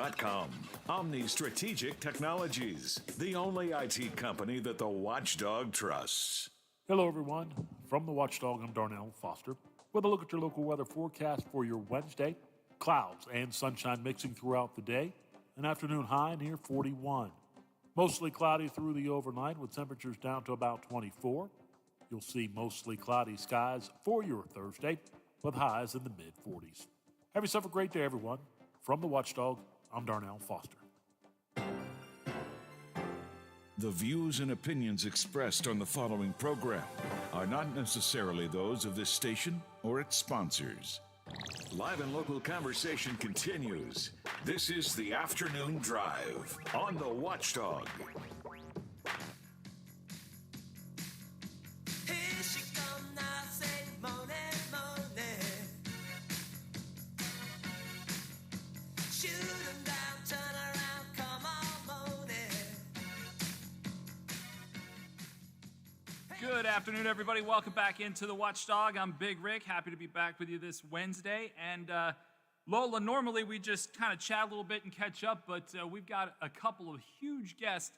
Watchdog.com. Omni Strategic Technologies, the only IT company that the Watchdog trusts. Hello, everyone. From the Watchdog, I'm Darnell Foster with a look at your local weather forecast for your Wednesday. Clouds and sunshine mixing throughout the day. An afternoon high near 41. Mostly cloudy through the overnight with temperatures down to about 24. You'll see mostly cloudy skies for your Thursday with highs in the mid-40s. Have yourself a great day, everyone. From the Watchdog, I'm Darnell Foster. The views and opinions expressed on the following program are not necessarily those of this station or its sponsors. Live and local conversation continues. This is the Afternoon Drive on the Watchdog. Good afternoon, everybody. Welcome back into the Watchdog. I'm Big Rick. Happy to be back with you this Wednesday. And Lola, normally we just kind of chat a little bit and catch up, but we've got a couple of huge guests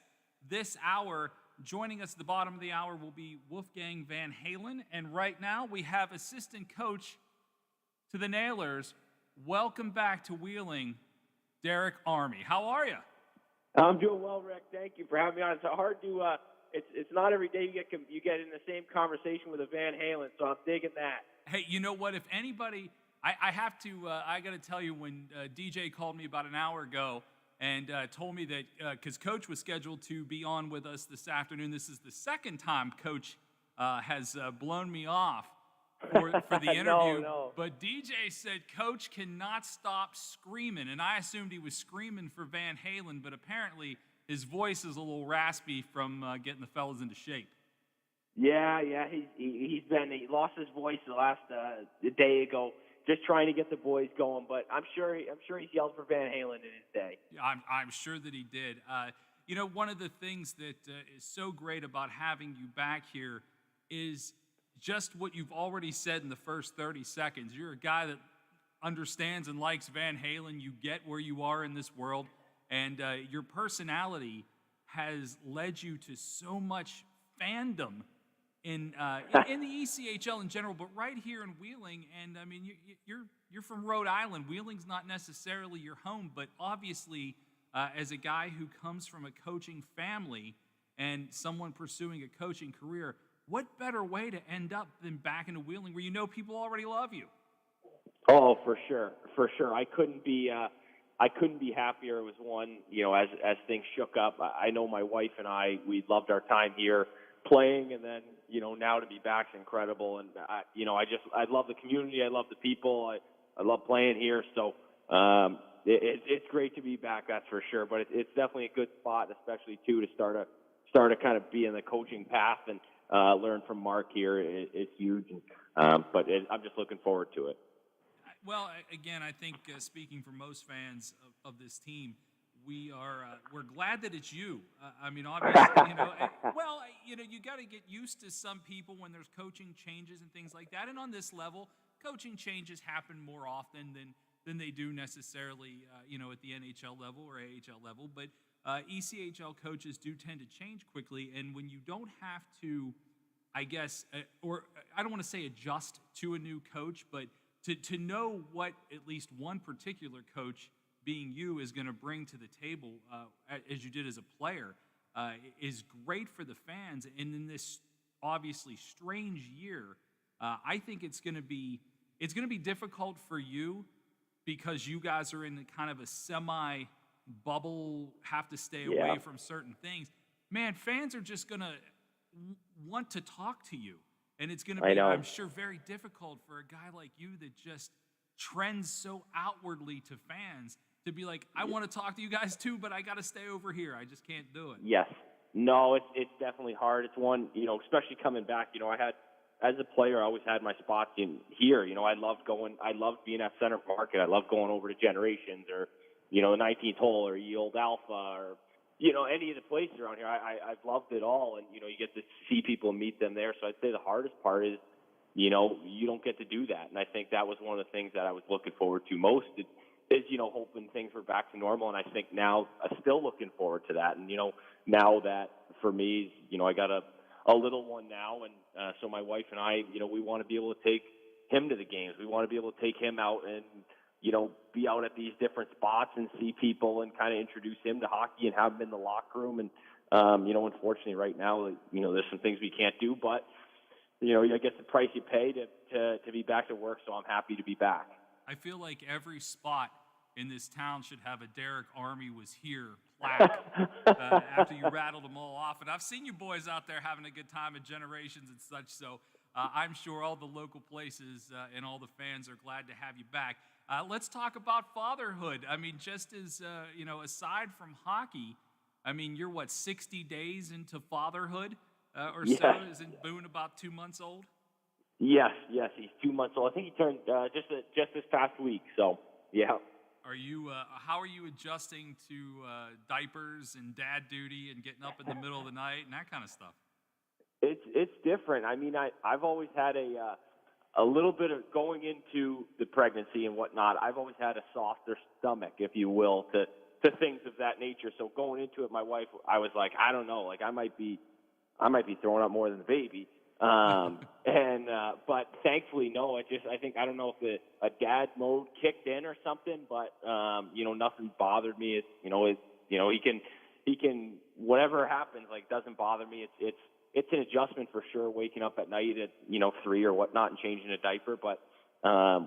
this hour. Joining us at the bottom of the hour will be Wolfgang Van Halen. And right now we have assistant coach to the Nailers. Welcome back to Wheeling, Derek Army. How are you? I'm doing well, Rick. Thank you for having me on. It's hard to it's not every day you get in the same conversation with a Van Halen, so I'm digging that. Hey, you know what? If anybody, I have to, I got to tell you, when DJ called me about an hour ago and told me that because Coach was scheduled to be on with us this afternoon. This is the second time Coach has blown me off for the interview. No. But DJ said Coach cannot stop screaming, and I assumed he was screaming for Van Halen, but apparently his voice is a little raspy from getting the fellas into shape. Yeah, he lost his voice the last day ago, just trying to get the boys going. But I'm sure he's yelled for Van Halen in his day. I'm sure that he did. You know, one of the things that is so great about having you back here is just what you've already said in the first 30 seconds. You're a guy that understands and likes Van Halen. You get where you are in this world. And your personality has led you to so much fandom in the ECHL in general, but right here in Wheeling. And I mean, you're from Rhode Island. Wheeling's not necessarily your home, but obviously, as a guy who comes from a coaching family and someone pursuing a coaching career, what better way to end up than back into Wheeling, where you know people already love you? Oh, for sure. I couldn't be happier. It was one, as things shook up. I know my wife and we loved our time here playing, and then, now to be back is incredible. And, I love the community. I love the people. I love playing here. So it's great to be back, that's for sure. But it's definitely a good spot, especially, too, to start to kind of be in the coaching path and learn from Mark here. It's huge. But I'm just looking forward to it. Well, again, I think speaking for most fans of this team, we're glad that it's you. I mean, obviously, you got to get used to some people when there's coaching changes and things like that. And on this level, coaching changes happen more often than they do necessarily, at the NHL level or AHL level. But ECHL coaches do tend to change quickly, and when you don't have to, I guess, or I don't want to say adjust to a new coach, but to know what at least one particular coach, being you, is going to bring to the table, as you did as a player, is great for the fans. And in this obviously strange year, I think it's going to be difficult for you because you guys are in kind of a semi-bubble, have to stay away from certain things. Man, fans are just going to want to talk to you. And it's going to be, I'm sure, very difficult for a guy like you that just trends so outwardly to fans to be like, I want to talk to you guys too, but I got to stay over here. I just can't do it. Yes. No, it's definitely hard. It's one, especially coming back, as a player, I always had my spots in here. I loved being at Center Market. I loved going over to Generations or, the 19th hole or Ye Old Alpha or, any of the places around here. I've loved it all. And, you get to see people and meet them there. So I'd say the hardest part is, you don't get to do that. And I think that was one of the things that I was looking forward to most. hoping things were back to normal. And I think now still looking forward to that. And, now that for me, I got a little one now. And so my wife and I, we want to be able to take him to the games. We want to be able to take him out and, be out at these different spots and see people and kind of introduce him to hockey and have him in the locker room. And, unfortunately right now, there's some things we can't do, but, I guess the price you pay to be back to work. So I'm happy to be back. I feel like every spot in this town should have a Derek Army was here plaque after you rattled them all off. And I've seen you boys out there having a good time at Generations and such. So I'm sure all the local places and all the fans are glad to have you back. Let's talk about fatherhood. I mean, just as, aside from hockey, I mean, you're 60 days into fatherhood or so? Isn't Boone about 2 months old? Yes, he's 2 months old. I think he turned just this past week. So, yeah. Are you? How are you adjusting to diapers and dad duty and getting up in the middle of the night and that kind of stuff? It's different. I mean, I've always had a little bit of going into the pregnancy and whatnot. I've always had a softer stomach, if you will, to things of that nature. So going into it, my wife, I was like, I don't know, like I might be throwing up more than the baby. But thankfully, no, I don't know if a dad mode kicked in or something, but, nothing bothered me. He can, whatever happens, like, doesn't bother me. It's an adjustment for sure, waking up at night at, 3 or whatnot and changing a diaper. But,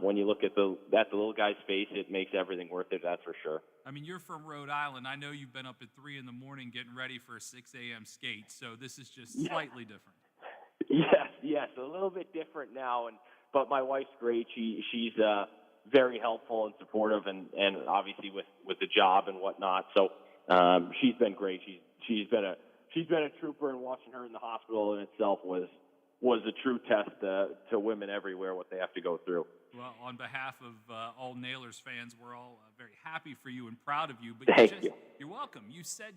when you look at the little guy's face, it makes everything worth it. That's for sure. I mean, you're from Rhode Island. I know you've been up at 3 a.m. getting ready for a 6 a.m. skate. So this is just slightly different. Yes, a little bit different now, but my wife's great. She's very helpful and supportive, and obviously with the job and whatnot. So she's been great. She's been a trooper, and watching her in the hospital in itself was a true test to women everywhere what they have to go through. Well, on behalf of all Nailers fans, we're all very happy for you and proud of you. But you're welcome. You said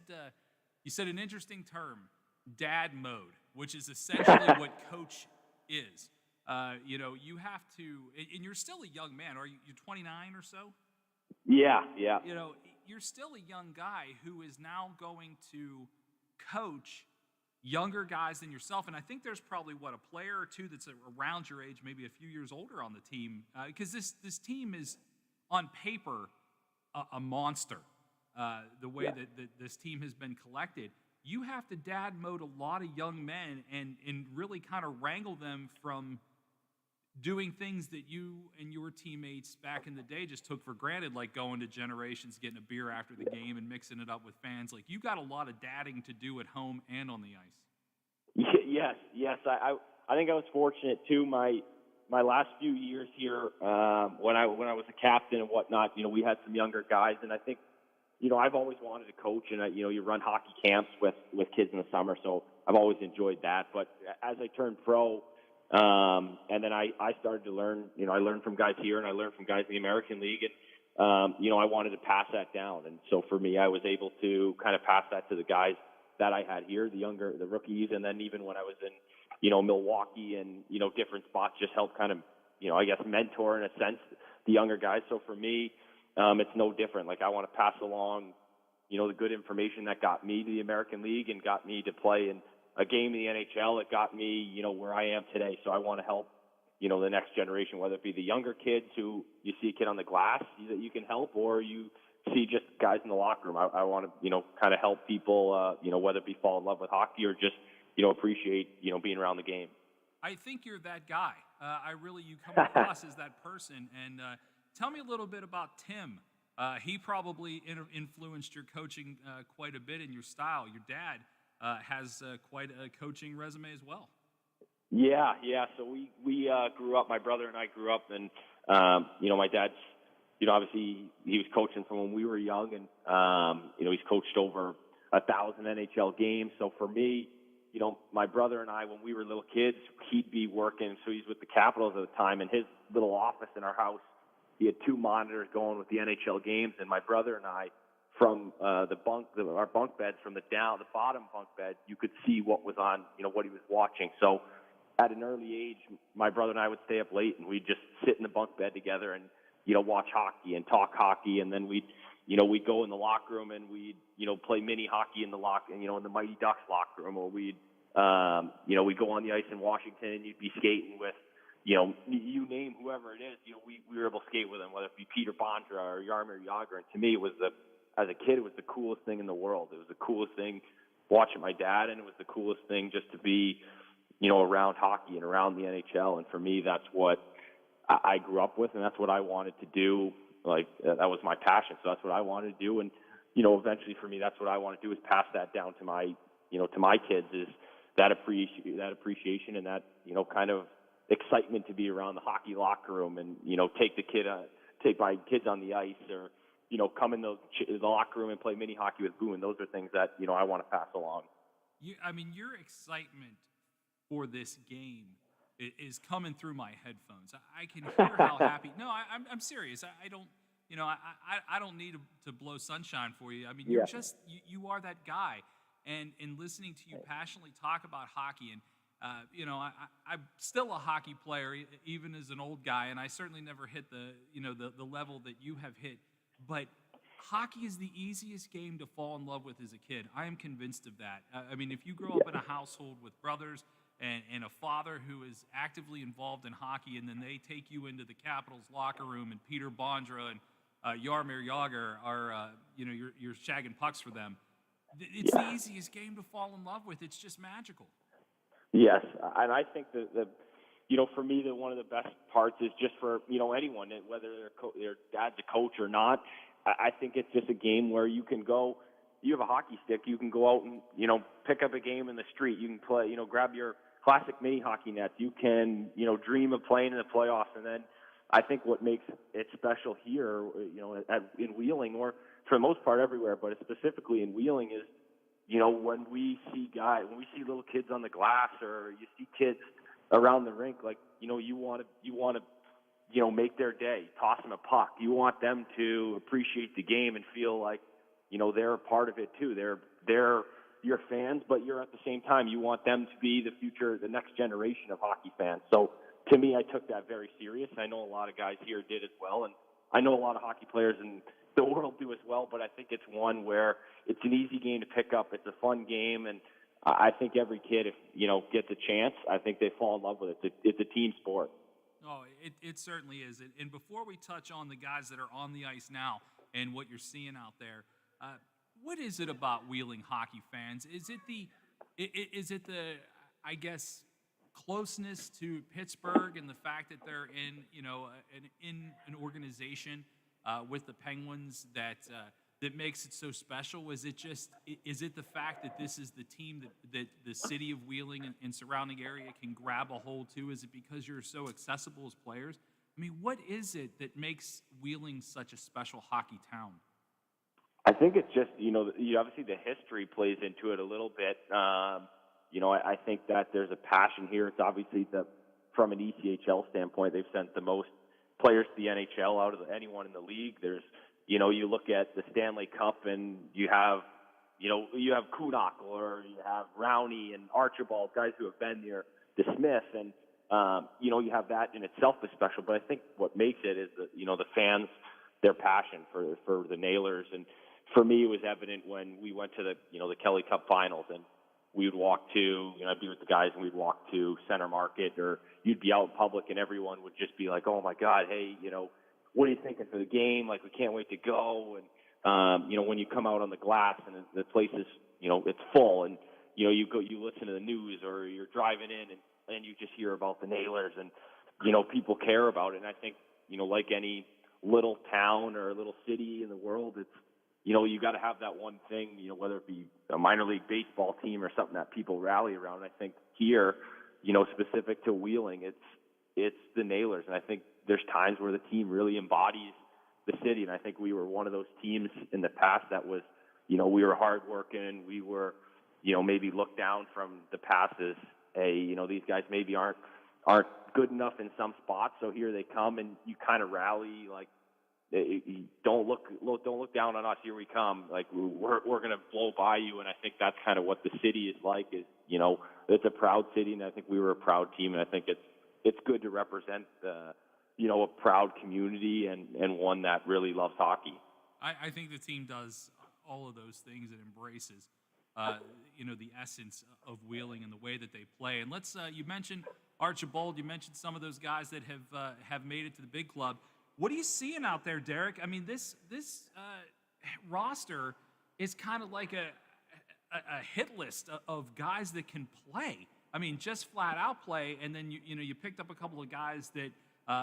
an interesting term, dad mode, which is essentially what coach is. You have to, and you're still a young man. Are you? You're 29 or so? Yeah. You're still a young guy who is now going to coach younger guys than yourself. And I think there's probably, a player or two that's around your age, maybe a few years older on the team. Because this team is, on paper, a monster. The way that this team has been collected. You have to dad mode a lot of young men and really kind of wrangle them from doing things that you and your teammates back in the day just took for granted, like going to Generations, getting a beer after the game and mixing it up with fans. Like, you got a lot of dadding to do at home and on the ice. Yes. I think I was fortunate too. My last few years here, when I was a captain and whatnot, we had some younger guys, and I think, I've always wanted to coach, and you run hockey camps with kids in the summer, so I've always enjoyed that. But as I turned pro, and then I started to learn, I learned from guys here and I learned from guys in the American League, and I wanted to pass that down. And so for me, I was able to kind of pass that to the guys that I had here, the rookies, and then even when I was in, Milwaukee and, different spots, just help kind of, I guess mentor in a sense the younger guys. So for me, it's no different. Like, I want to pass along, the good information that got me to the American League and got me to play in a game in the NHL. It got me, where I am today. So I want to help, the next generation, whether it be the younger kids who you see a kid on the glass that you can help, or you see just guys in the locker room. I want to, kind of help people, whether it be fall in love with hockey or just, appreciate, being around the game. I think you're that guy. You come across as that person. And tell me a little bit about Tim. He probably influenced your coaching quite a bit in your style. Your dad has quite a coaching resume as well. Yeah. So we grew up. My brother and I grew up, and my dad's, obviously he was coaching from when we were young, and he's coached over 1,000 NHL games. So for me, my brother and I, when we were little kids, he'd be working. So he's with the Capitals at the time, in his little office in our house, he had 2 monitors going with the NHL games, and my brother and I, from our bunk beds, from the bottom bunk bed, you could see what was on, what he was watching. So at an early age, my brother and I would stay up late, and we'd just sit in the bunk bed together and watch hockey and talk hockey, and then we'd go in the locker room and we'd play mini hockey in the in the Mighty Ducks locker room, or we'd go on the ice in Washington and you'd be skating with you name whoever it is, we were able to skate with them, whether it be Peter Bondra or Jaromir Jagr. And to me, as a kid, it was the coolest thing in the world. It was the coolest thing watching my dad, and it was the coolest thing just to be, around hockey and around the NHL. And for me, that's what I grew up with, and that's what I wanted to do. Like, that was my passion. So that's what I wanted to do. And, eventually for me, that's what I want to do, is pass that down to my, to my kids, is that appreciation and that, kind of excitement to be around the hockey locker room and, take my kids on the ice, or, come in the locker room and play mini hockey with Boo. And those are things that, I want to pass along. Your excitement for this game is coming through my headphones. I can hear how happy. No, I'm serious. I don't, I don't need to blow sunshine for you. You're just, you are that guy. And in listening to you passionately talk about hockey, and I'm still a hockey player, even as an old guy, and I certainly never hit the level that you have hit. But hockey is the easiest game to fall in love with as a kid. I am convinced of that. If you grow up in a household with brothers and a father who is actively involved in hockey, and then they take you into the Capitals locker room, and Peter Bondra and Jaromir Jagr are, you're shagging pucks for them. It's the easiest game to fall in love with. It's just magical. Yes, and I think that for me, one of the best parts is just for, anyone, whether their dad's a coach or not. I think it's just a game where you can go, you have a hockey stick, you can go out and, pick up a game in the street. You can play, grab your classic mini hockey nets. You can, dream of playing in the playoffs. And then I think what makes it special here, in Wheeling, or for the most part everywhere, but specifically in Wheeling, is, when we see little kids on the glass, or you see kids around the rink, like, you want to, make their day, toss them a puck. You want them to appreciate the game and feel like, they're a part of it too. They're your fans, but you're at the same time, you want them to be the future, the next generation of hockey fans. So to me, I took that very serious. I know a lot of guys here did as well, and I know a lot of hockey players in the world do as well, but I think it's one where it's an easy game to pick up. It's a fun game, and I think every kid, if gets a chance, I think they fall in love with it. It's a team sport. Oh, it certainly is. And before we touch on the guys that are on the ice now and what you're seeing out there, what is it about Wheeling hockey fans? Is it the I guess, closeness to Pittsburgh and the fact that they're in an organization with the Penguins that makes it so special? Is it the fact that this is the team that the city of Wheeling and surrounding area can grab a hold to? Is it because you're so accessible as players? What is it that makes Wheeling such a special hockey town? I think it's just, obviously the history plays into it a little bit. I think that there's a passion here. It's obviously from an ECHL standpoint, they've sent the most players to the NHL out of anyone in the league. There's, you look at the Stanley Cup and you have Kunak, or you have Rowney and Archibald, guys who have been there, the Smith, and, you have that in itself is special. But I think what makes it is the fans, their passion for the Nailers. And for me, it was evident when we went to the Kelly Cup finals, and we would walk to, I'd be with the guys and we'd walk to Center Market, or you'd be out in public and everyone would just be like, oh my God, hey, what are you thinking for the game? Like, we can't wait to go. And, when you come out on the glass and the place is, it's full, and, you listen to the news, or you're driving in and you just hear about the Nailers, and, people care about it. And I think, like any little town or little city in the world, it's, you got to have that one thing, whether it be a minor league baseball team or something that people rally around. I think here, specific to Wheeling, it's the Nailers. And I think there's times where the team really embodies the city. And I think we were one of those teams in the past that was, we were hardworking. We were, maybe looked down from the past as, hey, these guys maybe aren't good enough in some spots. So here they come, and you kind of rally, like, don't look down on us. Here we come. Like, we're going to blow by you. And I think that's kind of what the city is like. Is it's a proud city, and I think we were a proud team. And I think it's good to represent a proud community and one that really loves hockey. I think the team does all of those things and embraces, the essence of Wheeling and the way that they play. And you mentioned Archibald, you mentioned some of those guys that have made it to the big club. What are you seeing out there, Derek? I mean, this roster is kind of like a hit list of guys that can play. I mean, just flat out play, and then you picked up a couple of guys that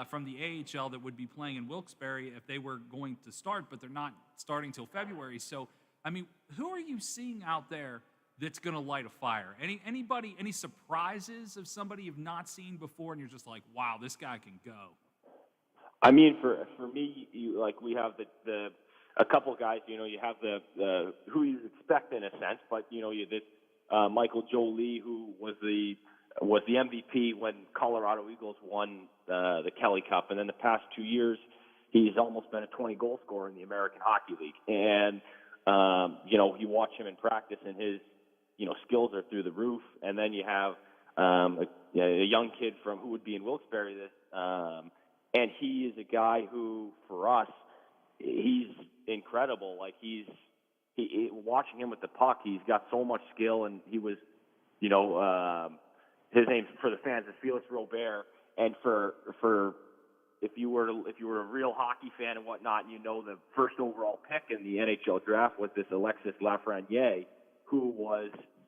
from the AHL that would be playing in Wilkes-Barre if they were going to start, but they're not starting till February. So, I mean, who are you seeing out there that's going to light a fire? Any surprises of somebody you've not seen before, and you're just like, wow, this guy can go? I mean, for me, we have a couple guys. You have the who you expect in a sense, but you this Michael Jolie, who was the MVP when Colorado Eagles won the Kelly Cup, and then the past 2 years, he's almost been a 20-goal scorer in the American Hockey League. And you watch him in practice, and his skills are through the roof. And then you have a young kid who would be in Wilkes-Barre and he is a guy who, for us, he's incredible. Like watching him with the puck, he's got so much skill, and he was, his name for the fans is Felix Robert. And for if you were a real hockey fan and whatnot, the first overall pick in the NHL draft was this Alexis Lafreniere, who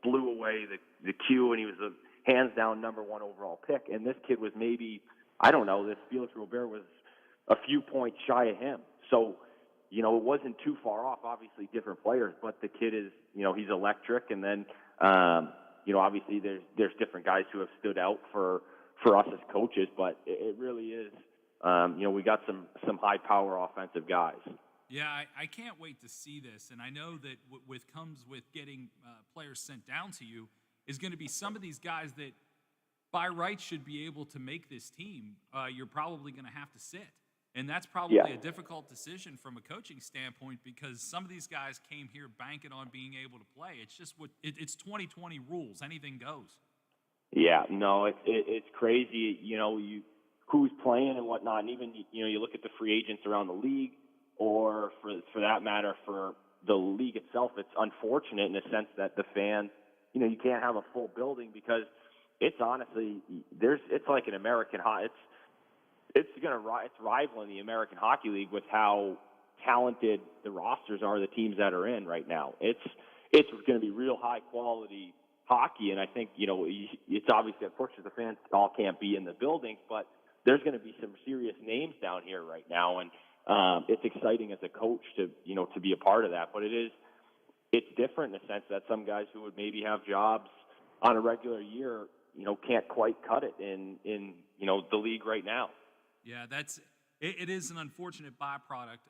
blew away the queue, and he was a hands down number 1 overall pick. And this kid was maybe, I don't know, this Felix Robert was a few points shy of him. So, it wasn't too far off, obviously different players, but the kid is, he's electric. And then, obviously there's different guys who have stood out for us as coaches, but it really is, we got some high power offensive guys. Yeah, I can't wait to see this. And I know that comes with getting players sent down to you is going to be some of these guys that by rights should be able to make this team. You're probably going to have to sit. And that's probably a difficult decision from a coaching standpoint, because some of these guys came here banking on being able to play. It's just it's 2020 rules. Anything goes. Yeah, no, it's crazy. Who's playing and whatnot. And even, you look at the free agents around the league, or for that matter, for the league itself, it's unfortunate in the sense that the fans, you can't have a full building, because it's honestly, it's like an American hockey. It's rivaling the American Hockey League with how talented the rosters are, the teams that are in right now. It's going to be real high quality hockey, and I think it's obviously unfortunate the fans all can't be in the buildings, but there's going to be some serious names down here right now, and it's exciting as a coach to be a part of that. But it's different in the sense that some guys who would maybe have jobs on a regular year, can't quite cut it in the league right now. Yeah, it is an unfortunate byproduct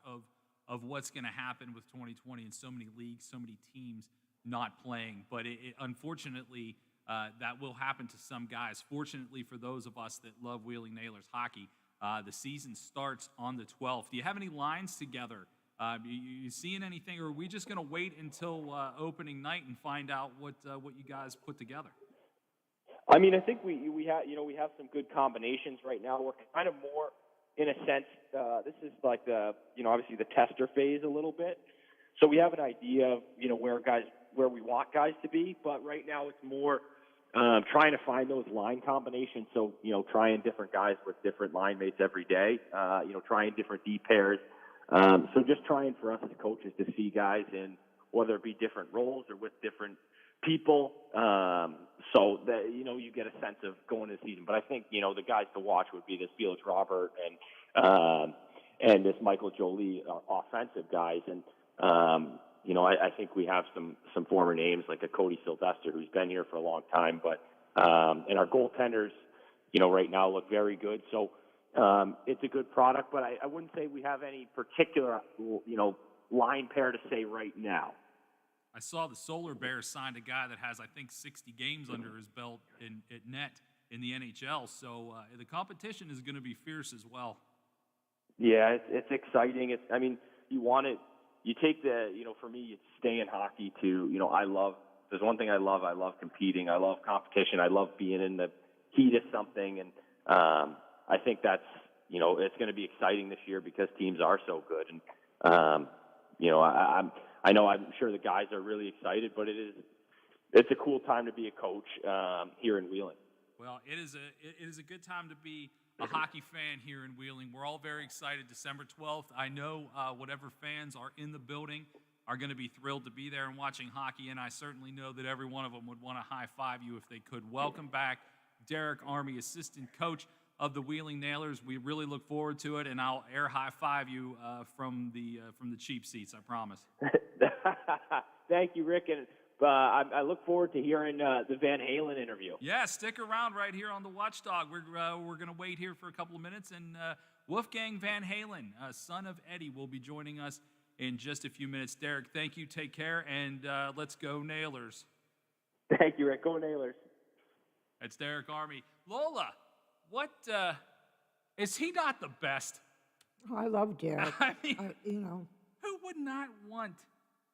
of what's going to happen with 2020 and so many leagues, so many teams not playing. But unfortunately, that will happen to some guys. Fortunately for those of us that love Wheeling Nailers hockey, the season starts on the 12th. Do you have any lines together? You seeing anything, or are we just going to wait until opening night and find out what you guys put together? I mean, I think we have some good combinations right now. We're kind of more, in a sense, this is like obviously the tester phase a little bit. So we have an idea of where we want guys to be, but right now it's more trying to find those line combinations. So trying different guys with different line mates every day. Trying different D pairs. So just trying for us as coaches to see guys in whether it be different roles or with different people, so that you get a sense of going into the season. But I think the guys to watch would be this Felix Robert and this Michael Jolie, offensive guys. And I think we have some former names like a Cody Sylvester, who's been here for a long time. But and our goaltenders, right now look very good. So it's a good product. But I wouldn't say we have any particular line pair to say right now. I saw the Solar Bears signed a guy that has, I think, 60 games under his belt at net in the NHL. So the competition is going to be fierce as well. Yeah, it's exciting. You take for me, it's stay in hockey too. There's one thing I love competing. I love competition. I love being in the heat of something. And I think that's, it's going to be exciting this year because teams are so good. And, I'm sure the guys are really excited, but it's a cool time to be a coach here in Wheeling. Well, it is a good time to be a hockey fan here in Wheeling. We're all very excited. December 12th. I know whatever fans are in the building are going to be thrilled to be there and watching hockey, and I certainly know that every one of them would want to high-five you if they could. Welcome back, Derek Army, assistant coach of the Wheeling Nailers. We really look forward to it, and I'll air high-five you from the cheap seats, I promise. Thank you, Rick, and I look forward to hearing the Van Halen interview. Yeah, stick around right here on the Watchdog. We're going to wait here for a couple of minutes, and Wolfgang Van Halen, son of Eddie, will be joining us in just a few minutes. Derek, thank you. Take care, and let's go Nailers. Thank you, Rick. Go Nailers. That's Derek Army. Lola, what is he not the best? Oh, I love Derek. I mean, who would not want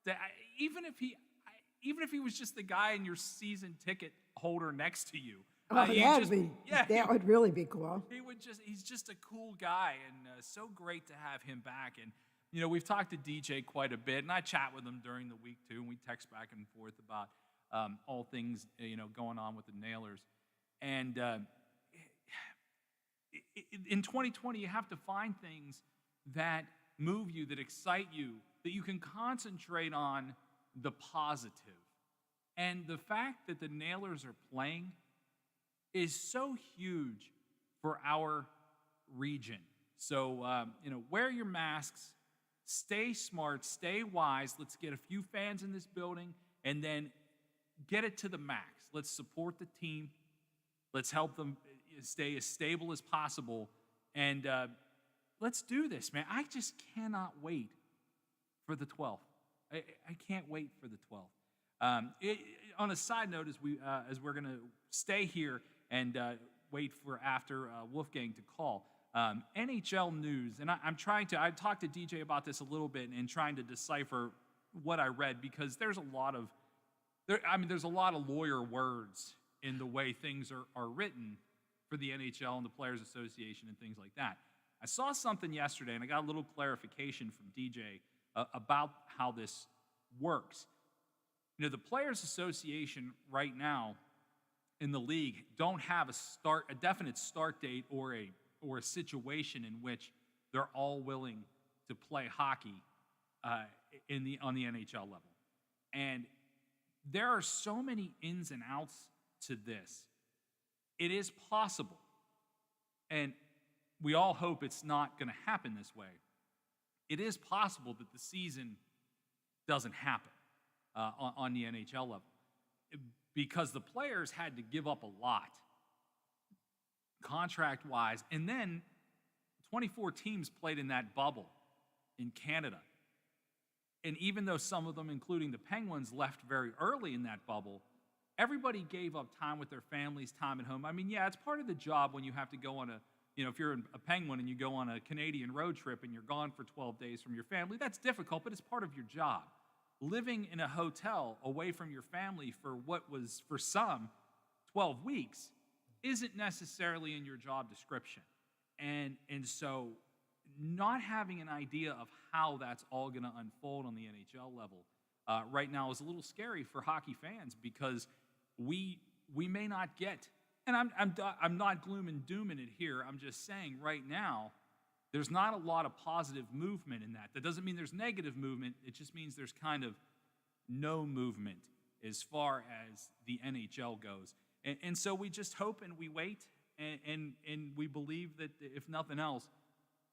to, even if he was just the guy in your season ticket holder next to you. That would really be cool. He's just a cool guy, and so great to have him back. And we've talked to DJ quite a bit, and I chat with him during the week too, and we text back and forth about all things going on with the Nailers. And in 2020, you have to find things that move you, that excite you, that you can concentrate on the positive. And the fact that the Nailers are playing is so huge for our region. So, wear your masks, stay smart, stay wise. Let's get a few fans in this building and then get it to the max. Let's support the team. Let's help them stay as stable as possible. And let's do this, man. I just cannot wait for the 12th. I can't wait for the 12th. On a side note, as we're going to stay here and wait for after Wolfgang to call, NHL news, and I talked to DJ about this a little bit and trying to decipher what I read, because there's a lot of lawyer words in the way things are written for the NHL and the Players Association and things like that. I saw something yesterday, and I got a little clarification from DJ about how this works. The Players Association right now in the league don't have a definite start date or a situation in which they're all willing to play hockey on the NHL level. And there are so many ins and outs to this. It is possible, and we all hope it's not going to happen this way. It is possible that the season doesn't happen on the NHL level, because the players had to give up a lot contract-wise, and then 24 teams played in that bubble in Canada. And even though some of them, including the Penguins, left very early in that bubble, everybody gave up time with their families, time at home. I mean, yeah, it's part of the job when you have to go on if you're a Penguin and you go on a Canadian road trip and you're gone for 12 days from your family, that's difficult, but it's part of your job. Living in a hotel away from your family for what was, for some, 12 weeks isn't necessarily in your job description. And so not having an idea of how that's all going to unfold on the NHL level right now is a little scary for hockey fans, because we may not get, and I'm not gloom and dooming it here. I'm just saying right now there's not a lot of positive movement in that. That doesn't mean there's negative movement. It just means there's kind of no movement as far as the NHL goes. And so we just hope and we wait, and we believe that if nothing else,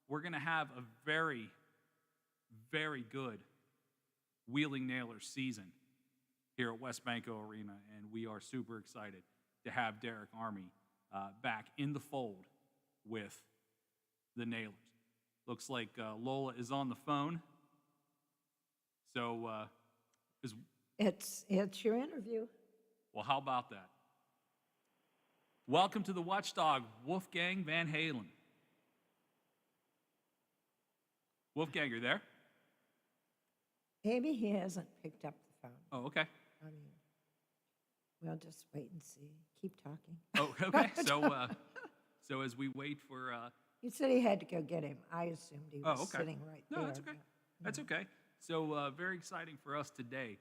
we're going to have a very, very good Wheeling Nailers season here at Westbanco Arena, and we are super excited to have Derek Army back in the fold with the Nailers. Looks like Lola is on the phone. So it's your interview. Well, how about that? Welcome to the Watchdog, Wolfgang Van Halen. Wolfgang, you there? Maybe he hasn't picked up the phone. Oh, okay. I mean, we'll just wait and see. Keep talking. Oh, okay. So as we wait for He said he had to go get him. I assumed he was Oh, okay. sitting right No, there. that's okay. That's okay. So very exciting for us today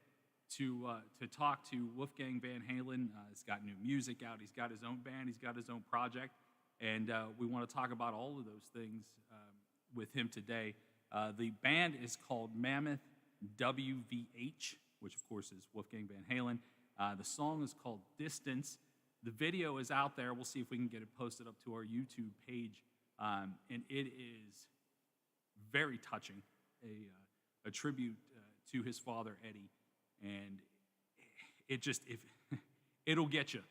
to talk to Wolfgang Van Halen. He's got new music out. He's got his own band. He's got his own project, and we want to talk about all of those things with him today. The band is called Mammoth WVH, which of course is Wolfgang Van Halen. The song is called Distance. The video is out there. We'll see if we can get it posted up to our YouTube page, and it is very touching. A tribute to his father Eddie, and if it'll get you,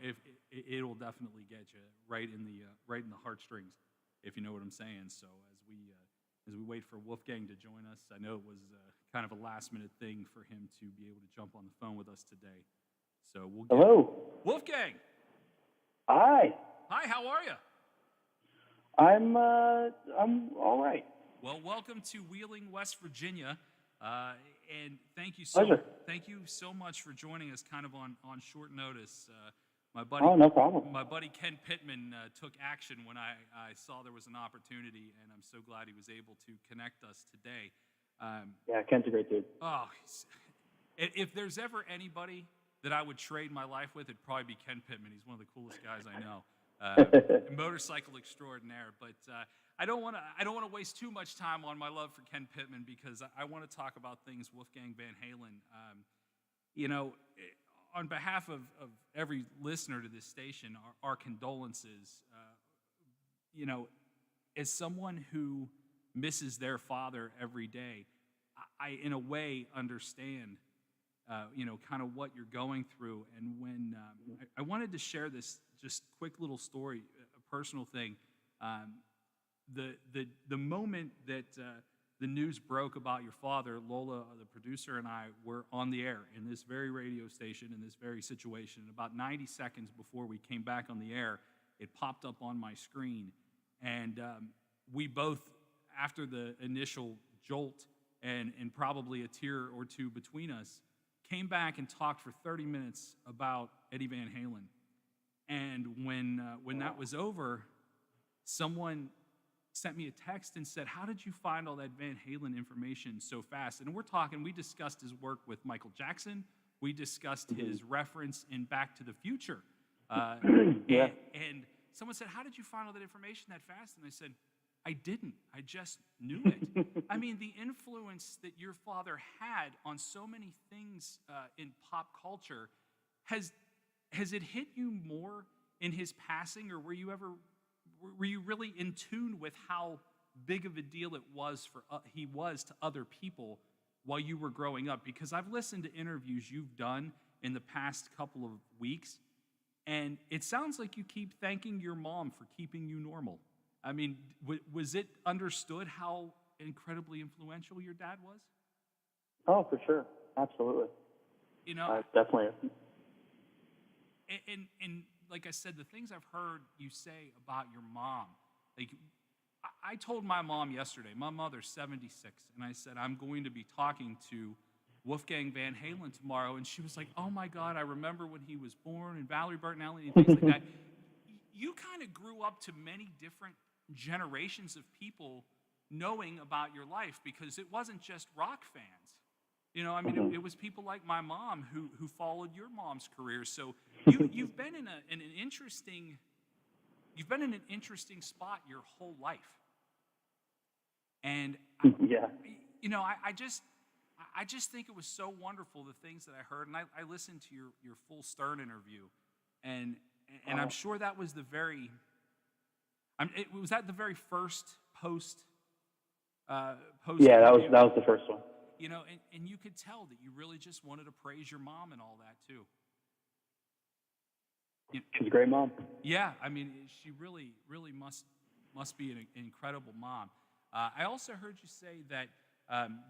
if it'll definitely get you right in the heartstrings, if you know what I'm saying. So as we wait for Wolfgang to join us, I know it was kind of a last minute thing for him to be able to jump on the phone with us today. So we'll get Hello. Wolfgang. Hi. Hi, how are you? I'm all right. Well, welcome to Wheeling, West Virginia, and thank you so much for joining us, kind of on short notice. My buddy, Oh, no problem. My buddy Ken Pittman took action when I saw there was an opportunity, and I'm so glad he was able to connect us today. Yeah, Ken's a great dude. Oh, if there's ever anybody that I would trade my life with, it'd probably be Ken Pittman. He's one of the coolest guys I know. Motorcycle extraordinaire, but I don't want to waste too much time on my love for Ken Pittman, because I want to talk about things Wolfgang Van Halen. On behalf of every listener to this station, our condolences. As someone who misses their father every day, I in a way understand kind of what you're going through. And when I wanted to share this just quick little story, a personal thing. The moment that the news broke about your father, Lola, the producer, and I were on the air in this very radio station, in this very situation. About 90 seconds before we came back on the air, it popped up on my screen. And we both, after the initial jolt and probably a tear or two between us, came back and talked for 30 minutes about Eddie Van Halen. And when that was over, someone sent me a text and said, "How did you find all that Van Halen information so fast?" And we discussed his work with Michael Jackson. We discussed his reference in Back to the Future. Yeah. And someone said, "How did you find all that information that fast?" And I said, "I didn't. I just knew it." I mean, the influence that your father had on so many things in pop culture, has it hit you more in his passing, or were you really in tune with how big of a deal he was to other people while you were growing up? Because I've listened to interviews you've done in the past couple of weeks, and it sounds like you keep thanking your mom for keeping you normal. I mean, was it understood how incredibly influential your dad was? Oh, for sure. Absolutely. Definitely. And like I said, the things I've heard you say about your mom, like I told my mom yesterday, my mother's 76, and I said, I'm going to be talking to Wolfgang Van Halen tomorrow. And she was like, "Oh my God, I remember when he was born, and Valerie Bertinelli and things like that." You kind of grew up to many different generations of people knowing about your life, because it wasn't just rock fans. It was people like my mom who followed your mom's career. So you've been in an interesting spot your whole life. And Yeah. I just think it was so wonderful, the things that I heard, and I listened to your full Stern interview, and I'm sure that was the very first post. Yeah, that was the first one. And you could tell that you really just wanted to praise your mom and all that too. She's a great mom. Yeah, I mean, she really, really must be an incredible mom. I also heard you say that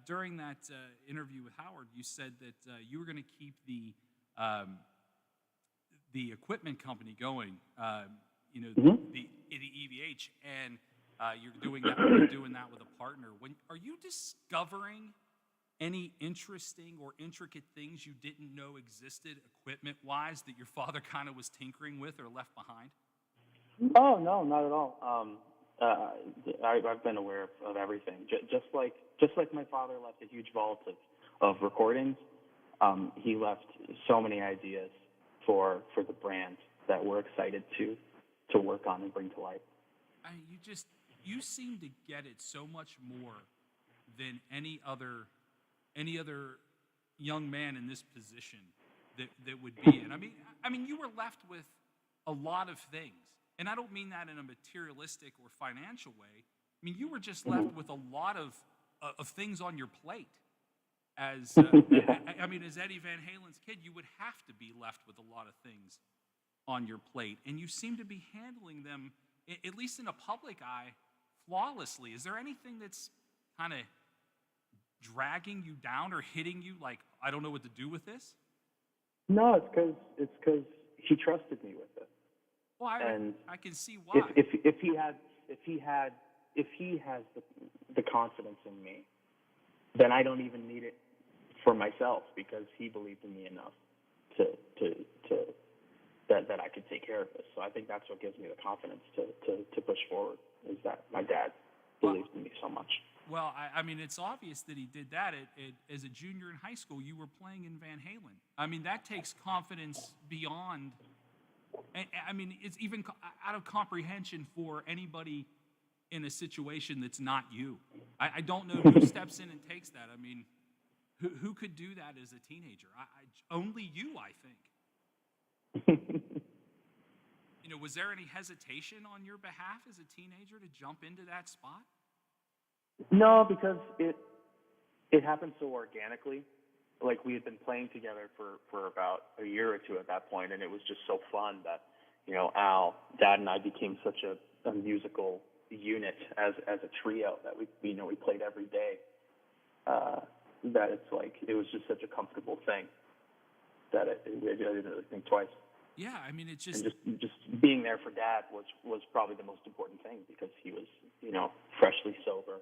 during that interview with Howard, you said that you were going to keep the equipment company going. The EVH, and you're doing that with a partner. Are you discovering any interesting or intricate things you didn't know existed equipment-wise that your father kind of was tinkering with or left behind? Oh, no, not at all. I've been aware of everything. Just like my father left a huge vault of recordings, he left so many ideas for the brand that we're excited to work on and bring to life. You seem to get it so much more than any other young man in this position that would be in. I mean, you were left with a lot of things, and I don't mean that in a materialistic or financial way. I mean, you were just left with a lot of things on your plate. As I mean, as Eddie Van Halen's kid, you would have to be left with a lot of things on your plate, and you seem to be handling them, at least in a public eye, flawlessly. Is there anything that's kind of dragging you down or hitting you like, I don't know what to do with this? No, it's because he trusted me with it. Well, I can see why. If he has the confidence in me, then I don't even need it for myself, because he believed in me enough that I could take care of this. So I think that's what gives me the confidence to push forward, is that my dad believes in me so much. Well, I mean, it's obvious that he did that. As a junior in high school, you were playing in Van Halen. I mean, that takes confidence beyond. I mean, it's even out of comprehension for anybody in a situation that's not you. I don't know who steps in and takes that. I mean, who could do that as a teenager? Only you, I think. You know, was there any hesitation on your behalf as a teenager to jump into that spot? No, because it happened so organically. Like, we had been playing together for about a year or two at that point, and it was just so fun that, you know, Al, Dad, and I became such a musical unit as a trio that we played every day. That it's like, it was just such a comfortable thing that I didn't really think twice. Yeah, I mean, it's just... And just being there for Dad was probably the most important thing, because he was, you know, freshly sober,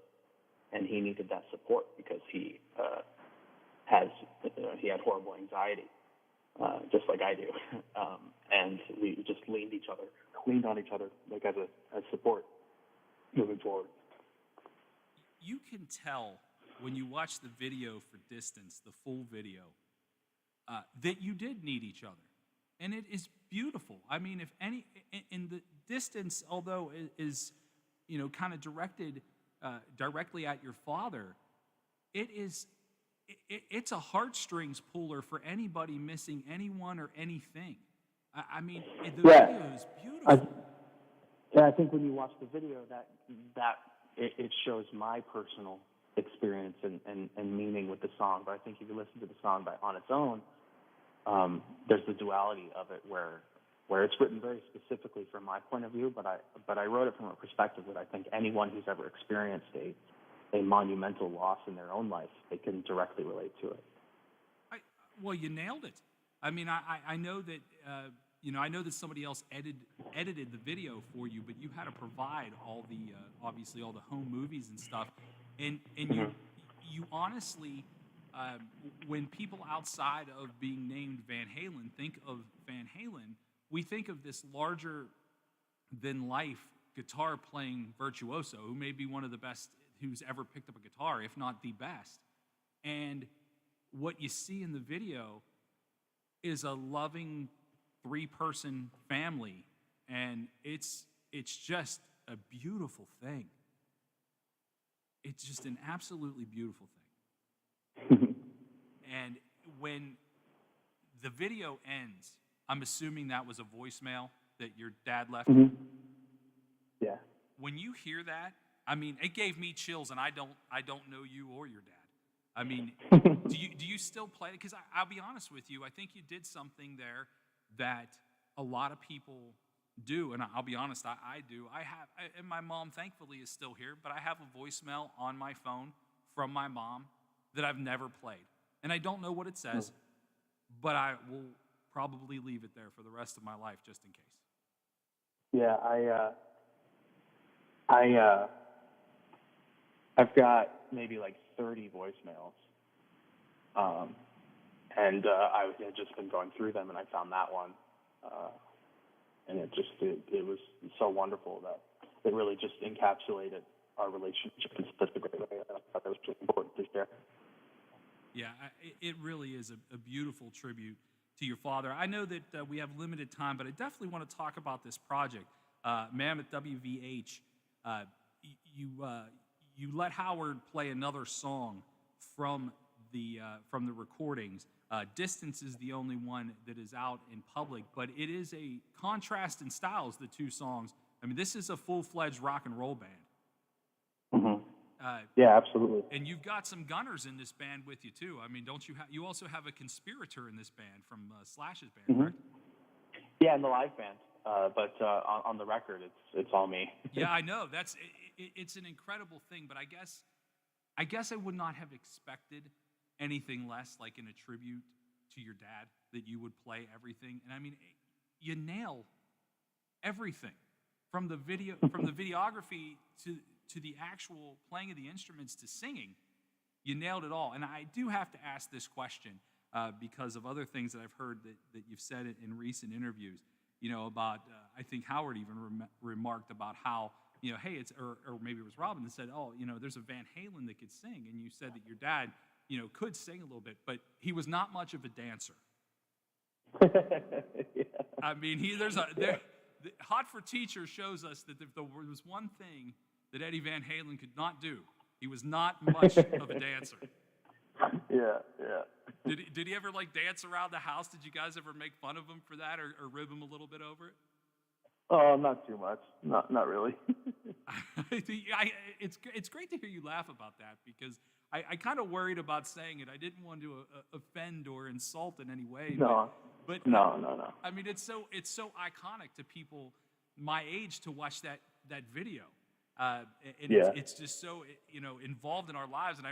and he needed that support because he had horrible anxiety, just like I do, and we just leaned on each other like as support moving forward. You can tell when you watch the video for Distance, the full video, that you did need each other. And it is beautiful. I mean, if any, in the Distance, although it is, you know, kind of directed directly at your father, it's a heartstrings puller for anybody missing anyone or anything. I mean, the video is beautiful. I think when you watch the video, that it shows my personal experience and meaning with the song. But I think if you listen to the song on its own, there's the duality of it where it's written very specifically from my point of view, but I wrote it from a perspective that I think anyone who's ever experienced a monumental loss in their own life, they can directly relate to it. Well, you nailed it. I mean, I know that you know, I know that somebody else edited the video for you, but you had to provide all the obviously all the home movies and stuff, and you honestly. When people outside of being named Van Halen think of Van Halen, we think of this larger-than-life guitar-playing virtuoso who may be one of the best who's ever picked up a guitar, if not the best. And what you see in the video is a loving three-person family, and it's just a beautiful thing. It's just an absolutely beautiful thing. And when the video ends, I'm assuming that was a voicemail that your dad left. Mm-hmm. Yeah. When you hear that, I mean, it gave me chills, and I don't know you or your dad. I mean, do you still play it? Because I'll be honest with you, I think you did something there that a lot of people do, and I'll be honest, I do. And my mom, thankfully, is still here, but I have a voicemail on my phone from my mom that I've never played. And I don't know what it says, but I will probably leave it there for the rest of my life just in case. Yeah, I've got maybe like 30 voicemails. And I had just been going through them, and I found that one. And it was so wonderful that it really just encapsulated our relationship in such a great way. I thought that was really important to share. Yeah, it really is a beautiful tribute to your father. I know that we have limited time, but I definitely want to talk about this project. Mammoth WVH, you let Howard play another song from the recordings. Distance is the only one that is out in public, but it is a contrast in styles, the two songs. I mean, this is a full-fledged rock and roll band. Mm-hmm. Yeah, absolutely. And you've got some gunners in this band with you too. I mean, don't you? You also have a conspirator in this band from Slash's band, Mm-hmm. correct? Yeah, in the live band, but on the record, it's all me. Yeah, I know. It's an incredible thing. But I guess I would not have expected anything less, like in a tribute to your dad, that you would play everything. And I mean, you nail everything from the videography to the actual playing of the instruments to singing. You nailed it all. And I do have to ask this question because of other things that I've heard that you've said in recent interviews, about, I think Howard even remarked about how, hey, or maybe it was Robin that said, oh, there's a Van Halen that could sing. And you said that your dad, could sing a little bit, but he was not much of a dancer. Yeah. I mean, Hot for Teacher shows us that if there was one thing that Eddie Van Halen could not do, he was not much of a dancer. Yeah. Did he ever dance around the house? Did you guys ever make fun of him for that or rib him a little bit over it? Oh, not too much. Not really. It's great to hear you laugh about that because I kind of worried about saying it. I didn't want to offend or insult in any way. No. But No. I mean, it's so iconic to people my age to watch that video. It's just so involved in our lives. And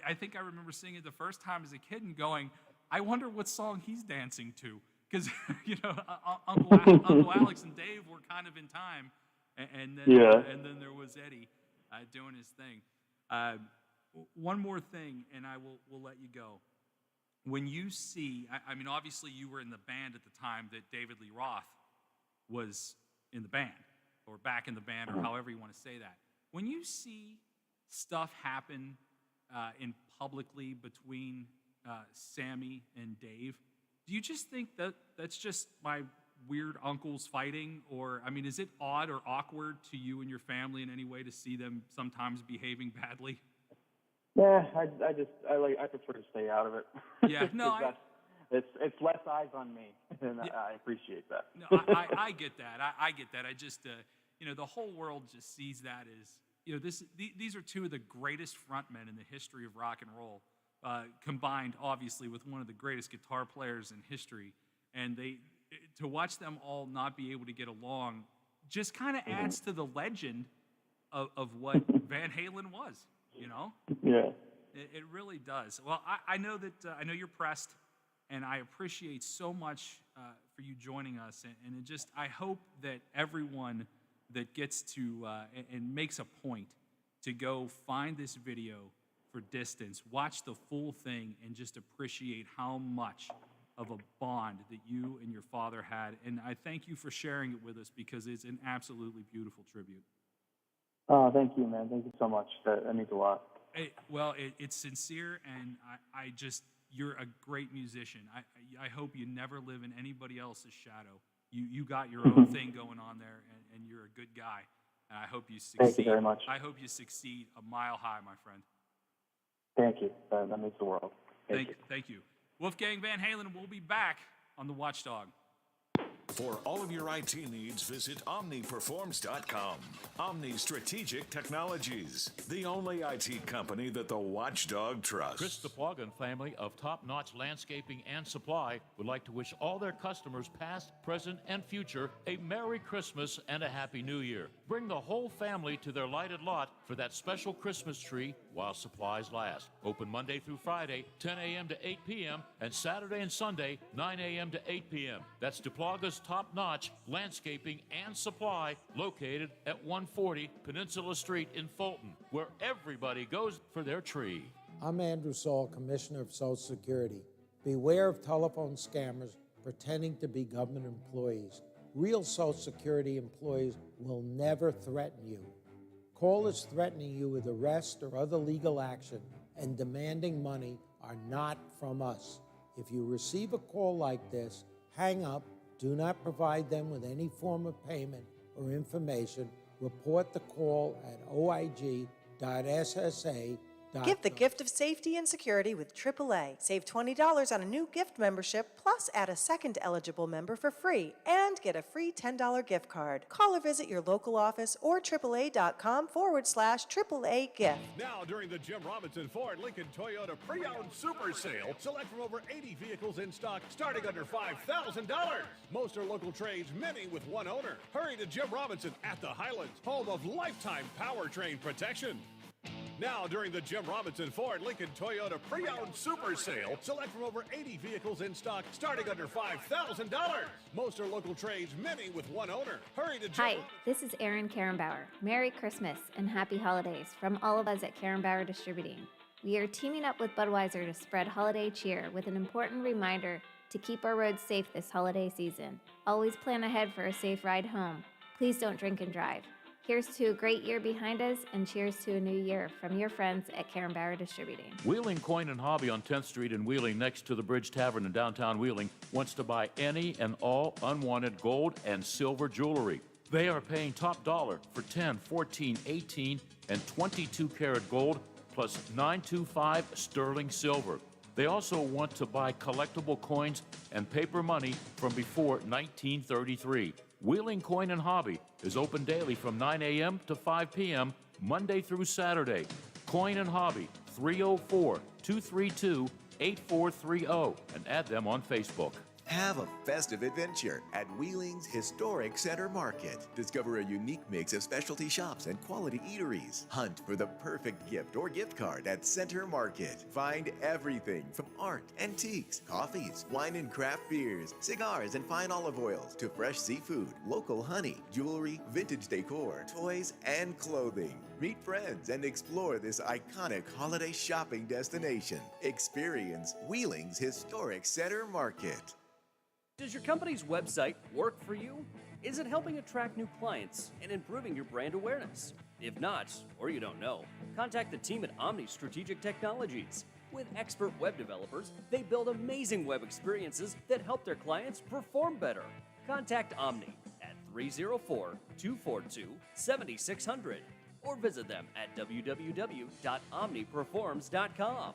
I think I remember seeing it the first time as a kid and going, I wonder what song he's dancing to, because Uncle Alex and Dave were kind of in time, and then there was Eddie doing his thing. One more thing, and I will let you go. When you see, I mean, obviously you were in the band at the time that David Lee Roth was in the band, or back in the band, or however you want to say that. When you see stuff happen in publicly between Sammy and Dave, do you just think that that's just my weird uncles fighting? Or, I mean, is it odd or awkward to you and your family in any way to see them sometimes behaving badly? Yeah, I prefer to stay out of it. Yeah, no, it's less eyes on me, and I appreciate that. No, I get that. I get that. I just, the whole world just sees that as, these are two of the greatest frontmen in the history of rock and roll, combined, obviously, with one of the greatest guitar players in history. And to watch them all not be able to get along just kind of adds to the legend of what Van Halen was, Yeah. It really does. Well, I know that I know you're pressed, and I appreciate so much for you joining us. And I hope that everyone that gets to and makes a point to go find this video for Distance, watch the full thing, and just appreciate how much of a bond that you and your father had. And I thank you for sharing it with us because it's an absolutely beautiful tribute. Oh, thank you, man. Thank you so much. That means a lot. It's sincere, and you're a great musician. I hope you never live in anybody else's shadow. You got your own thing going on there, and you're a good guy. And I hope you succeed. Thank you very much. I hope you succeed a mile high, my friend. Thank you. That means the world. Thank you. Wolfgang Van Halen will be back on the Watchdog. For all of your IT needs, visit OmniPerforms.com. Omni Strategic Technologies, the only IT company that the Watchdog trusts. Chris DePlaga and family of Top Notch Landscaping and Supply would like to wish all their customers, past, present, and future, a Merry Christmas and a Happy New Year. Bring the whole family to their lighted lot for that special Christmas tree while supplies last. Open Monday through Friday, 10 a.m. to 8 p.m., and Saturday and Sunday, 9 a.m. to 8 p.m. That's DePlaga's Top Notch Landscaping and Supply, located at 140 Peninsula Street in Fulton, where everybody goes for their tree. I'm Andrew Saul, Commissioner of Social Security. Beware of telephone scammers pretending to be government employees. real Social Security employees will never threaten you. Callers threatening you with arrest or other legal action and demanding money are not from us. If you receive a call like this, hang up, do not provide them with any form of payment or information. Report the call at oig.ssa.gov. Give the gift of safety and security with AAA. Save $20 on a new gift membership, plus add a second eligible member for free and get a free $10 gift card. Call or visit your local office or AAA.com/AAA gift. Now, during the Jim Robinson Ford Lincoln Toyota Pre-Owned Super Sale, select from over 80 vehicles in stock starting under $5,000. Most are local trades, many with one owner. Hurry to Jim Robinson at the Highlands, home of lifetime powertrain protection. Now, during the Jim Robinson Ford Lincoln Toyota Pre-Owned Super Sale, select from over 80 vehicles in stock starting under $5,000. Most are local trades, many with one owner. Hurry to Jim Hi, this is Erin Karenbauer. Merry Christmas and Happy Holidays from all of us at Karenbauer Distributing. We are teaming up with Budweiser to spread holiday cheer with an important reminder to keep our roads safe this holiday season. Always plan ahead for a safe ride home. Please don't drink and drive. Here's to a great year behind us, and cheers to a new year from your friends at Karenbauer Distributing. Wheeling Coin and Hobby on 10th Street in Wheeling, next to the Bridge Tavern in downtown Wheeling, wants to buy any and all unwanted gold and silver jewelry. They are paying top dollar for 10, 14, 18, and 22 karat gold, plus 925 sterling silver. They also want to buy collectible coins and paper money from before 1933. Wheeling Coin and Hobby is open daily from 9 a.m. to 5 p.m., Monday through Saturday. Coin and Hobby, 304-232-8430, and add them on Facebook. Have a festive adventure at Wheeling's Historic Center Market. Discover a unique mix of specialty shops and quality eateries. Hunt for the perfect gift or gift card at Center Market. Find everything from art, antiques, coffees, wine and craft beers, cigars and fine olive oils, to fresh seafood, local honey, jewelry, vintage decor, toys, and clothing. Meet friends and explore this iconic holiday shopping destination. Experience Wheeling's Historic Center Market. Does your company's website work for you? Is it helping attract new clients and improving your brand awareness? If not, or you don't know, contact the team at Omni Strategic Technologies. With expert web developers, they build amazing web experiences that help their clients perform better. Contact Omni at 304-242-7600 or visit them at www.omniperforms.com.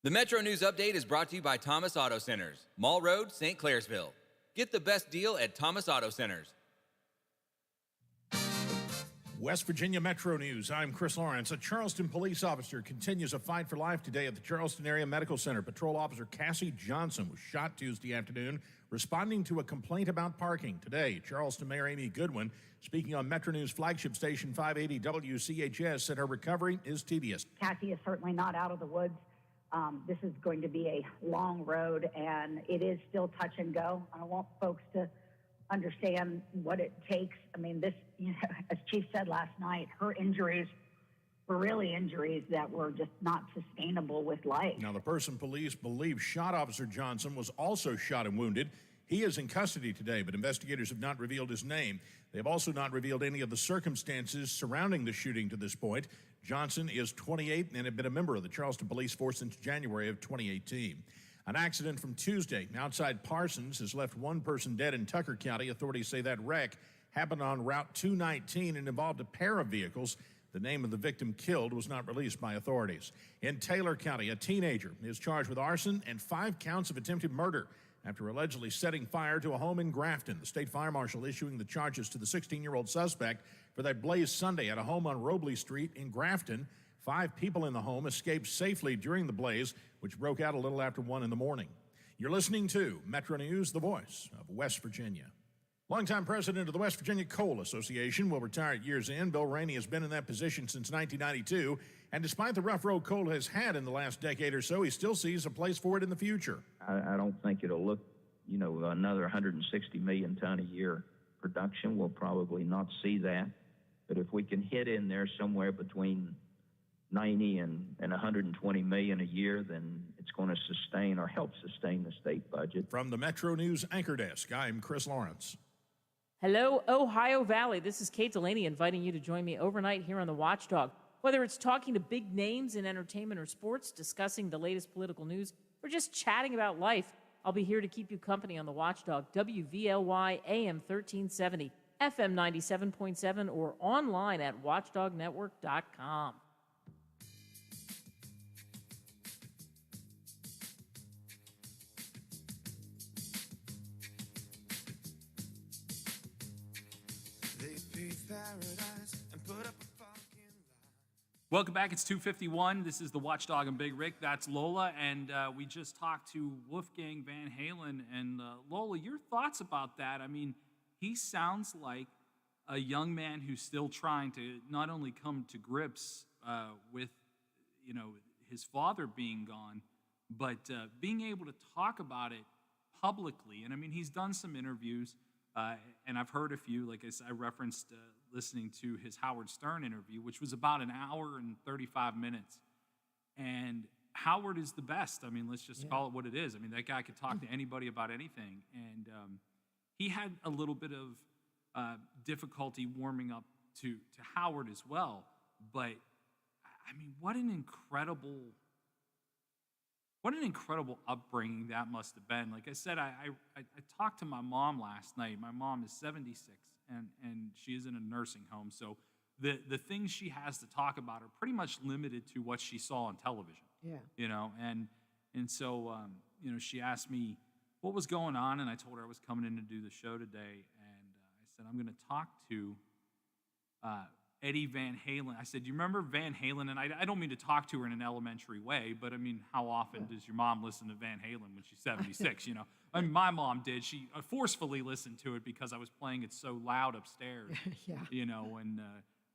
The Metro News Update is brought to you by Thomas Auto Centers, Mall Road, St. Clairsville. Get the best deal at Thomas Auto Centers. West Virginia Metro News. I'm Chris Lawrence. A Charleston police officer continues a fight for life today at the Charleston Area Medical Center. Patrol Officer Cassie Johnson was shot Tuesday afternoon responding to a complaint about parking. Today, Charleston Mayor Amy Goodwin, speaking on Metro News flagship station 580 WCHS, said her recovery is tedious. Cassie is certainly not out of the woods. This is going to be a long road, and it is still touch and go. I want folks to understand what it takes. I mean, this, as Chief said last night, her injuries were really injuries that were just not sustainable with life. Now, the person police believe shot Officer Johnson was also shot and wounded. He is in custody today, but investigators have not revealed his name. They have also not revealed any of the circumstances surrounding the shooting to this point. Johnson is 28 and had been a member of the Charleston Police Force since January of 2018. An accident from Tuesday outside Parsons has left one person dead in Tucker County. Authorities say that wreck happened on Route 219 and involved a pair of vehicles. The name of the victim killed was not released by authorities. In Taylor County, a teenager is charged with arson and 5 counts of attempted murder after allegedly setting fire to a home in Grafton. The state fire marshal issuing the charges to the 16-year-old suspect for that blaze Sunday at a home on Robley Street in Grafton. 5 people in the home escaped safely during the blaze, which broke out a little after 1 in the morning. You're listening to Metro News, the voice of West Virginia. Longtime president of the West Virginia Coal Association will retire at year's end. Bill Rainey has been in that position since 1992, and despite the rough road coal has had in the last decade or so, he still sees a place for it in the future. I don't think it'll look, another 160 million ton a year production. We'll probably not see that. But if we can hit in there somewhere between 90 and 120 million a year, then it's going to sustain or help sustain the state budget. From the Metro News Anchor Desk, I'm Chris Lawrence. Hello, Ohio Valley. This is Kate Delaney inviting you to join me overnight here on The Watchdog. Whether it's talking to big names in entertainment or sports, discussing the latest political news, or just chatting about life, I'll be here to keep you company on The Watchdog, WVLY AM 1370, FM 97.7, or online at watchdognetwork.com. Welcome back. It's 2:51. This is the Watchdog and Big Rick. That's Lola, and we just talked to Wolfgang Van Halen. And Lola, your thoughts about that? I mean, he sounds like a young man who's still trying to not only come to grips with, his father being gone, but being able to talk about it publicly. And I mean, he's done some interviews, and I've heard a few. Like I referenced listening to his Howard Stern interview, which was about an hour and 35 minutes. And Howard is the best. I mean, let's just call it what it is. I mean, that guy could talk to anybody about anything. And he had a little bit of difficulty warming up to Howard as well. But, I mean, what an incredible upbringing that must have been. Like I said, I talked to my mom last night. My mom is 76, and she is in a nursing home. So the things she has to talk about are pretty much limited to what she saw on television. Yeah. And so she asked me what was going on, and I told her I was coming in to do the show today, and I said I'm going to talk to Eddie Van Halen. I said, "You remember Van Halen?" And I don't mean to talk to her in an elementary way, but I mean, how often does your mom listen to Van Halen when she's 76? I mean, my mom did. She forcefully listened to it because I was playing it so loud upstairs. Yeah. And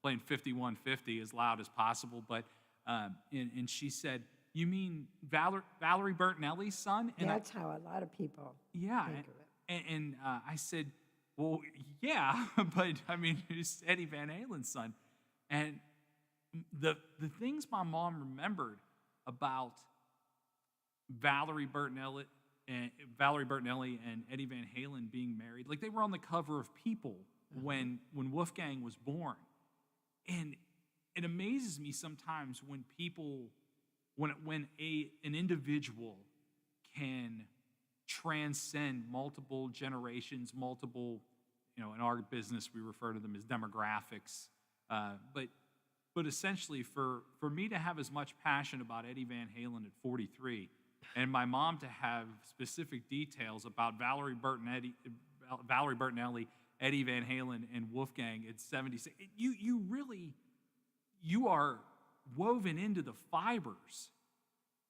playing 5150 as loud as possible. But and she said, "You mean Valerie Bertinelli's son?" And That's how a lot of people think of it. And I said, "Well, yeah, but I mean, it's Eddie Van Halen's son." And the things my mom remembered about Valerie Bertinelli and Eddie Van Halen being married, like they were on the cover of People when Wolfgang was born. And it amazes me sometimes when an individual can transcend multiple generations, multiple, in our business we refer to them as demographics, but essentially for me to have as much passion about Eddie Van Halen at 43, and my mom to have specific details about Valerie Bertinelli, Eddie Van Halen, and Wolfgang at 76, you are woven into the fibers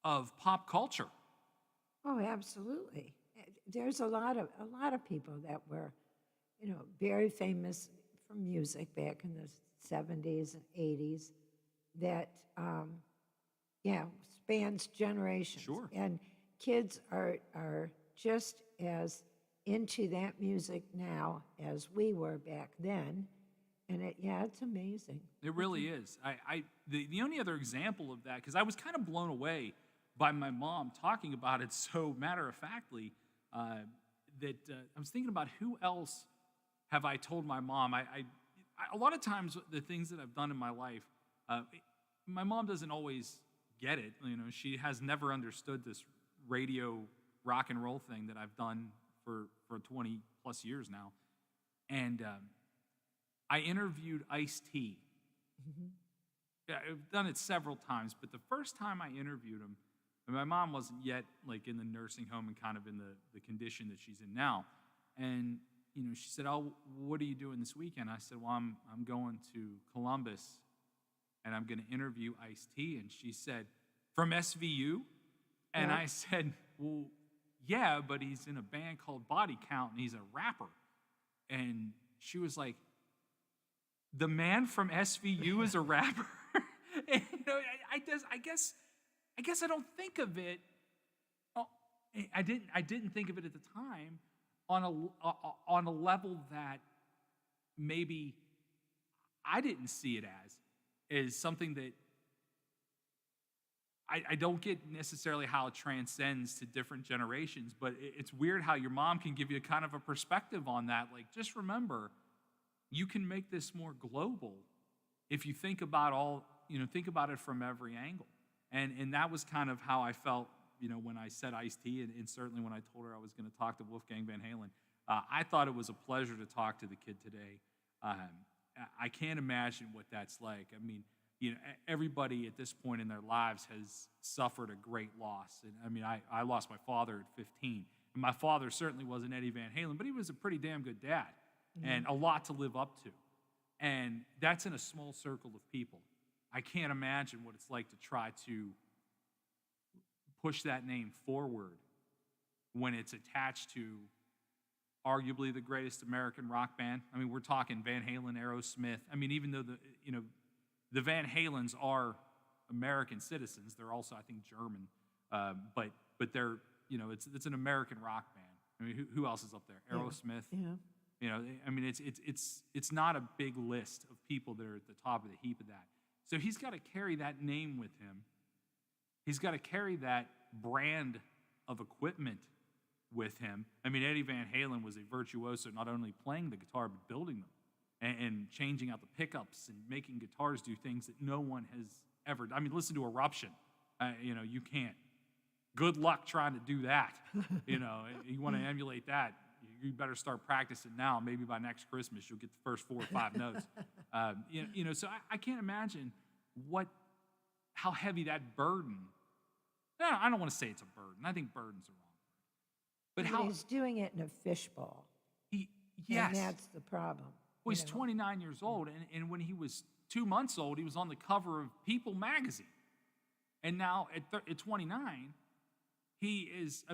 of pop culture. Oh, absolutely. There's a lot of people that were, very famous for music back in the 70s and 80s that, spans generations. Sure. And kids are just as into that music now as we were back then. And it's amazing. It really is. The only other example of that, because I was kind of blown away by my mom talking about it so matter-of-factly, that I was thinking about who else have I told my mom. I a lot of times the things that I've done in my life, my mom doesn't always get it. She has never understood this radio rock and roll thing that I've done for 20 plus years now. And I interviewed Ice-T. Yeah, I've done it several times, but the first time I interviewed him, my mom wasn't yet like in the nursing home and kind of in the condition that she's in now. And she said, "Oh, what are you doing this weekend?" I said, "Well, I'm going to Columbus, and I'm going to interview Ice-T." And she said, "From SVU?" And I said, "Well, yeah, but he's in a band called Body Count, and he's a rapper." And she was like, "The man from SVU is a rapper?" And, I guess I don't think of it. I didn't think of it at the time on a level that maybe I didn't see it as something that I don't get necessarily how it transcends to different generations, but it's weird how your mom can give you kind of a perspective on that. Like, just remember, you can make this more global if you think about think about it from every angle. And that was kind of how I felt, when I said Ice-T, and certainly when I told her I was going to talk to Wolfgang Van Halen. I thought it was a pleasure to talk to the kid today. I can't imagine what that's like. I mean, everybody at this point in their lives has suffered a great loss. And I mean, I lost my father at 15. And my father certainly wasn't Eddie Van Halen, but he was a pretty damn good dad and a lot to live up to. And that's in a small circle of people. I can't imagine what it's like to try to push that name forward when it's attached to arguably the greatest American rock band. I mean, we're talking Van Halen, Aerosmith. I mean, even though the Van Halens are American citizens, they're also, I think, German. But they're, it's an American rock band. I mean, who else is up there? Aerosmith. Yeah. I mean, it's not a big list of people that are at the top of the heap of that. So he's got to carry that name with him. He's got to carry that brand of equipment with him. I mean, Eddie Van Halen was a virtuoso, not only playing the guitar, but building them and changing out the pickups and making guitars do things that no one has ever done. I mean, listen to Eruption. You can't. Good luck trying to do that. You want to emulate that, you better start practicing now. Maybe by next Christmas, you'll get the first 4 or 5 notes. So I can't imagine how heavy that burden. No, I don't want to say it's a burden. I think burdens are wrong. But how he's doing it in a fishbowl. Yes. And that's the problem. Well, he's 29 years old, and when he was 2 months old, he was on the cover of People magazine. And now at 29, he is,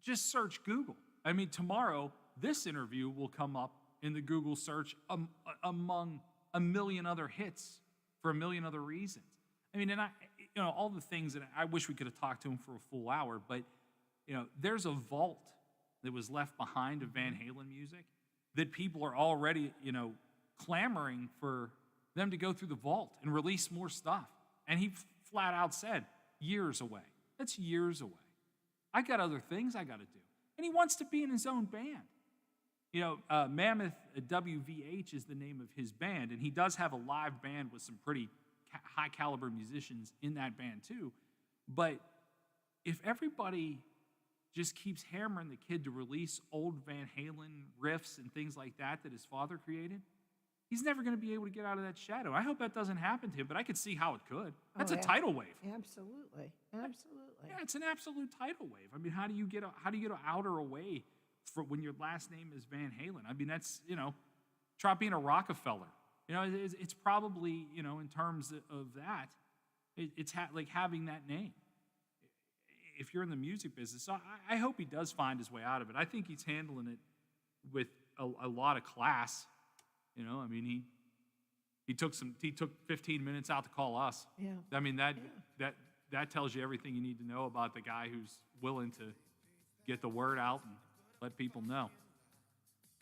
just search Google. I mean, tomorrow, this interview will come up in the Google search among a million other hits for a million other reasons. I mean, and all the things that I wish we could have talked to him for a full hour, but, there's a vault that was left behind of Van Halen music that people are already, clamoring for them to go through the vault and release more stuff. And he flat out said, years away. That's years away. I got other things I got to do. And he wants to be in his own band. Mammoth WVH is the name of his band, and he does have a live band with some pretty high caliber musicians in that band too. But if everybody just keeps hammering the kid to release old Van Halen riffs and things like that his father created, he's never going to be able to get out of that shadow. I hope that doesn't happen to him, but I could see how it could. That's a tidal wave. Absolutely. Yeah, it's an absolute tidal wave. I mean, how do you get out or away for when your last name is Van Halen? I mean, that's, try being a Rockefeller. It's probably, in terms of that, it's like having that name. If you're in the music business, so I hope he does find his way out of it. I think he's handling it with a lot of class. He took 15 minutes out to call us. Yeah. I mean, that tells you everything you need to know about the guy who's willing to get the word out and let people know.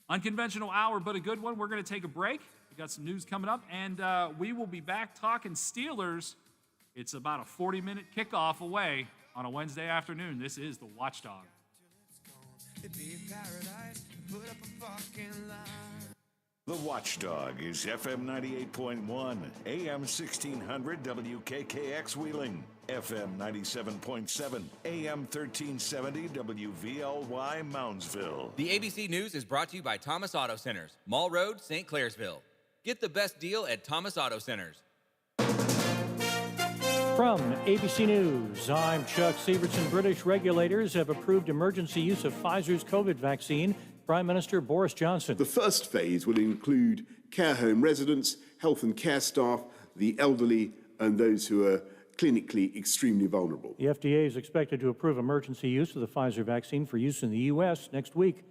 Unconventional hour, but a good one. We're going to take a break. We got some news coming up, and we will be back talking Steelers. It's about a 40-minute kickoff away on a Wednesday afternoon. This is the Watchdog. The Watchdog is FM 98.1, AM 1600 WKKX Wheeling, FM 97.7, AM 1370 WVLY Moundsville. The ABC News is brought to you by Thomas Auto Centers, Mall Road, St. Clairsville. Get the best deal at Thomas Auto Centers. From ABC News, I'm Chuck Severson. British regulators have approved emergency use of Pfizer's COVID vaccine. Prime Minister Boris Johnson. The first phase will include care home residents, health and care staff, the elderly, and those who are clinically extremely vulnerable. The FDA is expected to approve emergency use of the Pfizer vaccine for use in the U.S. next week.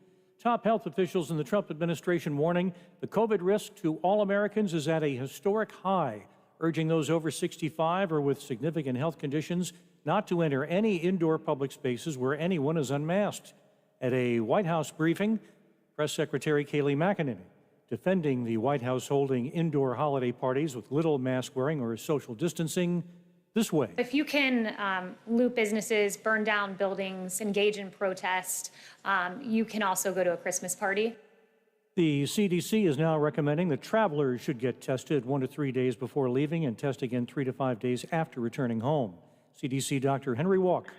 Top health officials in the Trump administration warning the COVID risk to all Americans is at a historic high, urging those over 65 or with significant health conditions not to enter any indoor public spaces where anyone is unmasked. At a White House briefing, Press Secretary Kayleigh McEnany defending the White House holding indoor holiday parties with little mask wearing or social distancing. this way. If you can loot businesses, burn down buildings, engage in protest, you can also go to a Christmas party. The CDC is now recommending that travelers should get tested 1 to 3 days before leaving and test again 3 to 5 days after returning home. CDC Dr. Henry Walk.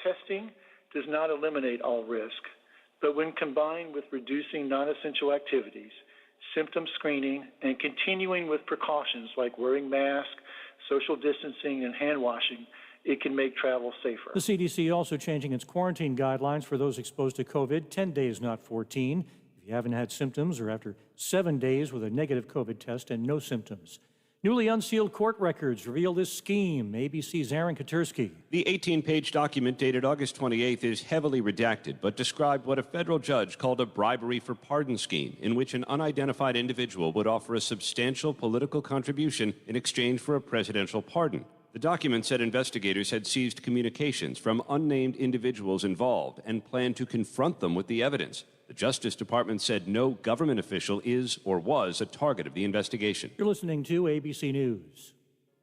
Testing does not eliminate all risk, but when combined with reducing non-essential activities, symptom screening, and continuing with precautions like wearing masks, social distancing, and hand washing, it can make travel safer. The CDC also changing its quarantine guidelines for those exposed to COVID, 10 days, not 14. If you haven't had symptoms or after 7 days with a negative COVID test and no symptoms. Newly unsealed court records reveal this scheme. ABC's Aaron Katursky. The 18-page document dated August 28th is heavily redacted, but described what a federal judge called a bribery for pardon scheme, in which an unidentified individual would offer a substantial political contribution in exchange for a presidential pardon. The document said investigators had seized communications from unnamed individuals involved and planned to confront them with the evidence. The Justice Department said no government official is or was a target of the investigation. You're listening to ABC News.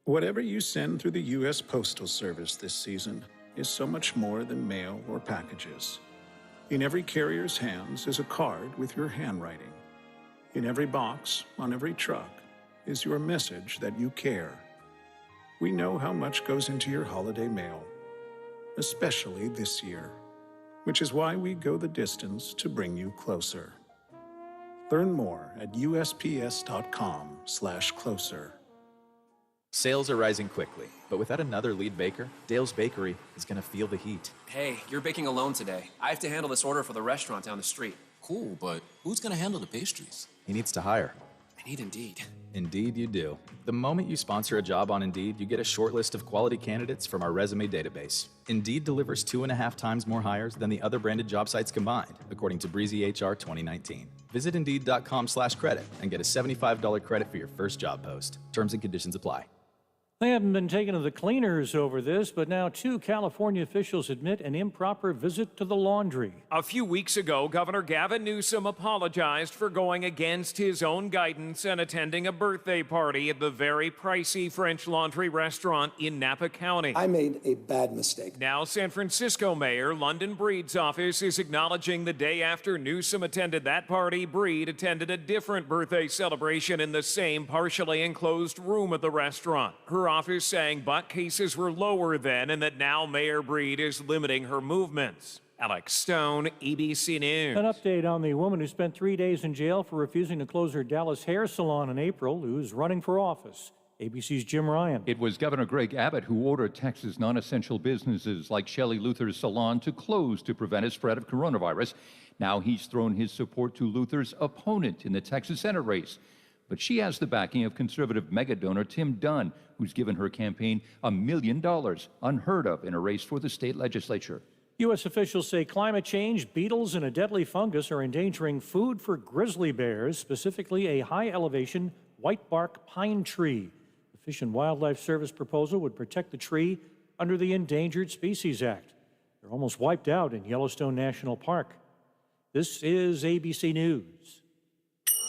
Whatever you send through the U.S. Postal Service this season is so much more than mail or packages. In every carrier's hands is a card with your handwriting. In every box, on every truck, is your message that you care. We know how much goes into your holiday mail, especially this year, which is why we go the distance to bring you closer. Learn more at USPS.com/closer. Sales are rising quickly, but without another lead baker, Dale's Bakery is going to feel the heat. Hey, you're baking alone today. I have to handle this order for the restaurant down the street. Cool, but who's going to handle the pastries? He needs to hire. I need Indeed. Indeed you do. The moment you sponsor a job on Indeed, you get a short list of quality candidates from our resume database. Indeed delivers 2.5 times more hires than the other branded job sites combined, according to Breezy HR 2019. Visit Indeed.com/credit and get a $75 credit for your first job post. Terms and conditions apply. They haven't been taken to the cleaners over this, but now 2 California officials admit an improper visit to the laundry. A few weeks ago, Governor Gavin Newsom apologized for going against his own guidance and attending a birthday party at the very pricey French Laundry restaurant in Napa County. I made a bad mistake. Now, San Francisco Mayor London Breed's office is acknowledging the day after Newsom attended that party, Breed attended a different birthday celebration in the same partially enclosed room at the restaurant. Her office saying butt cases were lower then and that now Mayor Breed is limiting her movements. Alex Stone, ABC News. An update on the woman who spent 3 days in jail for refusing to close her Dallas hair salon in April, who's running for office. ABC's Jim Ryan. It was Governor Greg Abbott who ordered Texas non-essential businesses like Shelley Luther's salon to close to prevent a spread of coronavirus. Now he's thrown his support to Luther's opponent in the Texas Senate race. But she has the backing of conservative mega-donor Tim Dunn, who's given her campaign $1 million, unheard of in a race for the state legislature. U.S. officials say climate change, beetles, and a deadly fungus are endangering food for grizzly bears, specifically a high-elevation white-bark pine tree. The Fish and Wildlife Service proposal would protect the tree under the Endangered Species Act. They're almost wiped out in Yellowstone National Park. This is ABC News.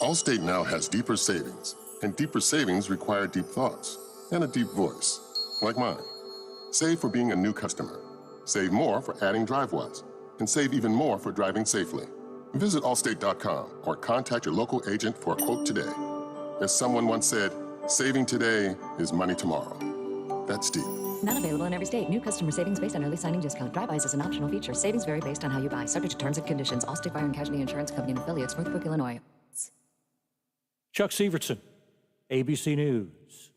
Allstate now has deeper savings, and deeper savings require deep thoughts and a deep voice, like mine. Save for being a new customer. Save more for adding DriveWise, and save even more for driving safely. Visit allstate.com or contact your local agent for a quote today. As someone once said, saving today is money tomorrow. That's deep. Not available in every state. New customer savings based on early signing discount. DriveWise is an optional feature. Savings vary based on how you buy. Subject to terms and conditions. Allstate Fire and Casualty Insurance Company and affiliates, Northbrook, Illinois. Chuck Severson, ABC News.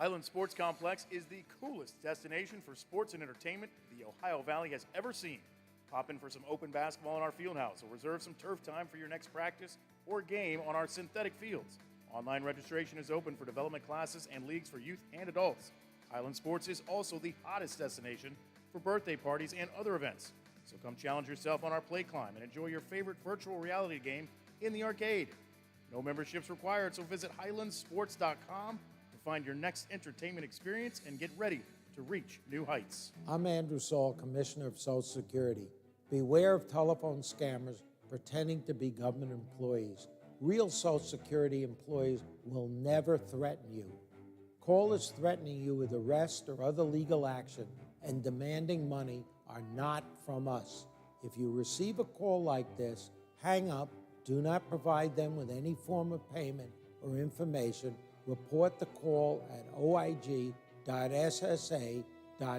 Highland Sports Complex is the coolest destination for sports and entertainment the Ohio Valley has ever seen. Pop in for some open basketball in our field house or reserve some turf time for your next practice or game on our synthetic fields. Online registration is open for development classes and leagues for youth and adults. Highland Sports is also the hottest destination for birthday parties and other events. So come challenge yourself on our play climb and enjoy your favorite virtual reality game in the arcade. No memberships required, so visit highlandsports.com to find your next entertainment experience and get ready to reach new heights. I'm Andrew Saul, Commissioner of Social Security. Beware of telephone scammers pretending to be government employees. Real Social Security employees will never threaten you. Callers threatening you with arrest or other legal action and demanding money are not from us. If you receive a call like this, hang up, do not provide them with any form of payment or information. Report the call at oig.ssa.gov.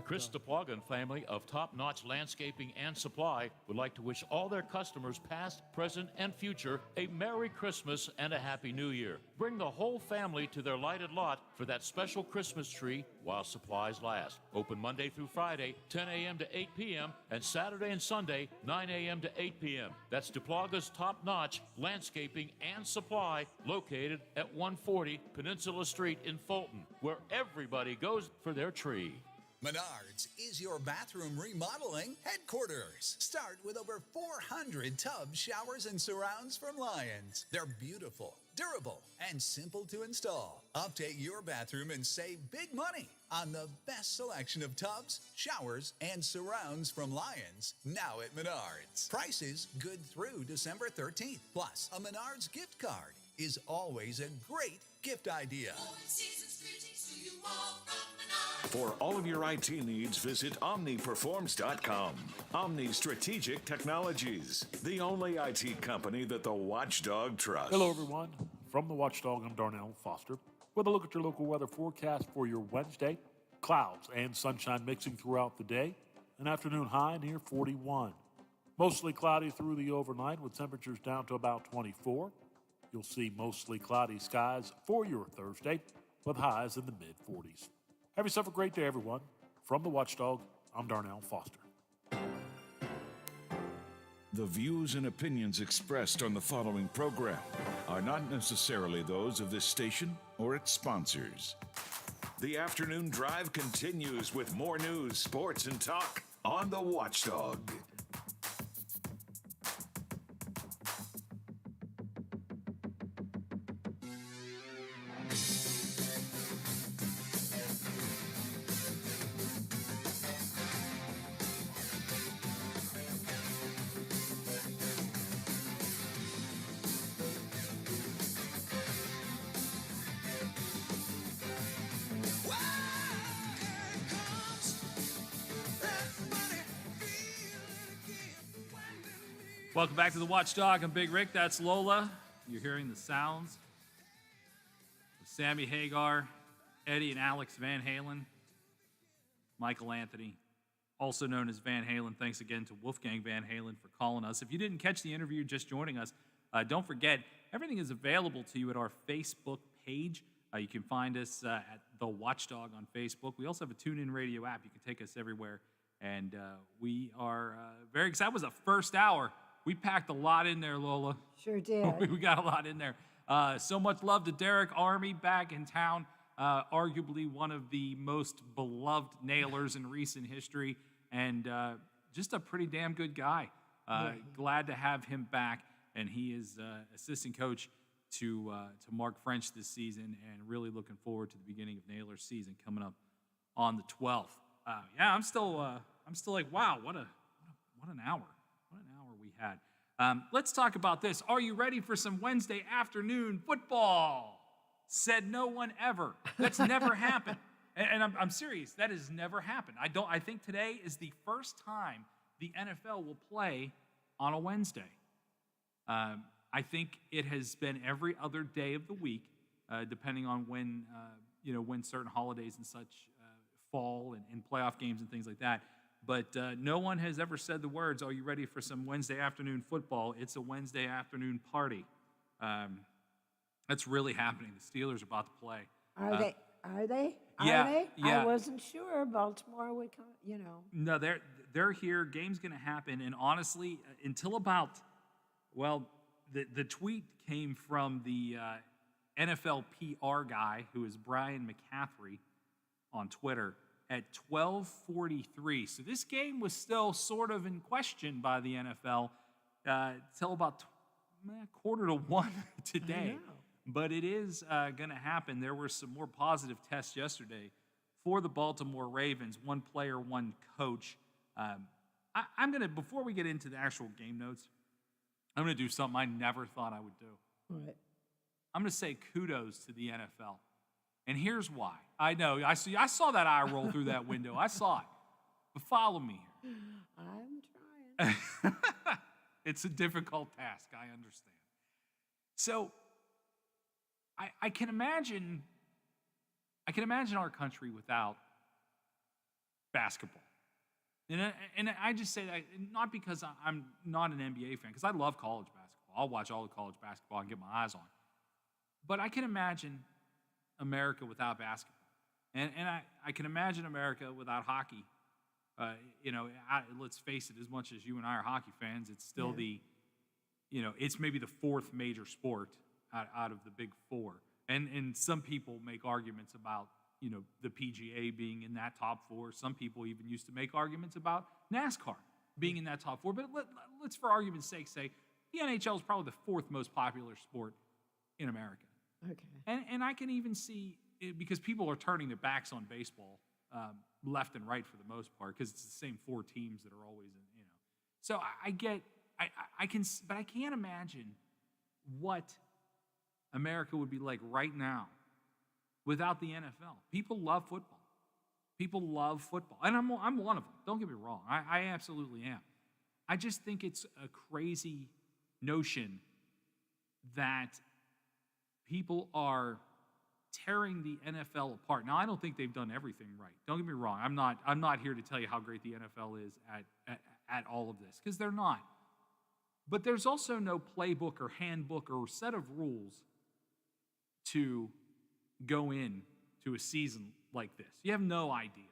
Chris DePlaga and family of Top Notch Landscaping and Supply would like to wish all their customers, past, present, and future, a Merry Christmas and a Happy New Year. Bring the whole family to their lighted lot for that special Christmas tree while supplies last. Open Monday through Friday, 10 a.m. to 8 p.m., and Saturday and Sunday, 9 a.m. to 8 p.m. That's DePlaga's Top Notch Landscaping and Supply, located at 140 Peninsula Street in Fulton, where everybody goes for their tree. Menards is your bathroom remodeling headquarters. Start with over 400 tubs, showers, and surrounds from Lions. They're beautiful, durable, and simple to install. Update your bathroom and save big money on the best selection of tubs, showers, and surrounds from Lions, now at Menards. Prices good through December 13th. Plus, a Menards gift card is always a great gift idea. For all of your IT needs, visit OmniPerforms.com. Omni Strategic Technologies, the only IT company that the Watchdog trusts. Hello, everyone. From the Watchdog, I'm Darnell Foster. With a look at your local weather forecast for your Wednesday. Clouds and sunshine mixing throughout the day. An afternoon high near 41. Mostly cloudy through the overnight with temperatures down to about 24. You'll see mostly cloudy skies for your Thursday with highs in the mid-40s. Have yourself a great day, everyone. From the Watchdog, I'm Darnell Foster. The views and opinions expressed on the following program are not necessarily those of this station or its sponsors. The afternoon drive continues with more news, sports, and talk on the Watchdog. Welcome back to the Watchdog. I'm Big Rick. That's Lola. You're hearing the sounds of Sammy Hagar, Eddie and Alex Van Halen, Michael Anthony, also known as Van Halen. Thanks again to Wolfgang Van Halen for calling us. If you didn't catch the interview just joining us, don't forget, everything is available to you at our Facebook page. You can find us at The Watchdog on Facebook. We also have a TuneIn Radio app. You can take us everywhere. And we are very excited. It was the first hour. We packed a lot in there, Lola. Sure did. We got a lot in there. So much love to Derek Army back in town. Arguably one of the most beloved Nailers in recent history. And just a pretty damn good guy. Glad to have him back. And he is assistant coach to Mark French this season. And really looking forward to the beginning of Nailers season coming up on the 12th. Yeah, I'm still like, wow, what an hour. What an hour we had. Let's talk about this. Are you ready for some Wednesday afternoon football? Said no one ever. That's never happened. And I'm serious. That has never happened. I think today is the first time the NFL will play on a Wednesday. I think it has been every other day of the week, depending on when certain holidays and such fall and playoff games and things like that. But no one has ever said the words, are you ready for some Wednesday afternoon football? It's a Wednesday afternoon party. That's really happening. The Steelers are about to play. Are they? Are they? Yeah. I wasn't sure. Baltimore would come, No, they're here. Game's going to happen. And honestly, until about, the tweet came from the NFL PR guy, who is Brian McCaffrey on Twitter, at 12:43. So this game was still sort of in question by the NFL till about 1:45 today. But it is going to happen. There were some more positive tests yesterday for the Baltimore Ravens. One player, one coach. I'm going to, before we get into the actual game notes, I'm going to do something I never thought I would do. What? I'm going to say kudos to the NFL. And here's why. I know. I saw that eye roll through that window. I saw it. But follow me here. I'm trying. It's a difficult task, I understand. So I can imagine our country without basketball. And I just say that not because I'm not an NBA fan, because I love college basketball. I'll watch all the college basketball and get my eyes on. But I can imagine America without basketball. And I can imagine America without hockey. Let's face it, as much as you and I are hockey fans, it's still it's maybe the fourth major sport out of the big four. And some people make arguments about, the PGA being in that top four. Some people even used to make arguments about NASCAR being in that top four. But let's, for argument's sake, say the NHL is probably the fourth most popular sport in America. Okay. And I can even see, because people are turning their backs on baseball left and right for the most part, because it's the same four teams that are always in, So I can't imagine what America would be like right now without the NFL. People love football. People love football. And I'm one of them. Don't get me wrong. I absolutely am. I just think it's a crazy notion that people are tearing the NFL apart. Now, I don't think they've done everything right. Don't get me wrong. I'm not here to tell you how great the NFL is at all of this, because they're not. But there's also no playbook or handbook or set of rules to go in to a season like this. You have no idea.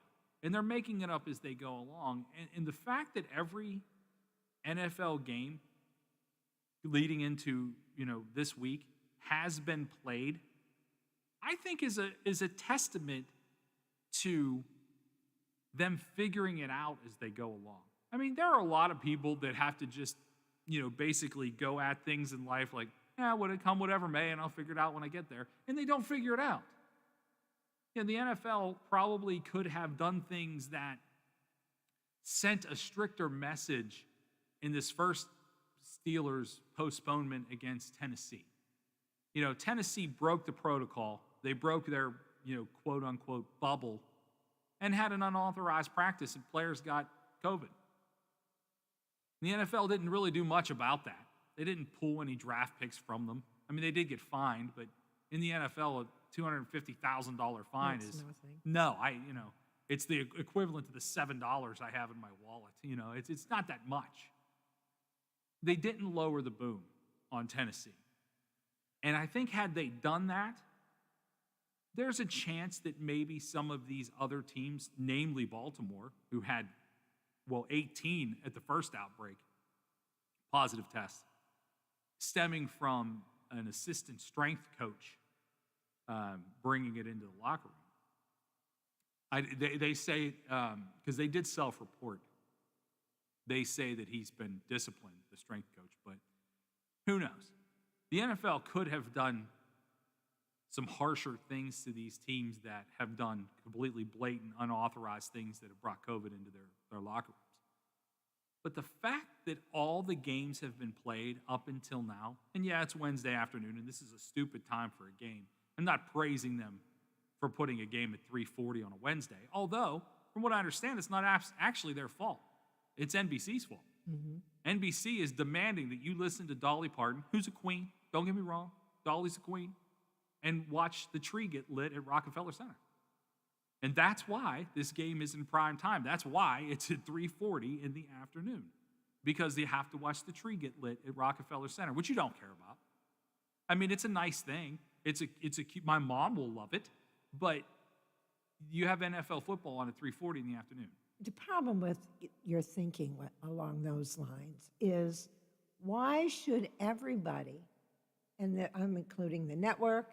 And they're making it up as they go along. And the fact that every NFL game leading into, this week has been played, I think is a testament to them figuring it out as they go along. I mean, there are a lot of people that have to just, basically go at things in life like, would it come whatever may, and I'll figure it out when I get there. And they don't figure it out. The NFL probably could have done things that sent a stricter message in this first Steelers postponement against Tennessee. Tennessee broke the protocol. They broke their, quote unquote bubble and had an unauthorized practice, and players got COVID. The NFL didn't really do much about that. They didn't pull any draft picks from them. I mean, they did get fined, but in the NFL, a $250,000 fine That's is nothing. It's the equivalent to the $7 I have in my wallet. It's not that much. They didn't lower the boom on Tennessee. And I think had they done that, there's a chance that maybe some of these other teams, namely Baltimore, who had, 18 at the first outbreak, positive tests, stemming from an assistant strength coach bringing it into the locker room. They say, because they did self-report, they say that he's been disciplined, the strength coach, but who knows? The NFL could have done some harsher things to these teams that have done completely blatant, unauthorized things that have brought COVID into their locker rooms. But the fact that all the games have been played up until now, and it's Wednesday afternoon, and this is a stupid time for a game. I'm not praising them for putting a game at 3:40 on a Wednesday, although, from what I understand, it's not actually their fault. It's NBC's fault. Mm-hmm. NBC is demanding that you listen to Dolly Parton, who's a queen, don't get me wrong, Dolly's a queen, and watch the tree get lit at Rockefeller Center. And that's why this game is in prime time. That's why it's at 3:40 in the afternoon, because you have to watch the tree get lit at Rockefeller Center, which you don't care about. I mean, it's a nice thing. My mom will love it, but you have NFL football on at 3:40 in the afternoon. The problem with your thinking along those lines is, why should everybody, and I'm including the network,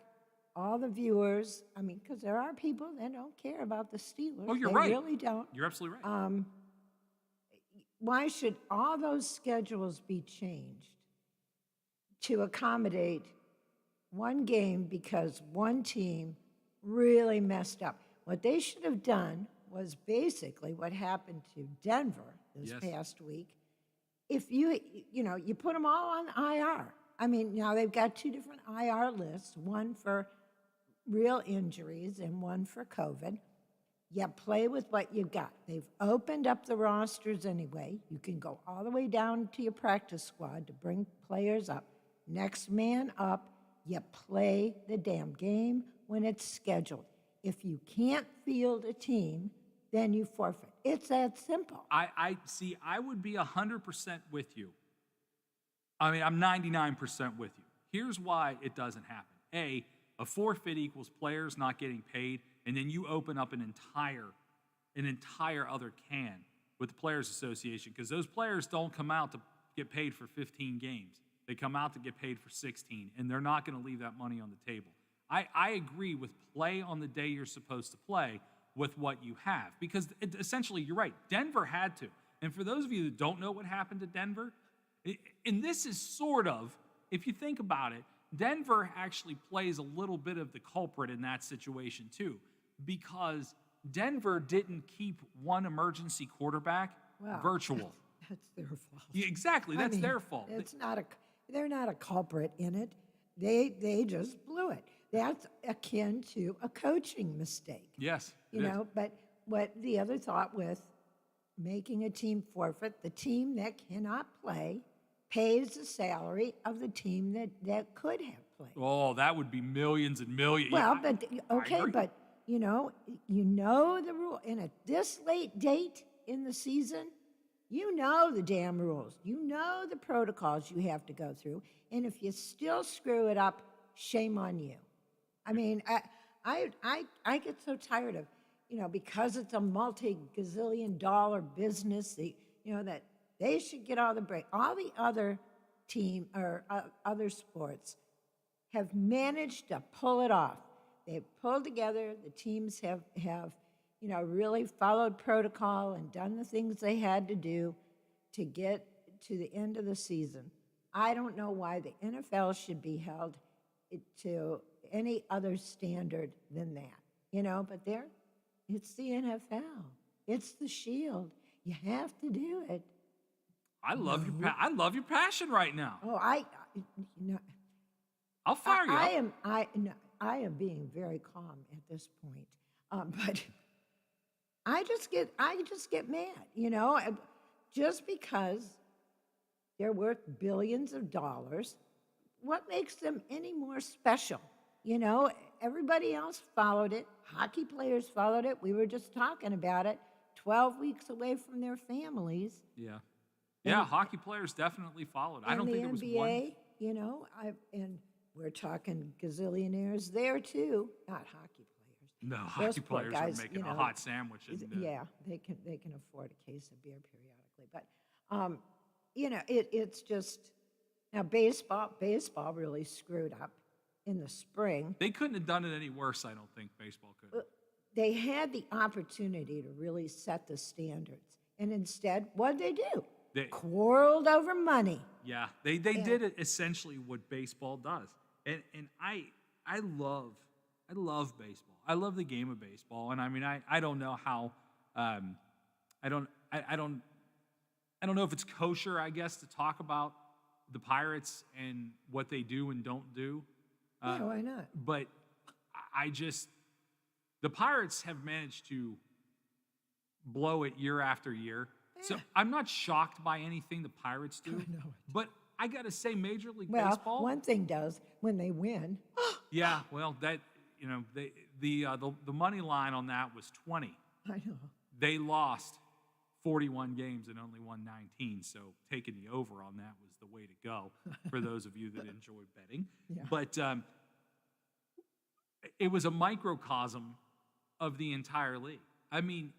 all the viewers, because there are people that don't care about the Steelers. Oh, you're they right. Really don't. You're absolutely right. Why should all those schedules be changed to accommodate one game because one team really messed up? What they should have done was basically what happened to Denver this past week. If you put them all on IR. Now they've got two different IR lists, one for real injuries and one for COVID. You play with what you got. They've opened up the rosters anyway. You can go all the way down to your practice squad to bring players up. Next man up, you play the damn game when it's scheduled. If you can't field a team, then you forfeit. It's that simple. I would be 100% with you. I mean, I'm 99% with you. Here's why it doesn't happen. A forfeit equals players not getting paid, and then you open up an entire other can with the Players Association, because those players don't come out to get paid for 15 games. They come out to get paid for 16, and they're not going to leave that money on the table. I agree with play on the day you're supposed to play with what you have, because essentially, you're right, Denver had to. And for those of you that don't know what happened to Denver, and this is sort of, if you think about it, Denver actually plays a little bit of the culprit in that situation too, because Denver didn't keep one emergency quarterback virtual. That's their fault. Yeah, exactly, that's their fault. They're not a culprit in it. They just blew it. That's akin to a coaching mistake. Yes. You know, but what the other thought with making a team forfeit, the team that cannot play pays the salary of the team that could have played. Oh, that would be millions and millions. Well, but okay, but you know the rule. And at this late date in the season, you know the damn rules. You know the protocols you have to go through. And if you still screw it up, shame on you. I mean, I get so tired of, because it's a multi-gazillion dollar business, that they should get all the break. All the other team or other sports have managed to pull it off. They've pulled together. The teams have really followed protocol and done the things they had to do to get to the end of the season. I don't know why the NFL should be held to any other standard than that, but it's the NFL. It's the Shield. You have to do it. I love your passion right now. Oh, I'll fire you up. I am being very calm at this point, but I just get mad, just because they're worth billions of dollars. What makes them any more special? Everybody else followed it. Hockey players followed it. We were just talking about it. 12 weeks away from their families. Yeah. Yeah, hockey players definitely followed. I don't think there was NBA, one. And we're talking gazillionaires there too. Not hockey players. No, hockey players are making a hot sandwich. Yeah, they can afford a case of beer periodically. But it's just now baseball really screwed up in the spring. They couldn't have done it any worse, I don't think baseball could. They had the opportunity to really set the standards. And instead, what'd they do? They quarreled over money. Yeah, they did it essentially what baseball does. And I love baseball. I love the game of baseball. And I mean, I don't know how I don't know if it's kosher, I guess, to talk about the Pirates and what they do and don't do. Yeah, why not? But the Pirates have managed to blow it year after year. Yeah. So I'm not shocked by anything the Pirates do. I know it. But I got to say, Major League Baseball. One thing does when they win. Yeah, well, that the money line on that was 20. I know. They lost 41 games and only won 19. So taking the over on that was the way to go for those of you that enjoy betting. Yeah. But it was a microcosm of the entire league. I mean,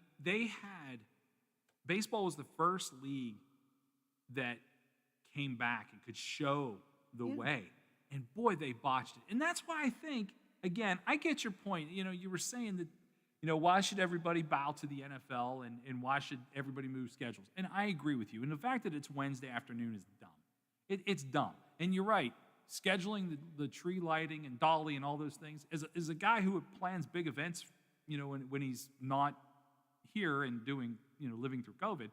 baseball was the first league that came back and could show the way. And boy, they botched it. And that's why I think, again, I get your point. You were saying that, why should everybody bow to the NFL and why should everybody move schedules? And I agree with you. And the fact that it's Wednesday afternoon is dumb. It's dumb. And you're right. Scheduling the tree lighting and Dolly and all those things, as a guy who plans big events, when he's not here and doing, living through COVID,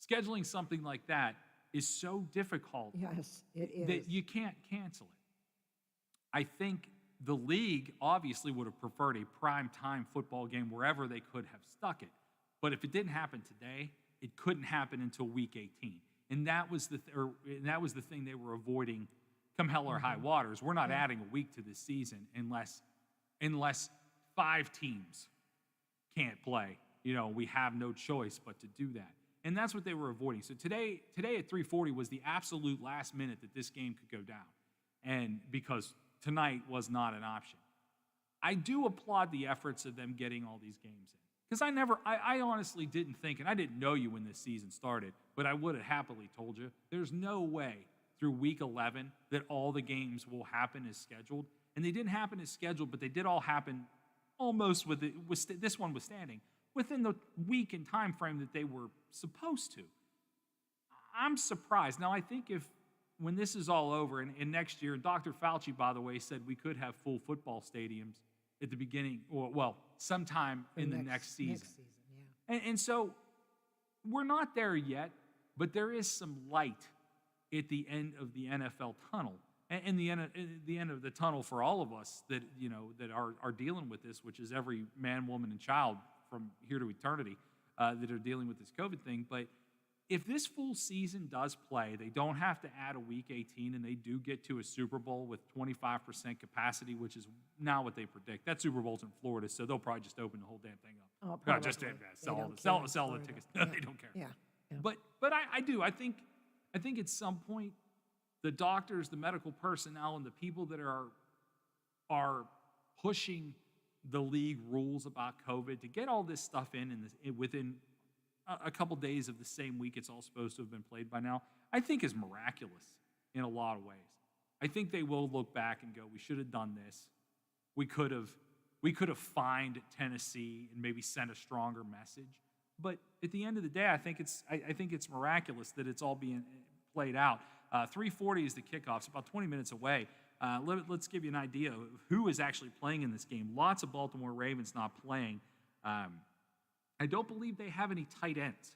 scheduling something like that is so difficult. Yes, it is. That you can't cancel it. I think the league obviously would have preferred a prime time football game wherever they could have stuck it. But if it didn't happen today, it couldn't happen until week 18. And that was the thing they were avoiding come hell or high waters. We're not adding a week to this season unless 5 teams can't play. You know, we have no choice but to do that. And that's what they were avoiding. So today at 3:40 was the absolute last minute that this game could go down. And because tonight was not an option. I do applaud the efforts of them getting all these games in. Because I honestly didn't think, and I didn't know you when this season started, but I would have happily told you, there's no way through week 11 that all the games will happen as scheduled. And they didn't happen as scheduled, but they did all happen almost this one was standing within the week and time frame that they were supposed to. I'm surprised. Now, I think when this is all over, and next year, Dr. Fauci, by the way, said we could have full football stadiums at the beginning, or sometime in the next season. Next season, yeah. And so we're not there yet, but there is some light at the end of the NFL tunnel, and the end of the tunnel for all of us that are dealing with this, which is every man, woman, and child from here to eternity that are dealing with this COVID thing. But if this full season does play, they don't have to add a week 18, and they do get to a Super Bowl with 25% capacity, which is now what they predict. That Super Bowl's in Florida, so they'll probably just open the whole damn thing up. Oh, probably. Just sell the tickets. Yeah. They don't care. Yeah. But I do. I think at some point, the doctors, the medical personnel, and the people that are pushing the league rules about COVID to get all this stuff within a couple days of the same week it's all supposed to have been played by now, I think is miraculous in a lot of ways. I think they will look back and go, we should have done this. We could have fined Tennessee and maybe sent a stronger message. But at the end of the day, I think it's miraculous that it's all being played out. 3:40 is the kickoff. It's about 20 minutes away. Let's give you an idea of who is actually playing in this game. Lots of Baltimore Ravens not playing. I don't believe they have any tight ends.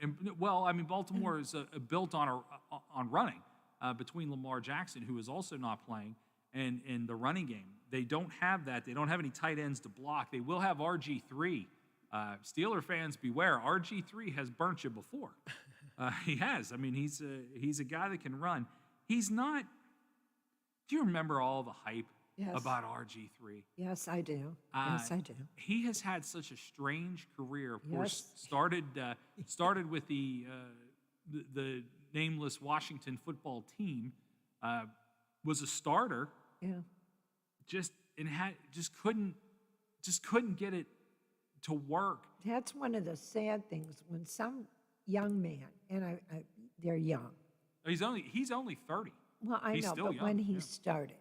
Baltimore is built on running between Lamar Jackson, who is also not playing, and in the running game. They don't have that. They don't have any tight ends to block. They will have RG3. Steeler fans, beware. RG3 has burnt you before. He has. I mean, he's a guy that can run. He's not. Do you remember all the hype about RG3? Yes, I do. Yes, I do. He has had such a strange career. Of course, Yes. started with the nameless Washington football team. Was a starter. Yeah. Just couldn't get it to work. That's one of the sad things when some young man, and they're young. He's only 30. Well, I He's know, still but young, when he yeah. started,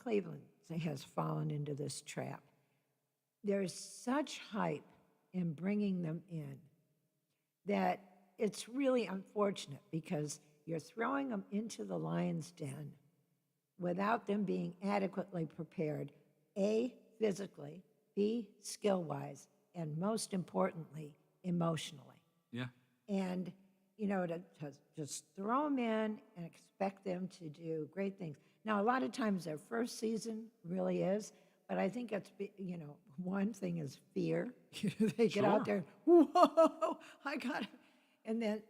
Cleveland has fallen into this trap. There's such hype in bringing them in that it's really unfortunate because you're throwing them into the lion's den without them being adequately prepared, A, physically, B, skill-wise, and most importantly, emotionally. Yeah. And, to just throw them in and expect them to do great things. Now, a lot of times their first season really is, but I think it's, one thing is fear. They get out there, whoa, I got it. And then,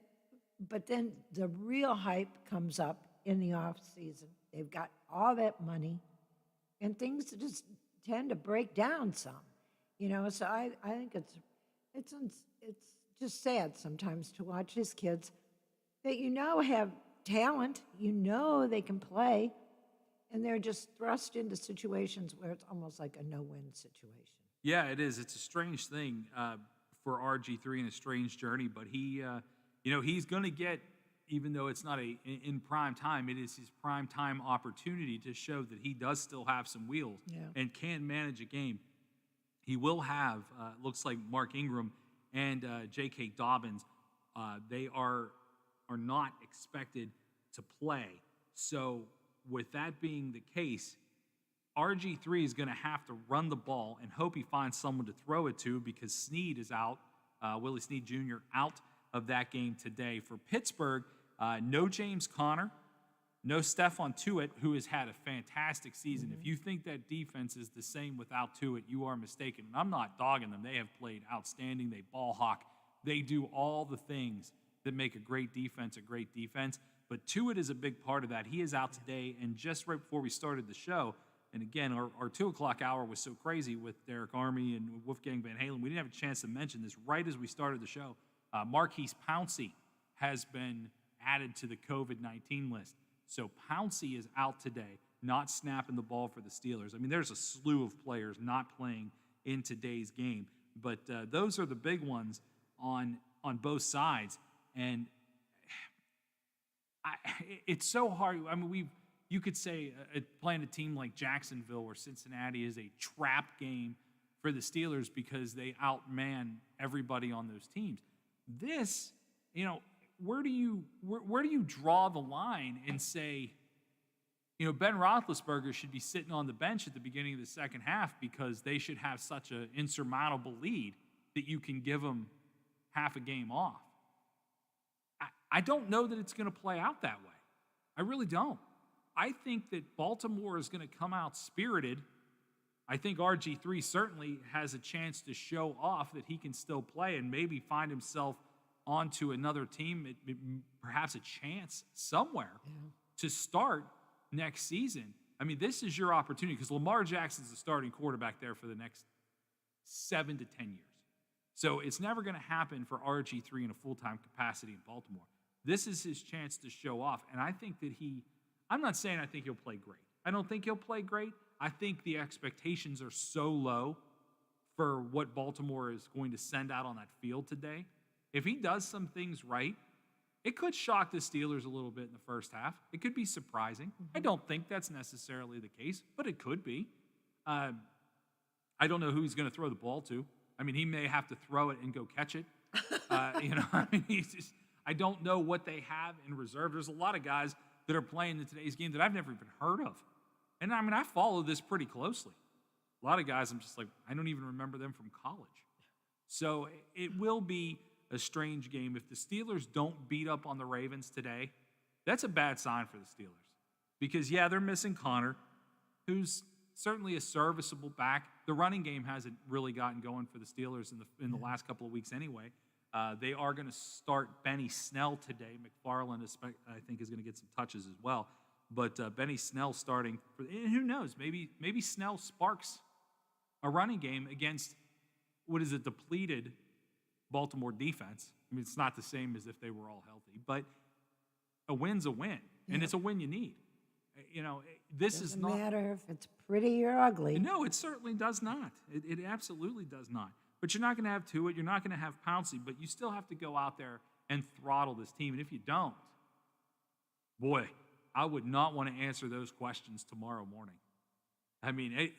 but then the real hype comes up in the off season. They've got all that money, and things just tend to break down some. So I think it's just sad sometimes to watch these kids that have talent, they can play, and they're just thrust into situations where it's almost like a no-win situation. Yeah, it is. It's a strange thing for RG3 and a strange journey, but he's going to get, even though it's not in prime time, it is his prime time opportunity to show that he does still have some wheels and can manage a game. He will have, looks like Mark Ingram and J.K. Dobbins, they are not expected to play. So with that being the case, RG3 is going to have to run the ball and hope he finds someone to throw it to because Snead is out, Willie Snead Jr. out of that game today. For Pittsburgh, no James Conner, No Stephon Tuitt, who has had a fantastic season. If you think that defense is the same without Tuitt, you are mistaken. And I'm not dogging them. They have played outstanding. They ball hawk. They do all the things that make a great defense. But Tuitt is a big part of that. He is out today, and just right before we started the show, and again, our 2 o'clock hour was so crazy with Derek Army and Wolfgang Van Halen, we didn't have a chance to mention this right as we started the show. Marquise Pouncey has been added to the COVID-19 list. So Pouncey is out today, not snapping the ball for the Steelers. I mean, there's a slew of players not playing in today's game, but those are the big ones on both sides. And it's so hard. I mean, you could say playing a team like Jacksonville or Cincinnati is a trap game for the Steelers because they outman everybody on those teams. This, where do you draw the line and say, Ben Roethlisberger should be sitting on the bench at the beginning of the second half because they should have such an insurmountable lead that you can give them half a game off? I don't know that it's going to play out that way. I really don't. I think that Baltimore is going to come out spirited. I think RG3 certainly has a chance to show off that he can still play and maybe find himself onto another team, perhaps a chance somewhere to start next season. I mean, this is your opportunity because Lamar Jackson's the starting quarterback there for the next 7 to 10 years. So it's never going to happen for RG3 in a full-time capacity in Baltimore. This is his chance to show off. And I think that I'm not saying I think he'll play great. I don't think he'll play great. I think the expectations are so low for what Baltimore is going to send out on that field today. If he does some things right, it could shock the Steelers a little bit in the first half. It could be surprising. I don't think that's necessarily the case, but it could be. I don't know who he's going to throw the ball to. I mean, he may have to throw it and go catch it. I don't know what they have in reserve. There's a lot of guys that are playing in today's game that I've never even heard of. And I mean, I follow this pretty closely. A lot of guys, I'm just like, I don't even remember them from college. So it will be a strange game. If the Steelers don't beat up on the Ravens today, that's a bad sign for the Steelers. Because, they're missing Connor, who's certainly a serviceable back. The running game hasn't really gotten going for the Steelers in the last couple of weeks anyway. They are going to start Benny Snell today. McFarland, I think, is going to get some touches as well. But Benny Snell starting, and who knows, maybe Snell sparks a running game against what is a depleted Baltimore defense. I mean, it's not the same as if they were all healthy, but a win's a win, and it's a win you need. This is not... Doesn't matter if it's pretty or ugly. No, it certainly does not. It absolutely does not. But you're not going to have Tuitt, you're not going to have Pouncey, but you still have to go out there and throttle this team. And if you don't, boy, I would not want to answer those questions tomorrow morning. I mean,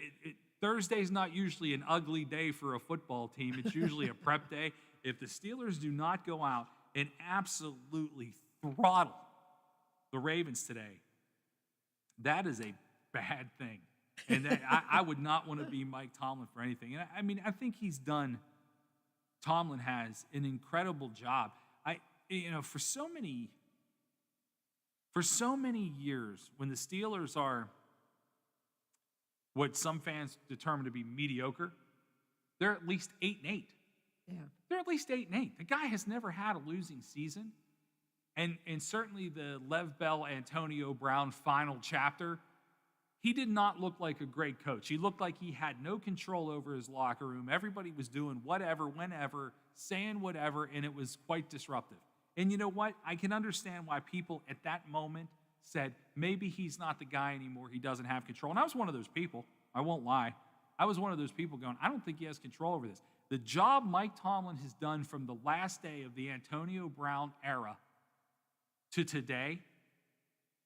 Thursday's not usually an ugly day for a football team. It's usually a prep day. If the Steelers do not go out and absolutely throttle the Ravens today, that is a bad thing. And I would not want to be Mike Tomlin for anything. And I mean, I think Tomlin has an incredible job. For so many years, when the Steelers are what some fans determine to be mediocre, they're at least 8-8. Yeah. They're at least 8-8. The guy has never had a losing season. And certainly the Lev Bell, Antonio Brown final chapter, he did not look like a great coach. He looked like he had no control over his locker room. Everybody was doing whatever, whenever, saying whatever, and it was quite disruptive. And you know what? I can understand why people at that moment said, maybe he's not the guy anymore. He doesn't have control. And I was one of those people. I won't lie. I was one of those people going, I don't think he has control over this. The job Mike Tomlin has done from the last day of the Antonio Brown era to today,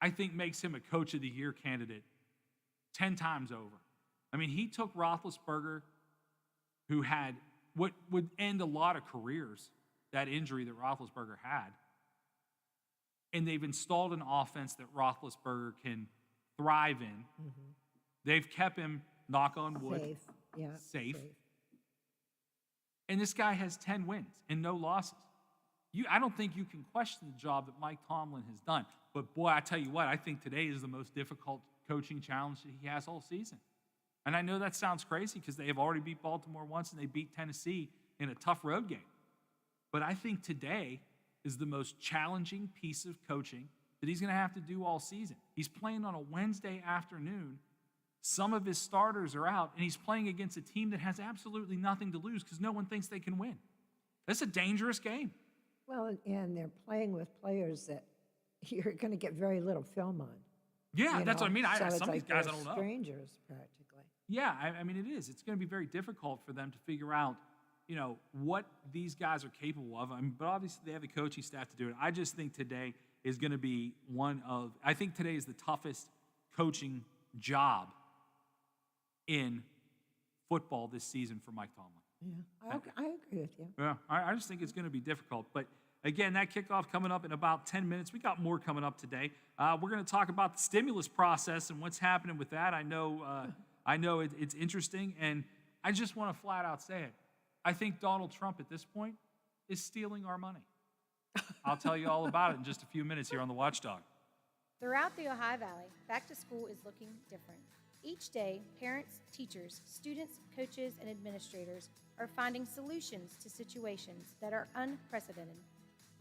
I think makes him a Coach of the Year candidate 10 times over. I mean, he took Roethlisberger, who had what would end a lot of careers, that injury that Roethlisberger had, and they've installed an offense that Roethlisberger can thrive in. Mm-hmm. They've kept him, knock on wood, safe. And this guy has 10 wins and no losses. I don't think you can question the job that Mike Tomlin has done. But boy, I tell you what, I think today is the most difficult coaching challenge that he has all season. And I know that sounds crazy because they have already beat Baltimore once and they beat Tennessee in a tough road game. But I think today is the most challenging piece of coaching that he's going to have to do all season. He's playing on a Wednesday afternoon. Some of his starters are out, and he's playing against a team that has absolutely nothing to lose because no one thinks they can win. That's a dangerous game. Well, and they're playing with players that you're going to get very little film on. Yeah, that's what I mean. So it's Some of these like guys I they're don't know. strangers, practically. Yeah, I mean, it is. It's going to be very difficult for them to figure out, what these guys are capable of. But obviously they have the coaching staff to do it. I just think today is going to be I think today is the toughest coaching job in football this season for Mike Tomlin. Yeah, I agree with you. Yeah, I just think it's going to be difficult. But again, that kickoff coming up in about 10 minutes. We got more coming up today. We're going to talk about the stimulus process and what's happening with that. I know it's interesting, and I just want to flat out say it. I think Donald Trump at this point is stealing our money. I'll tell you all about it in just a few minutes here on The Watchdog. Throughout the Ohio Valley, back to school is looking different. Each day, parents, teachers, students, coaches, and administrators are finding solutions to situations that are unprecedented.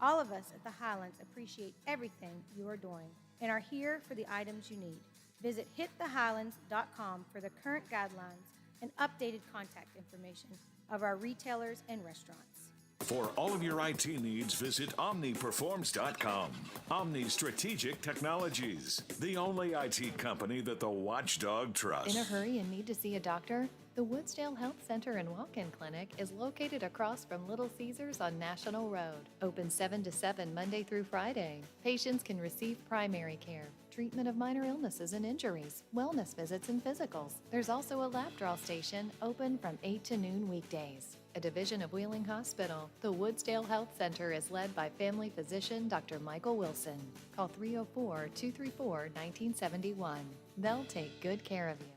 All of us at the Highlands appreciate everything you are doing and are here for the items you need. Visit hitthehighlands.com for the current guidelines and updated contact information of our retailers and restaurants. For all of your IT needs, visit OmniPerforms.com. Omni Strategic Technologies, the only IT company that the Watchdog trusts. In a hurry and need to see a doctor? The Woodsdale Health Center and Walk-In Clinic is located across from Little Caesars on National Road. Open 7 to 7 Monday through Friday. Patients can receive primary care, treatment of minor illnesses and injuries, wellness visits and physicals. There's also a lab draw station open from 8 to noon weekdays. A division of Wheeling Hospital, the Woodsdale Health Center is led by family physician Dr. Michael Wilson. Call 304-234-1971. They'll take good care of you.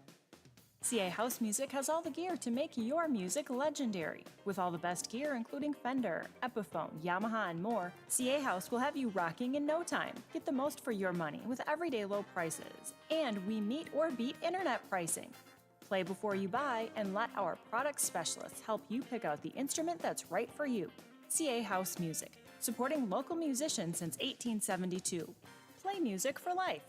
CA House Music has all the gear to make your music legendary. With all the best gear, including Fender, Epiphone, Yamaha, and more, CA House will have you rocking in no time. Get the most for your money with everyday low prices. And we meet or beat internet pricing. Play before you buy and let our product specialists help you pick out the instrument that's right for you. CA House Music, supporting local musicians since 1872. Play music for life.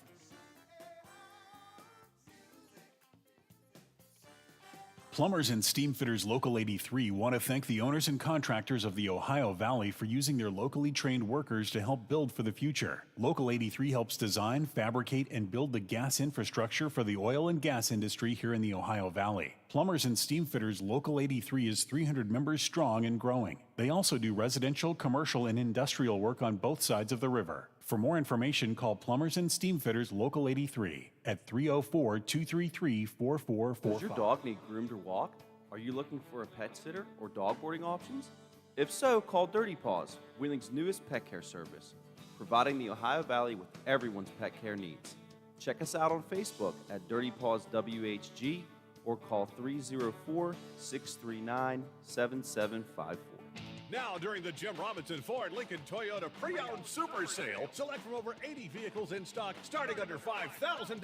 Plumbers and Steam Fitters Local 83 want to thank the owners and contractors of the Ohio Valley for using their locally trained workers to help build for the future. Local 83 helps design, fabricate, and build the gas infrastructure for the oil and gas industry here in the Ohio Valley. Plumbers and Steam Fitters Local 83 is 300 members strong and growing. They also do residential, commercial, and industrial work on both sides of the river. For more information, call Plumbers and Steam Fitters Local 83 at 304-233-4445. Does your dog need groomed or walked? Are you looking for a pet sitter or dog boarding options? If so, call Dirty Paws, Wheeling's newest pet care service, providing the Ohio Valley with everyone's pet care needs. Check us out on Facebook at Dirty Paws WHG or call 304-639-7754. Now, during the Jim Robinson Ford Lincoln Toyota Pre-Owned Super Sale, select from over 80 vehicles in stock starting under $5,000.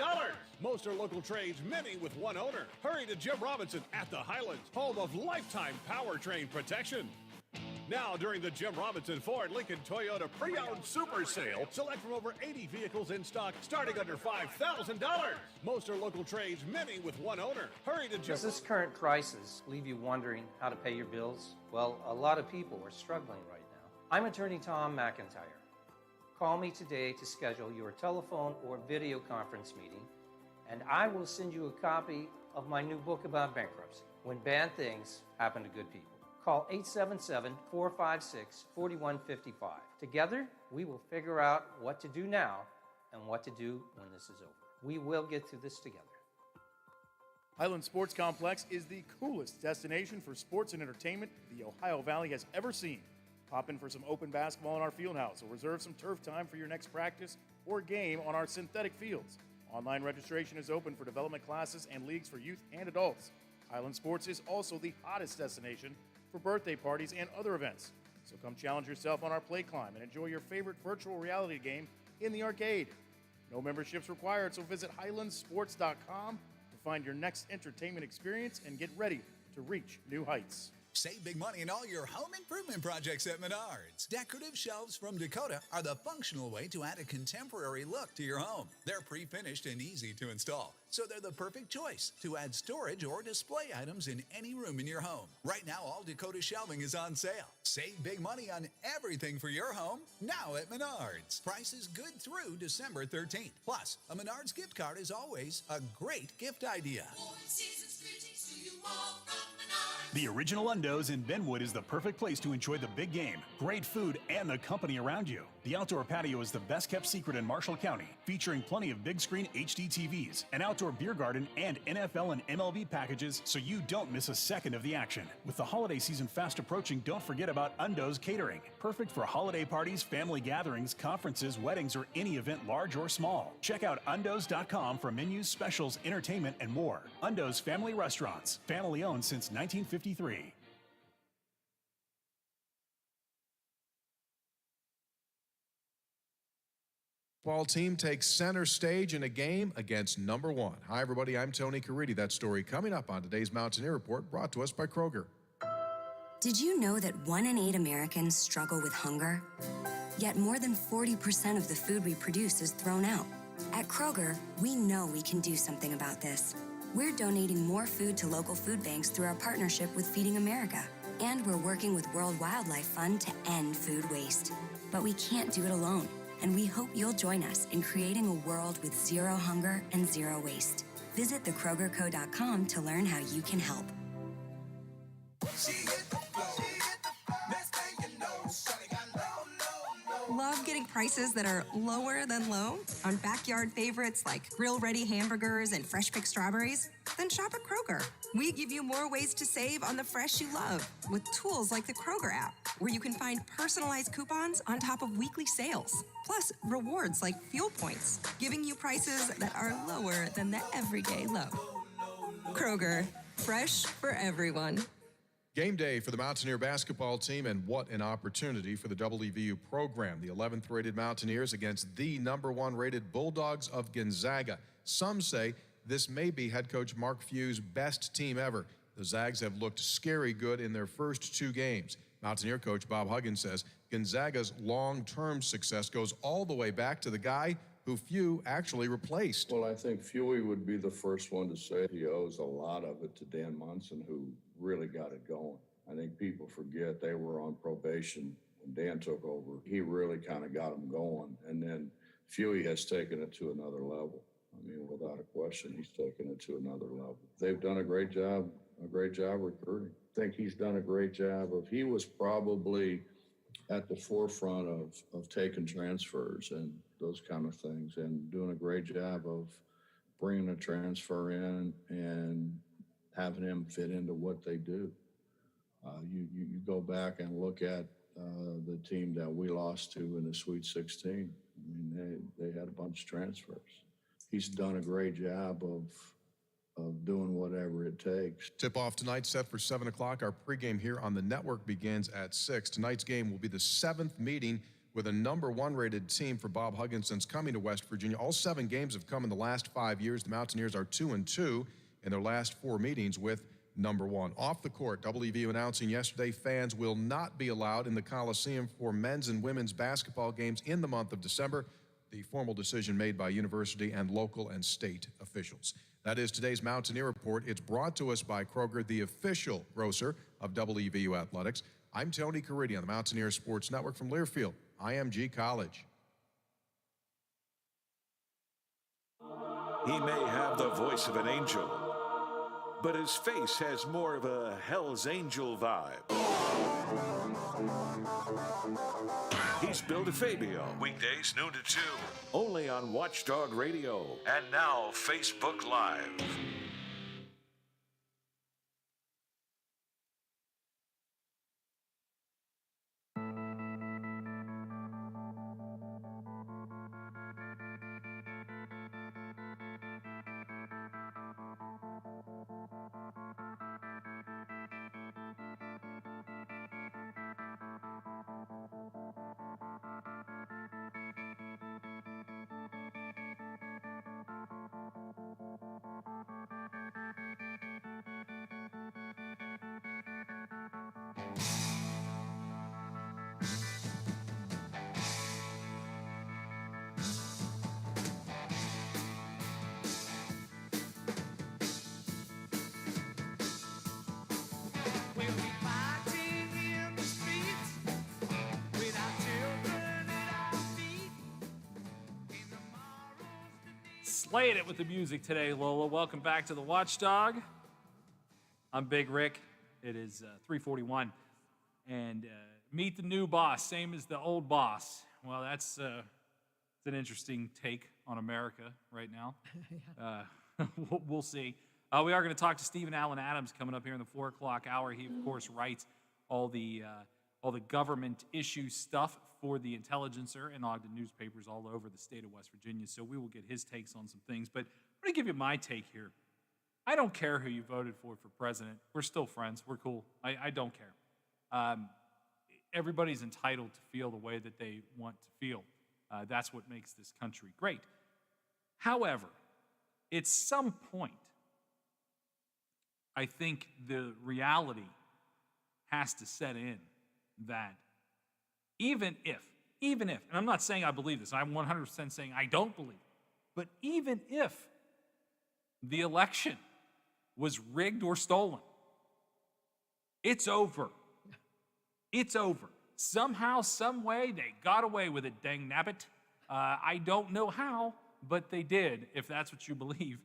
Most are local trades, many with one owner. Hurry to Jim Robinson at the Highlands, home of lifetime powertrain protection. Now, during the Jim Robinson Ford Lincoln Toyota Pre-Owned Super Sale, select from over 80 vehicles in stock starting under $5,000. Most are local trades, many with one owner. Hurry to Jim. Does this current crisis leave you wondering how to pay your bills? Well, a lot of people are struggling right now. I'm attorney Tom McIntyre. Call me today to schedule your telephone or video conference meeting, and I will send you a copy of my new book about bankruptcy, When Bad Things Happen to Good People. Call 877-456-4155. Together, we will figure out what to do now and what to do when this is over. We will get through this together. Highland Sports Complex is the coolest destination for sports and entertainment the Ohio Valley has ever seen. Pop in for some open basketball in our field house or reserve some turf time for your next practice or game on our synthetic fields. Online registration is open for development classes and leagues for youth and adults. Highland Sports is also the hottest destination for birthday parties and other events. So come challenge yourself on our Play Climb and enjoy your favorite virtual reality game in the arcade. No memberships required, so visit HighlandSports.com to find your next entertainment experience and get ready to reach new heights. Save big money in all your home improvement projects at Menards. Decorative shelves from Dakota are the functional way to add a contemporary look to your home. They're pre-finished and easy to install, so they're the perfect choice to add storage or display items in any room in your home. Right now, all Dakota shelving is on sale. Save big money on everything for your home now at Menards. Prices good through December 13th. Plus, a Menards gift card is always a great gift idea. The original Undo's in Benwood is the perfect place to enjoy the big game, great food, and the company around you. The outdoor patio is the best kept secret in Marshall County, featuring plenty of big screen HD TVs, an outdoor beer garden, and NFL and MLB packages so you don't miss a second of the action. With the holiday season fast approaching, don't forget about Undo's Catering. Perfect for holiday parties, family gatherings, conferences, weddings, or any event large or small. Check out undos.com for menus, specials, entertainment, and more. Undo's Family Restaurants, family owned since 1953. Ball team takes center stage in a game against number one. Hi, everybody. I'm Tony Caridi. That story coming up on today's Mountaineer Report, brought to us by Kroger. Did you know that 1 in 8 Americans struggle with hunger? Yet more than 40% of the food we produce is thrown out. At Kroger, we know we can do something about this. We're donating more food to local food banks through our partnership with Feeding America. And we're working with World Wildlife Fund to end food waste. But we can't do it alone. And we hope you'll join us in creating a world with zero hunger and zero waste. Visit thekrogerco.com to learn how you can help. Love getting prices that are lower than low on backyard favorites like grill-ready hamburgers and fresh-picked strawberries? Then shop at Kroger. We give you more ways to save on the fresh you love with tools like the Kroger app, where you can find personalized coupons on top of weekly sales, plus rewards like fuel points, giving you prices that are lower than the everyday low. Kroger, fresh for everyone. Game day for the Mountaineer basketball team, and what an opportunity for the WVU program. The 11th rated Mountaineers against the number 1 rated Bulldogs of Gonzaga. Some say this may be head coach Mark Few's best team ever. The Zags have looked scary good in their first 2 games. Mountaineer coach Bob Huggins says Gonzaga's long-term success goes all the way back to the guy who Few actually replaced. Well, I think Fewy would be the first one to say he owes a lot of it to Dan Munson, who really got it going. I think people forget they were on probation when Dan took over. He really kind of got them going, and then Fewy has taken it to another level. I mean, without a question, he's taken it to another level. They've done a great job recruiting. I think he's done a great job he was probably at the forefront of taking transfers and those kind of things, and doing a great job of bringing a transfer in and having him fit into what they do. You go back and look at the team that we lost to in the Sweet 16. I mean, they had a bunch of transfers. He's done a great job of doing whatever it takes. Tip-off tonight set for 7 o'clock. Our pregame here on the network begins at 6. Tonight's game will be the 7th meeting with a number 1 rated team for Bob Huggins since coming to West Virginia. All 7 games have come in the last 5 years. The Mountaineers are 2-2 in their last 4 meetings with number 1. Off the court, WVU announcing yesterday fans will not be allowed in the Coliseum for men's and women's basketball games in the month of December. The formal decision made by university and local and state officials. That is today's Mountaineer Report. It's brought to us by Kroger, the official grocer of WVU Athletics. I'm Tony Caridi on the Mountaineer Sports Network from Learfield, IMG College. He may have the voice of an angel, but his face has more of a Hell's Angel vibe. He's Bill DeFabio, weekdays noon to 2, only on Watchdog Radio, and now Facebook Live. playing it with the music today, Lola. Welcome back to the Watchdog. I'm Big Rick. It is 3:41, and meet the new boss, same as the old boss. Well, that's it's an interesting take on America right now. We'll see. We are going to talk to Stephen Allen Adams coming up here in the 4 o'clock hour. He, of course, writes all the government issue stuff for the Intelligencer and Ogden newspapers all over the state of West Virginia. So we will get his takes on some things. But I'm going to give you my take here. I don't care who you voted for president. We're still friends. We're cool. I don't care. Everybody's entitled to feel the way that they want to feel. That's what makes this country great. However, at some point, I think the reality has to set in that even if, and I'm not saying I believe this, I'm 100% saying I don't believe it, but even if the election was rigged or stolen, it's over. It's over. Somehow, some way, they got away with it, dang nabbit. I don't know how, but they did, if that's what you believe.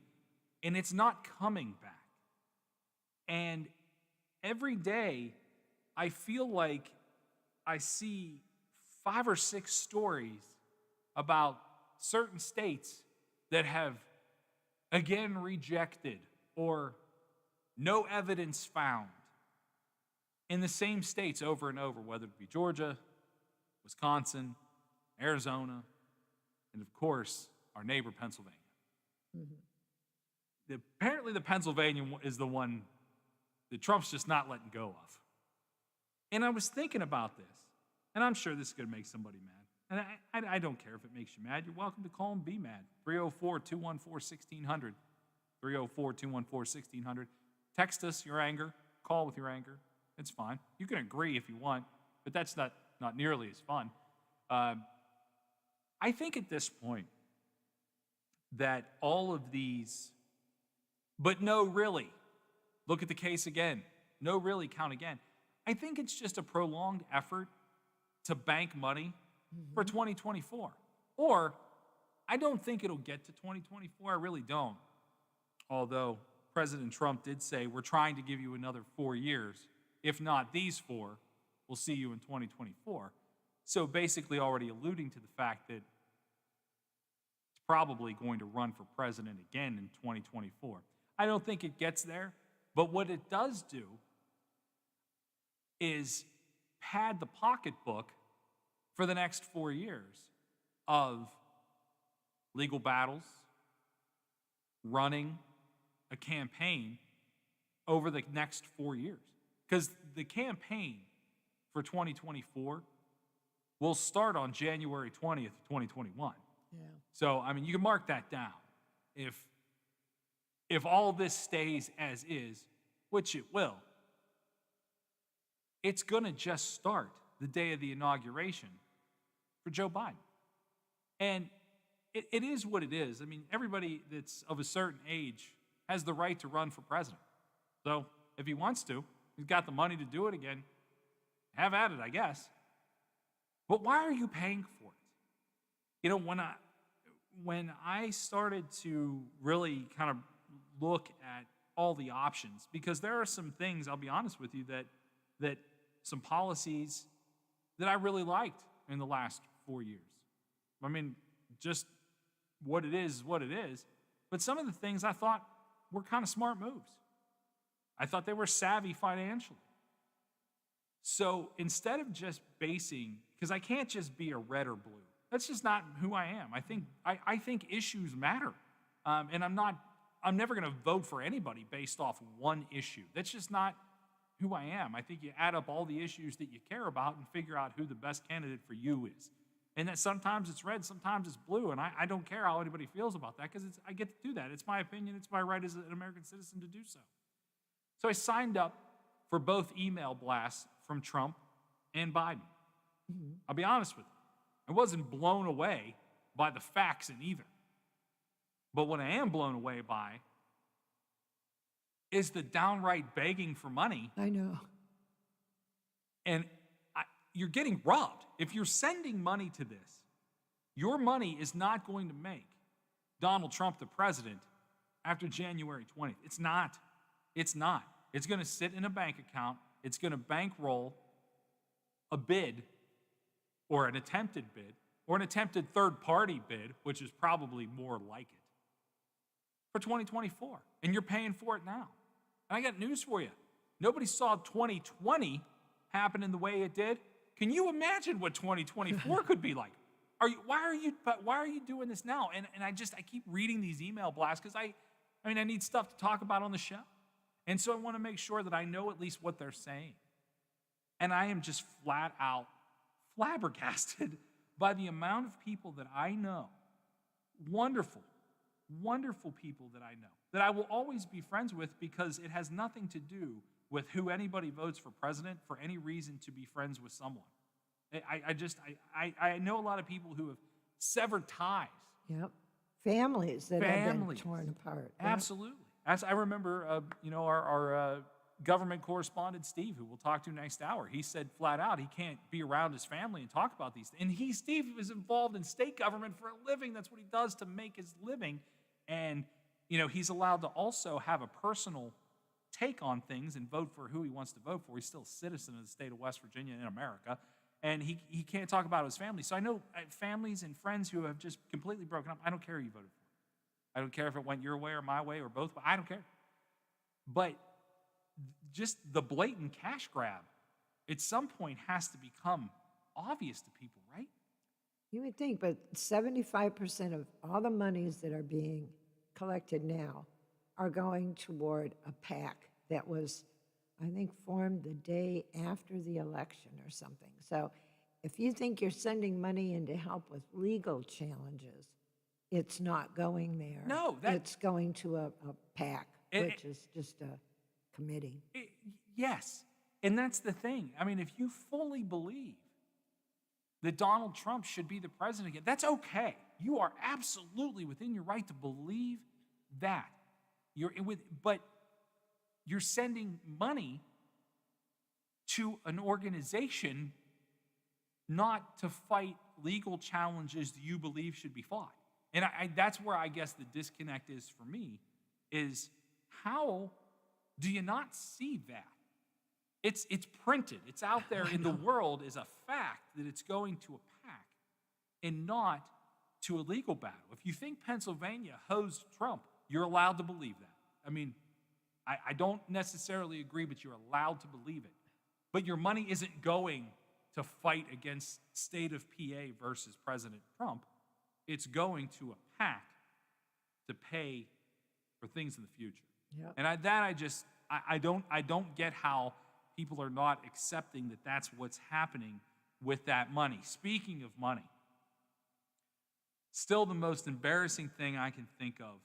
And it's not coming back. And every day, I feel like I see 5 or 6 stories about certain states that have, again, rejected or no evidence found in the same states over and over, whether it be Georgia, Wisconsin, Arizona, and of course, our neighbor, Pennsylvania. Mm-hmm. Apparently, the Pennsylvania is the one that Trump's just not letting go of. And I was thinking about this, and I'm sure this is going to make somebody mad. And I don't care if it makes you mad. You're welcome to call and be mad. 304-214-1600. 304-214-1600. Text us your anger. Call with your anger. It's fine. You can agree if you want, but that's not nearly as fun. I think at this point that all of these, but no, really, look at the case again. No, really, count again. I think it's just a prolonged effort to bank money for 2024. Or I don't think it'll get to 2024. I really don't. Although President Trump did say, we're trying to give you another 4 years. If not these 4, we'll see you in 2024. So basically already alluding to the fact that it's probably going to run for president again in 2024. I don't think it gets there, but what it does do is pad the pocketbook for the next 4 years of legal battles, running a campaign over the next 4 years. Because the campaign for 2024 will start on January 20th, 2021. Yeah. So, I mean, you can mark that down. If all this stays as is, which it will, it's going to just start the day of the inauguration for Joe Biden. And it is what it is. I mean, everybody that's of a certain age has the right to run for president. So if he wants to, he's got the money to do it again. Have at it, I guess. But why are you paying for it? You know, when I started to really kind of look at all the options, because there are some things, I'll be honest with you, that some policies that I really liked in the last 4 years. I mean, just what it is what it is. But some of the things I thought were kind of smart moves. I thought they were savvy financially. So instead of just basing, because I can't just be a red or blue. That's just not who I am. I think issues matter. And I'm never going to vote for anybody based off one issue. That's just not who I am. I think you add up all the issues that you care about and figure out who the best candidate for you is. And that sometimes it's red, sometimes it's blue. And I don't care how anybody feels about that because I get to do that. It's my opinion. It's my right as an American citizen to do so. So I signed up for both email blasts from Trump and Biden. Mm-hmm. I'll be honest with you. I wasn't blown away by the facts in either. But what I am blown away by is the downright begging for money. I know. And you're getting robbed. If you're sending money to this, your money is not going to make Donald Trump the president after January 20th. It's not. It's not. It's going to sit in a bank account. It's going to bankroll a bid or an attempted bid or an attempted third-party bid, which is probably more like it, for 2024. And you're paying for it now. And I got news for you. Nobody saw 2020 happen in the way it did. Can you imagine what 2024 could be like? Why are you doing this now? And I keep reading these email blasts because I need stuff to talk about on the show. And so I want to make sure that I know at least what they're saying. And I am just flat out flabbergasted by the amount of people that I know, wonderful, wonderful people that I know, that I will always be friends with because it has nothing to do with who anybody votes for president for any reason to be friends with someone. I know a lot of people who have severed ties. Yep. Families that have been torn apart. Yep. Absolutely. As I remember, our government correspondent, Steve, who we'll talk to next hour, he said flat out he can't be around his family and talk about these things. And Steve was involved in state government for a living. That's what he does to make his living. And, he's allowed to also have a personal take on things and vote for who he wants to vote for. He's still a citizen of the state of West Virginia in America. And he can't talk about his family. So I know families and friends who have just completely broken up. I don't care who you voted for. I don't care if it went your way or my way or both. I don't care. But just the blatant cash grab at some point has to become obvious to people, right? You would think, but 75% of all the monies that are being collected now are going toward a PAC that was, I think, formed the day after the election or something. So if you think you're sending money in to help with legal challenges, it's not going there. No, it's going to a PAC, which is just a committee. Yes, and that's the thing. I mean, if you fully believe that Donald Trump should be the president again, that's okay. You are absolutely within your right to believe that. But you're sending money to an organization not to fight legal challenges that you believe should be fought. And that's where I guess the disconnect is for me, is how do you not see that? It's printed. It's out there in the world as a fact that it's going to a PAC and not to a legal battle. If you think Pennsylvania hosed Trump, you're allowed to believe that. I mean, I don't necessarily agree, but you're allowed to believe it. But your money isn't going to fight against state of PA versus President Trump. It's going to a PAC to pay for things in the future. Yep. And I don't get how people are not accepting that that's what's happening with that money. Speaking of money, still the most embarrassing thing I can think of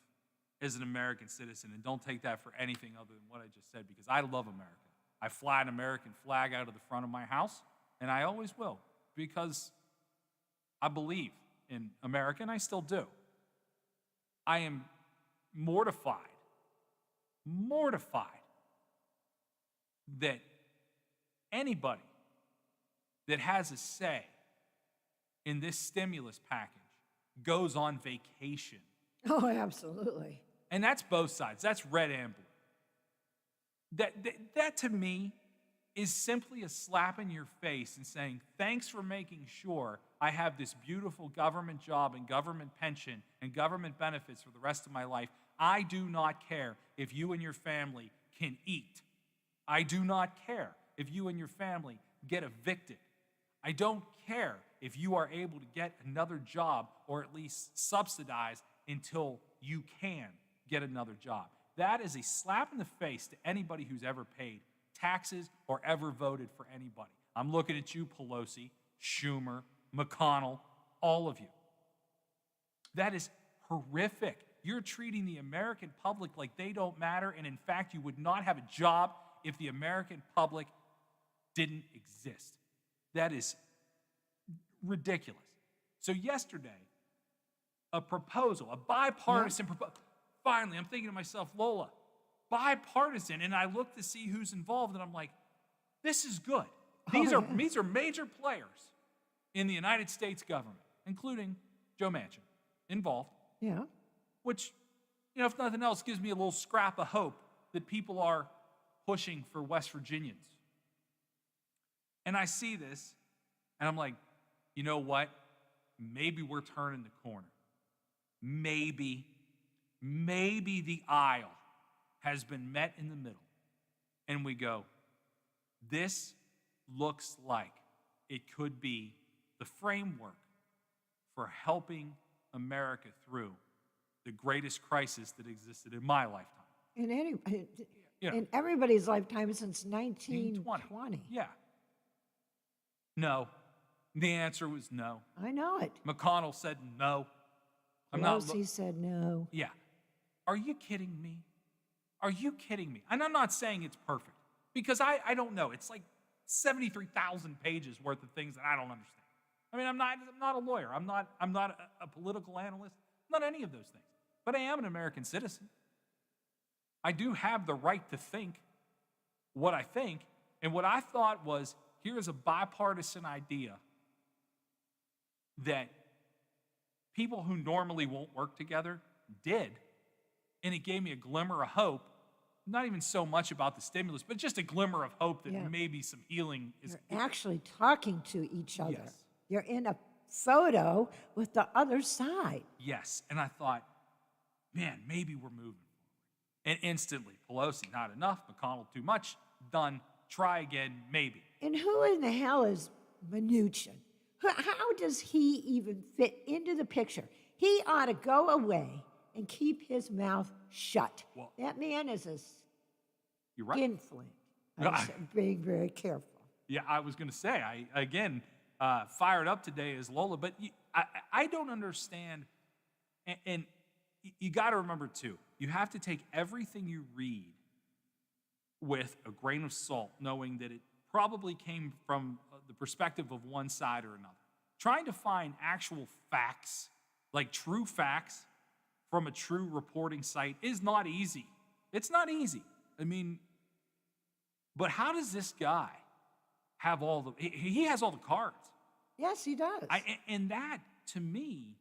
as an American citizen, and don't take that for anything other than what I just said, because I love America. I fly an American flag out of the front of my house, and I always will, because I believe in America, and I still do. I am mortified that anybody that has a say in this stimulus package goes on vacation. Oh, absolutely. And that's both sides. That's red and blue. That to me is simply a slap in your face and saying, thanks for making sure I have this beautiful government job and government pension and government benefits for the rest of my life. I do not care if you and your family can eat. I do not care if you and your family get evicted. I don't care if you are able to get another job or at least subsidize until you can get another job. That is a slap in the face to anybody who's ever paid taxes or ever voted for anybody. I'm looking at you, Pelosi, Schumer, McConnell, all of you. That is horrific. You're treating the American public like they don't matter, and in fact, you would not have a job if the American public didn't exist. That is ridiculous. So yesterday, a proposal, a bipartisan proposal. Finally, I'm thinking to myself, Lola, bipartisan, and I look to see who's involved, and I'm like, this is good. These are major players in the United States government, including Joe Manchin, involved. Yeah. which, if nothing else, gives me a little scrap of hope that people are pushing for West Virginians. And I see this, and I'm like, you know what? Maybe we're turning the corner. Maybe the aisle has been met in the middle, and we go, this looks like it could be the framework for helping America through the greatest crisis that existed in my lifetime. In everybody's lifetime since 1920. Yeah. No. The answer was no. I know it. McConnell said no. Pelosi said no. Yeah. Are you kidding me? Are you kidding me? And I'm not saying it's perfect, because I don't know. It's like 73,000 pages worth of things that I don't understand. I mean, I'm not a lawyer. I'm not a political analyst. I'm not any of those things. But I am an American citizen. I do have the right to think what I think. And what I thought was, here's a bipartisan idea that people who normally won't work together did. And it gave me a glimmer of hope. Not even so much about the stimulus, but just a glimmer of hope that maybe some healing is. You're actually talking to each other. Yes. You're in a photo with the other side. Yes. And I thought, man, maybe we're moving forward. And instantly, Pelosi, not enough. McConnell, too much. Done. Try again, maybe. And who in the hell is Mnuchin? How does he even fit into the picture? He ought to go away and keep his mouth shut. Well, that man is a you're right. skinflint. I'm being very careful. Yeah, I was going to say, fired up today as Lola, but I don't understand. And you got to remember, too, you have to take everything you read with a grain of salt, knowing that it probably came from the perspective of one side or another. Trying to find actual facts, like true facts, from a true reporting site is not easy. It's not easy. I mean, but how does this guy have all the, he has all the cards. Yes, he does. And that, to me,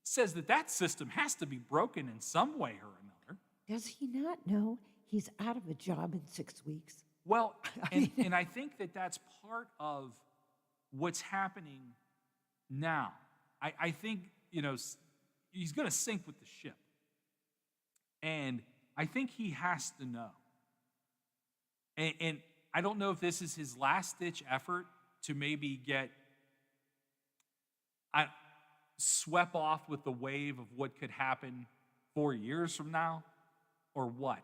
says that system has to be broken in some way or another. Does he not know he's out of a job in 6 weeks? Well, and I think that's part of what's happening now. I think, he's going to sink with the ship. And I think he has to know. And I don't know if this is his last-ditch effort to maybe get swept off with the wave of what could happen 4 years from now, or what.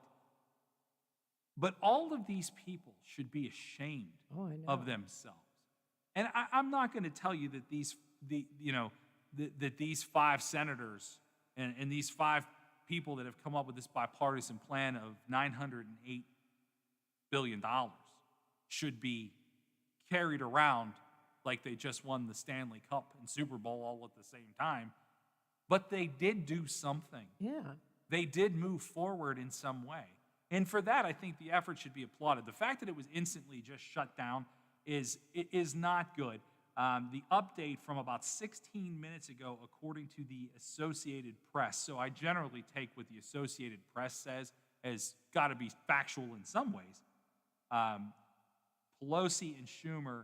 But all of these people should be ashamed of themselves. And I'm not going to tell you that these 5 senators and these 5 people that have come up with this bipartisan plan of $908 billion should be carried around like they just won the Stanley Cup and Super Bowl all at the same time. But they did do something. Yeah. They did move forward in some way. And for that, I think the effort should be applauded. The fact that it was instantly just shut down is not good. The update from about 16 minutes ago, according to the Associated Press, so I generally take what the Associated Press says as got to be factual in some ways. Pelosi and Schumer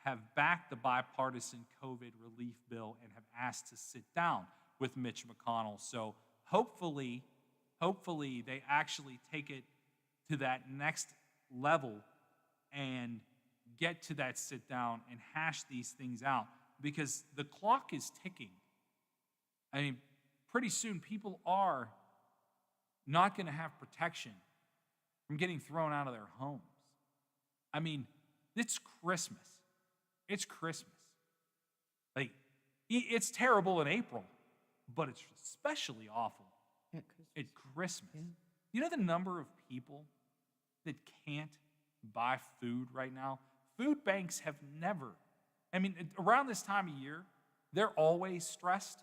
have backed the bipartisan COVID relief bill and have asked to sit down with Mitch McConnell. So hopefully they actually take it to that next level and get to that sit down and hash these things out, because the clock is ticking. I mean, pretty soon people are not going to have protection from getting thrown out of their homes. I mean, it's Christmas. It's Christmas. Like, it's terrible in April, but it's especially awful at Christmas. Yeah. You know the number of people that can't buy food right now? Food banks have never, around this time of year, they're always stressed.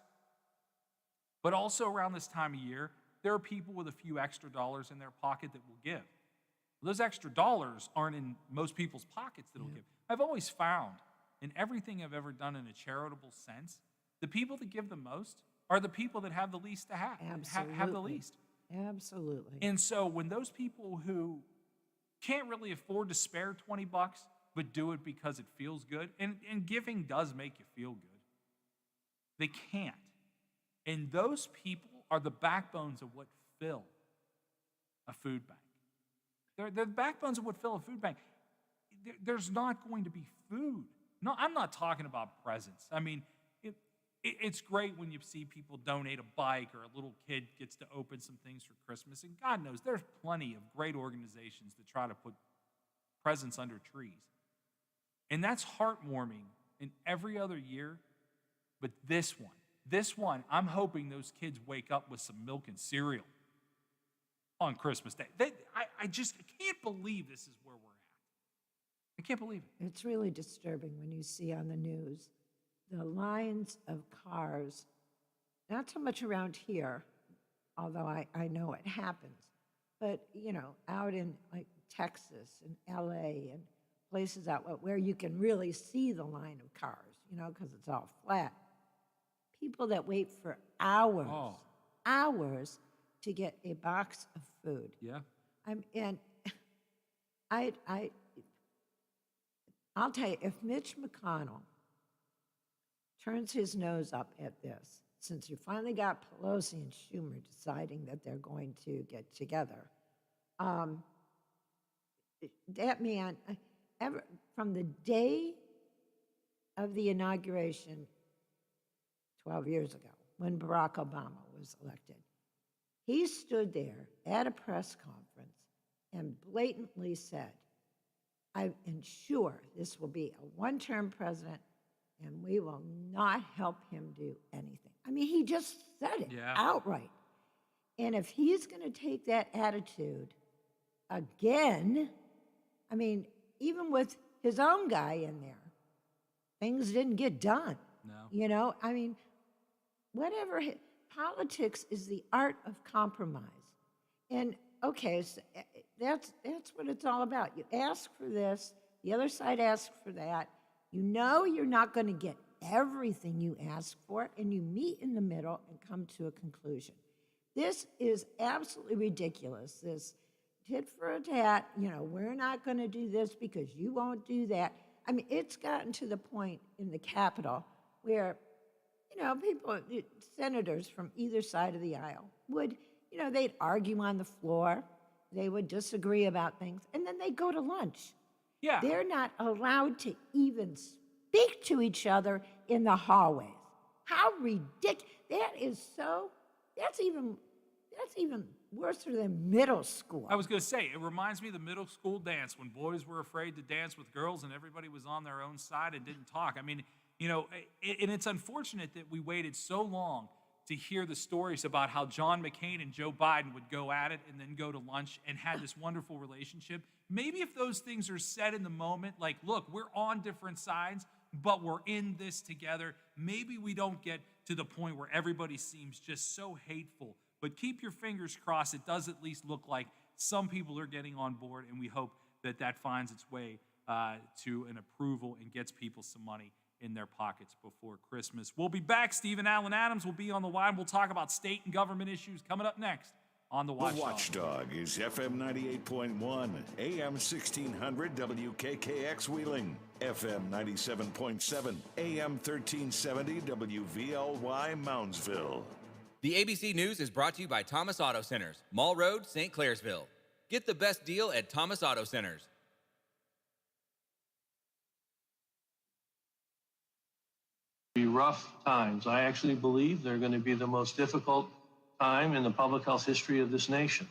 But also around this time of year, there are people with a few extra dollars in their pocket that will give. Those extra dollars aren't in most people's pockets that will give. I've always found, in everything I've ever done in a charitable sense, the people that give the most are the people that have the least to have the least. Absolutely. And so when those people who can't really afford to spare $20, but do it because it feels good, and giving does make you feel good, they can't. And those people are the backbones of what fill a food bank. They're the backbones of what fill a food bank. There's not going to be food. No, I'm not talking about presents. I mean, it's great when you see people donate a bike or a little kid gets to open some things for Christmas. And God knows there's plenty of great organizations that try to put presents under trees. And that's heartwarming in every other year. But this one, I'm hoping those kids wake up with some milk and cereal on Christmas Day. I can't believe this is where we're at. I can't believe it. It's really disturbing when you see on the news the lines of cars, not so much around here, although I know it happens, but, out in like Texas and LA and places out where you can really see the line of cars, because it's all flat. People that wait for hours to get a box of food. Yeah. I'll tell you, if Mitch McConnell turns his nose up at this, since you finally got Pelosi and Schumer deciding that they're going to get together, that man, from the day of the inauguration 12 years ago, when Barack Obama was elected, he stood there at a press conference and blatantly said, I ensure this will be a one-term president and we will not help him do anything. I mean, he just said it outright. And if he's going to take that attitude again, I mean, even with his own guy in there, things didn't get done. No. I mean, whatever. Politics is the art of compromise. And okay, so that's what it's all about. You ask for this, the other side asks for that. You're not going to get everything you ask for, and you meet in the middle and come to a conclusion. This is absolutely ridiculous. This tit for a tat, we're not going to do this because you won't do that. I mean, it's gotten to the point in the Capitol where, people, senators from either side of the aisle would, they'd argue on the floor, they would disagree about things, and then they'd go to lunch. Yeah. They're not allowed to even speak to each other in the hallways. How ridiculous. That's even worse than middle school. I was going to say, it reminds me of the middle school dance when boys were afraid to dance with girls and everybody was on their own side and didn't talk. I mean, and it's unfortunate that we waited so long to hear the stories about how John McCain and Joe Biden would go at it and then go to lunch and had this wonderful relationship. Maybe if those things are said in the moment, like, look, we're on different sides, but we're in this together, maybe we don't get to the point where everybody seems just so hateful. But keep your fingers crossed. It does at least look like some people are getting on board, and we hope that that finds its way to an approval and gets people some money in their pockets before Christmas. We'll be back. Stephen Allen Adams will be on the line. We'll talk about state and government issues coming up next on The Watchdog. The Watchdog is FM 98.1, AM 1600 WKKX Wheeling, FM 97.7, AM 1370 WVLY Moundsville. The ABC News is brought to you by Thomas Auto Centers, Mall Road, St. Clairsville. Get the best deal at Thomas Auto Centers. Rough times. I actually believe they're going to be the most difficult time in the public health history of this nation,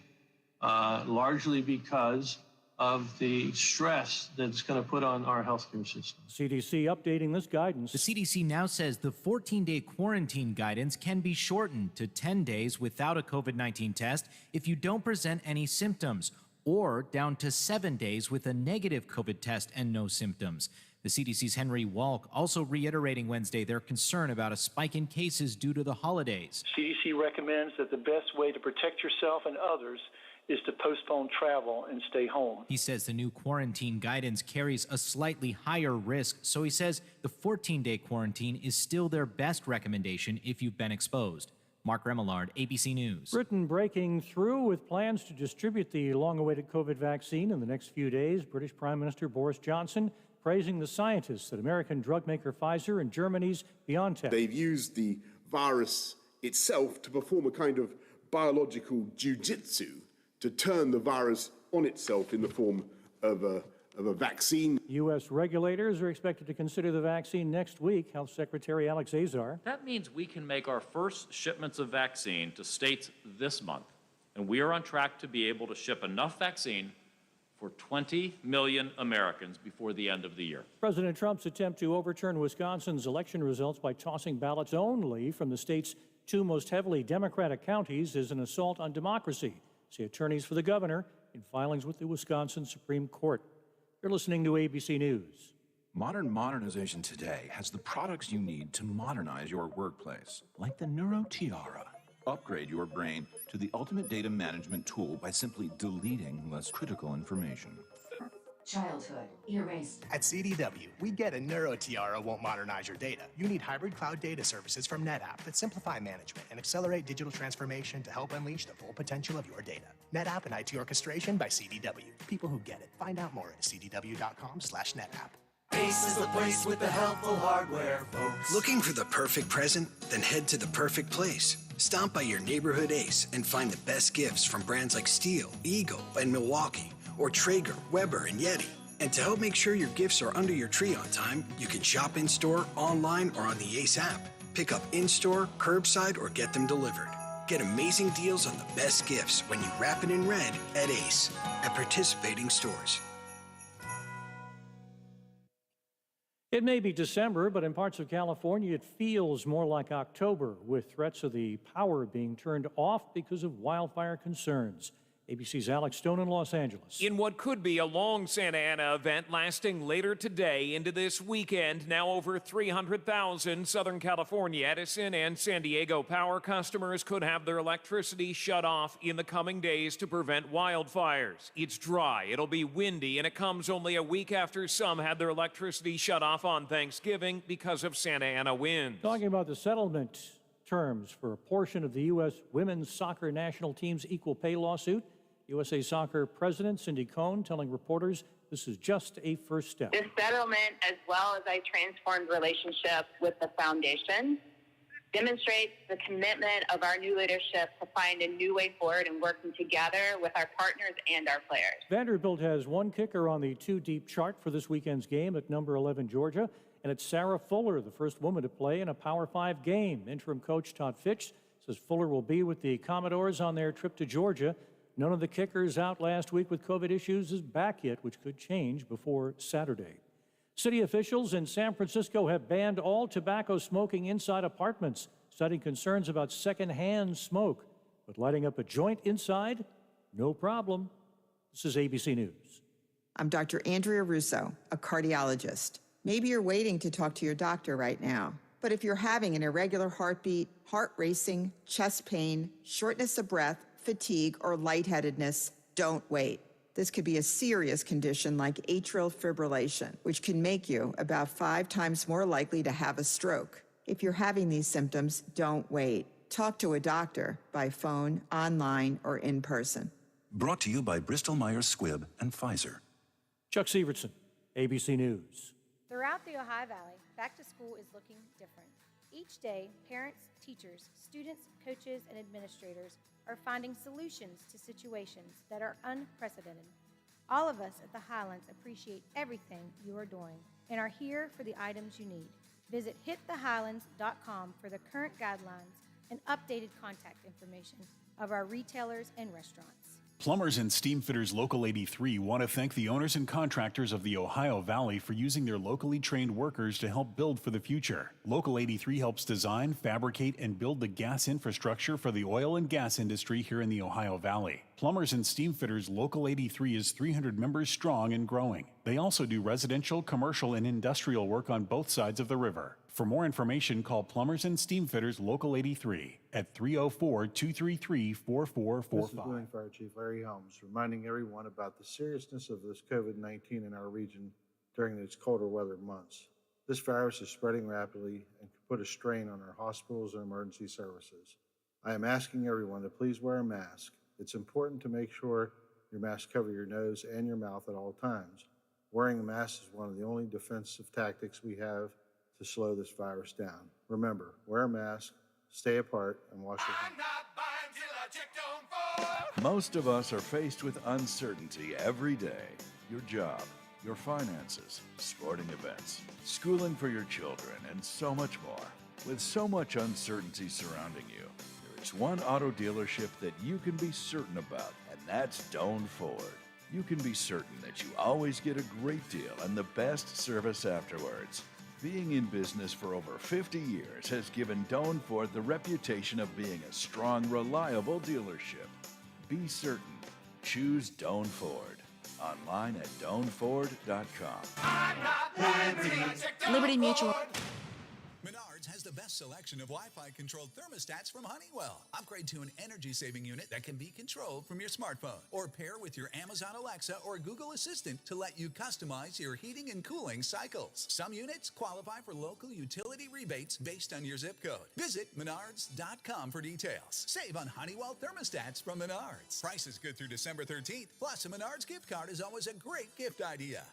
largely because of the stress that's going to put on our healthcare system. CDC updating this guidance. The CDC now says the 14-day quarantine guidance can be shortened to 10 days without a COVID-19 test if you don't present any symptoms, or down to 7 days with a negative COVID test and no symptoms. The CDC's Henry Walk also reiterating Wednesday their concern about a spike in cases due to the holidays. CDC recommends that the best way to protect yourself and others is to postpone travel and stay home. He says the new quarantine guidance carries a slightly higher risk, so he says the 14-day quarantine is still their best recommendation if you've been exposed. Mark Remillard, ABC News. Britain breaking through with plans to distribute the long-awaited COVID vaccine in the next few days. British Prime Minister Boris Johnson praising the scientists at American drug maker Pfizer and Germany's BioNTech. They've used the virus itself to perform a kind of biological jiu-jitsu to turn the virus on itself in the form of a vaccine. U.S. regulators are expected to consider the vaccine next week. Health Secretary Alex Azar. That means we can make our first shipments of vaccine to states this month, and we are on track to be able to ship enough vaccine for 20 million Americans before the end of the year. President Trump's attempt to overturn Wisconsin's election results by tossing ballots only from the state's two most heavily Democratic counties is an assault on democracy, say attorneys for the governor in filings with the Wisconsin Supreme Court. You're listening to ABC News. Modern modernization today has the products you need to modernize your workplace, like the Neuro Tiara. Upgrade your brain to the ultimate data management tool by simply deleting less critical information. Childhood erased. At CDW, we get a Neuro Tiara won't modernize your data. You need hybrid cloud data services from NetApp that simplify management and accelerate digital transformation to help unleash the full potential of your data. NetApp and IT orchestration by CDW. People who get it. Find out more at cdw.com/NetApp. Ace is the place with the helpful hardware, folks. Looking for the perfect present? Then head to the perfect place. Stomp by your neighborhood Ace and find the best gifts from brands like Steel, Eagle, and Milwaukee, or Traeger, Weber, and Yeti. And to help make sure your gifts are under your tree on time, you can shop in-store, online, or on the Ace app. Pick up in-store, curbside, or get them delivered. Get amazing deals on the best gifts when you wrap it in red at Ace at participating stores. It may be December, but in parts of California, it feels more like October, with threats of the power being turned off because of wildfire concerns. ABC's Alex Stone in Los Angeles. In what could be a long Santa Ana event lasting later today into this weekend, now over 300,000 Southern California Edison and San Diego power customers could have their electricity shut off in the coming days to prevent wildfires. It's dry, it'll be windy, and it comes only a week after some had their electricity shut off on Thanksgiving because of Santa Ana winds. Talking about the settlement terms for a portion of the U.S. women's soccer national team's equal pay lawsuit, USA Soccer President Cindy Cohn telling reporters this is just a first step. This settlement, as well as a transformed relationship with the foundation, demonstrates the commitment of our new leadership to find a new way forward and working together with our partners and our players. Vanderbilt has one kicker on the two-deep chart for this weekend's game at number 11 Georgia, and it's Sarah Fuller, the first woman to play in a Power 5 game. Interim coach Todd Fitch says Fuller will be with the Commodores on their trip to Georgia. None of the kickers out last week with COVID issues is back yet, which could change before Saturday. City officials in San Francisco have banned all tobacco smoking inside apartments, citing concerns about secondhand smoke. But lighting up a joint inside, no problem. This is ABC News. I'm Dr. Andrea Russo, a cardiologist. Maybe you're waiting to talk to your doctor right now. But if you're having an irregular heartbeat, heart racing, chest pain, shortness of breath, fatigue, or lightheadedness, don't wait. This could be a serious condition like atrial fibrillation, which can make you about 5 times more likely to have a stroke. If you're having these symptoms, don't wait. Talk to a doctor by phone, online, or in person. Brought to you by Bristol-Myers Squibb and Pfizer. Chuck Severson, ABC News. Throughout the Ohio Valley, back to school is looking different. Each day, parents, teachers, students, coaches, and administrators are finding solutions to situations that are unprecedented. All of us at the Highlands appreciate everything you are doing and are here for the items you need. Visit hitthehighlands.com for the current guidelines and updated contact information of our retailers and restaurants. Plumbers and Steam Fitters Local 83 want to thank the owners and contractors of the Ohio Valley for using their locally trained workers to help build for the future. Local 83 helps design, fabricate, and build the gas infrastructure for the oil and gas industry here in the Ohio Valley. Plumbers and Steamfitters Local 83 is 300 members strong and growing. They also do residential, commercial, and industrial work on both sides of the river. For more information, call Plumbers and Steamfitters Local 83 at 304-233-4445. This is Boone Fire Chief Larry Helms, reminding everyone about the seriousness of this COVID-19 in our region during these colder weather months. This virus is spreading rapidly and could put a strain on our hospitals and emergency services. I am asking everyone to please wear a mask. It's important to make sure your mask covers your nose and your mouth at all times. Wearing a mask is one of the only defensive tactics we have to slow this virus down. Remember, wear a mask, stay apart, and wash your hands. Most of us are faced with uncertainty every day. Your job, your finances, sporting events, schooling for your children, and so much more. With so much uncertainty surrounding you, there is one auto dealership that you can be certain about, and that's Doan Ford. You can be certain that you always get a great deal and the best service afterwards. Being in business for over 50 years has given Doan Ford the reputation of being a strong, reliable dealership. Be certain. Choose Doan Ford. Online at doanford.com. Liberty Mutual. Menards has the best selection of Wi-Fi controlled thermostats from Honeywell. Upgrade to an energy-saving unit that can be controlled from your smartphone, or pair with your Amazon Alexa or Google Assistant to let you customize your heating and cooling cycles. Some units qualify for local utility rebates based on your zip code. Visit menards.com for details. Save on Honeywell thermostats from Menards. Price is good through December 13th. Plus, a Menards gift card is always a great gift idea.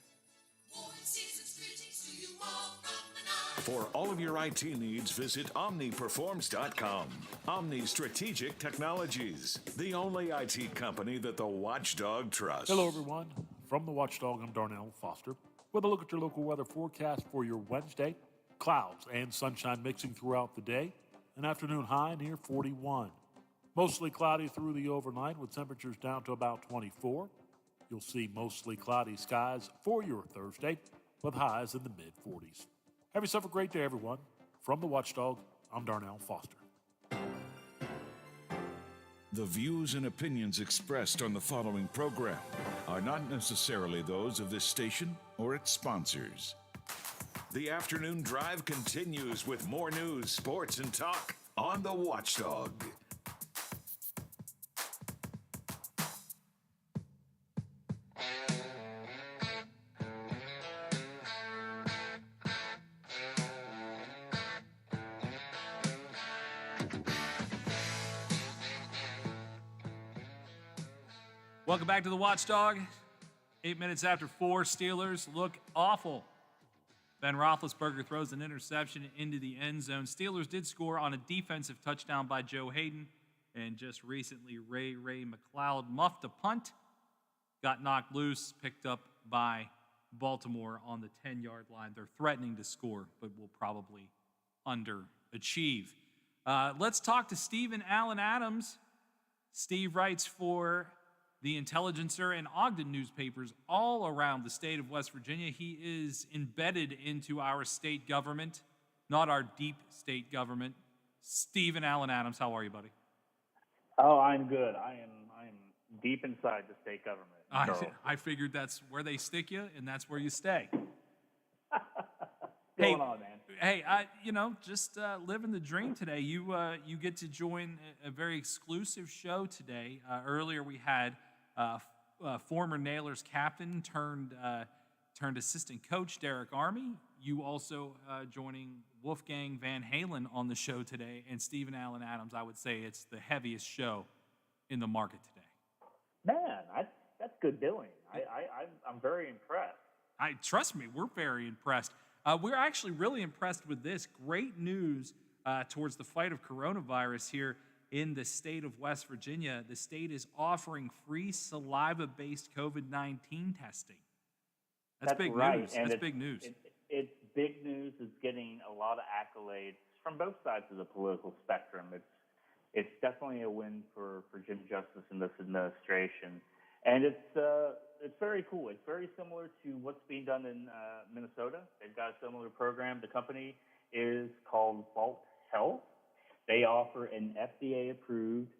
For all of your IT needs, visit OmniPerforms.com. Omni Strategic Technologies, the only IT company that the Watchdog trusts. Hello, everyone. From the Watchdog, I'm Darnell Foster with a look at your local weather forecast for your Wednesday. Clouds and sunshine mixing throughout the day. An afternoon high near 41. Mostly cloudy through the overnight with temperatures down to about 24. You'll see mostly cloudy skies for your Thursday with highs in the mid-40s. Have yourself a great day, everyone. From the Watchdog, I'm Darnell Foster. The views and opinions expressed on the following program are not necessarily those of this station or its sponsors. The afternoon drive continues with more news, sports, and talk on the Watchdog. Welcome back to the Watchdog. 8 minutes after 4, Steelers look awful. Ben Roethlisberger throws an interception into the end zone. Steelers did score on a defensive touchdown by Joe Hayden. And just recently, Ray McLeod muffed a punt. Got knocked loose, picked up by Baltimore on the 10-yard line. They're threatening to score, but will probably underachieve. Let's talk to Stephen Allen Adams. Steve writes for the Intelligencer and Ogden newspapers all around the state of West Virginia. He is embedded into our state government, not our deep state government. Stephen Allen Adams, how are you, buddy? Oh, I'm good. I am deep inside the state government. I figured that's where they stick you, and that's where you stay. What's going on, man? Hey, just living the dream today. You get to join a very exclusive show today. Earlier we had former Nailers captain turned assistant coach Derek Army. You also joining Wolfgang Van Halen on the show today, and Stephen Allen Adams. I would say it's the heaviest show in the market today. Man, that's good doing. I'm very impressed. Trust me, we're very impressed. We're actually really impressed with this. Great news towards the fight of coronavirus here in the state of West Virginia. The state is offering free saliva-based COVID-19 testing. That's big right. news. And That's big news. It's big news. It's getting a lot of accolades from both sides of the political spectrum. It's definitely a win for Jim Justice and this administration. And it's very cool. It's very similar to what's being done in Minnesota. They've got a similar program. The company is called Vault Health. They offer an FDA-approved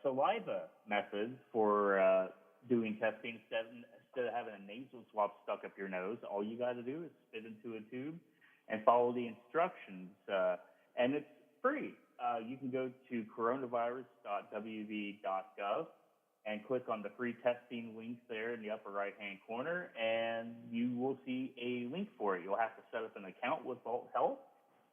saliva method for doing testing. Instead of having a nasal swab stuck up your nose, all you got to do is spit into a tube and follow the instructions. And it's free. You can go to coronavirus.wv.gov and click on the free testing link there in the upper right-hand corner, and you will see a link for it. You'll have to set up an account with Vault Health,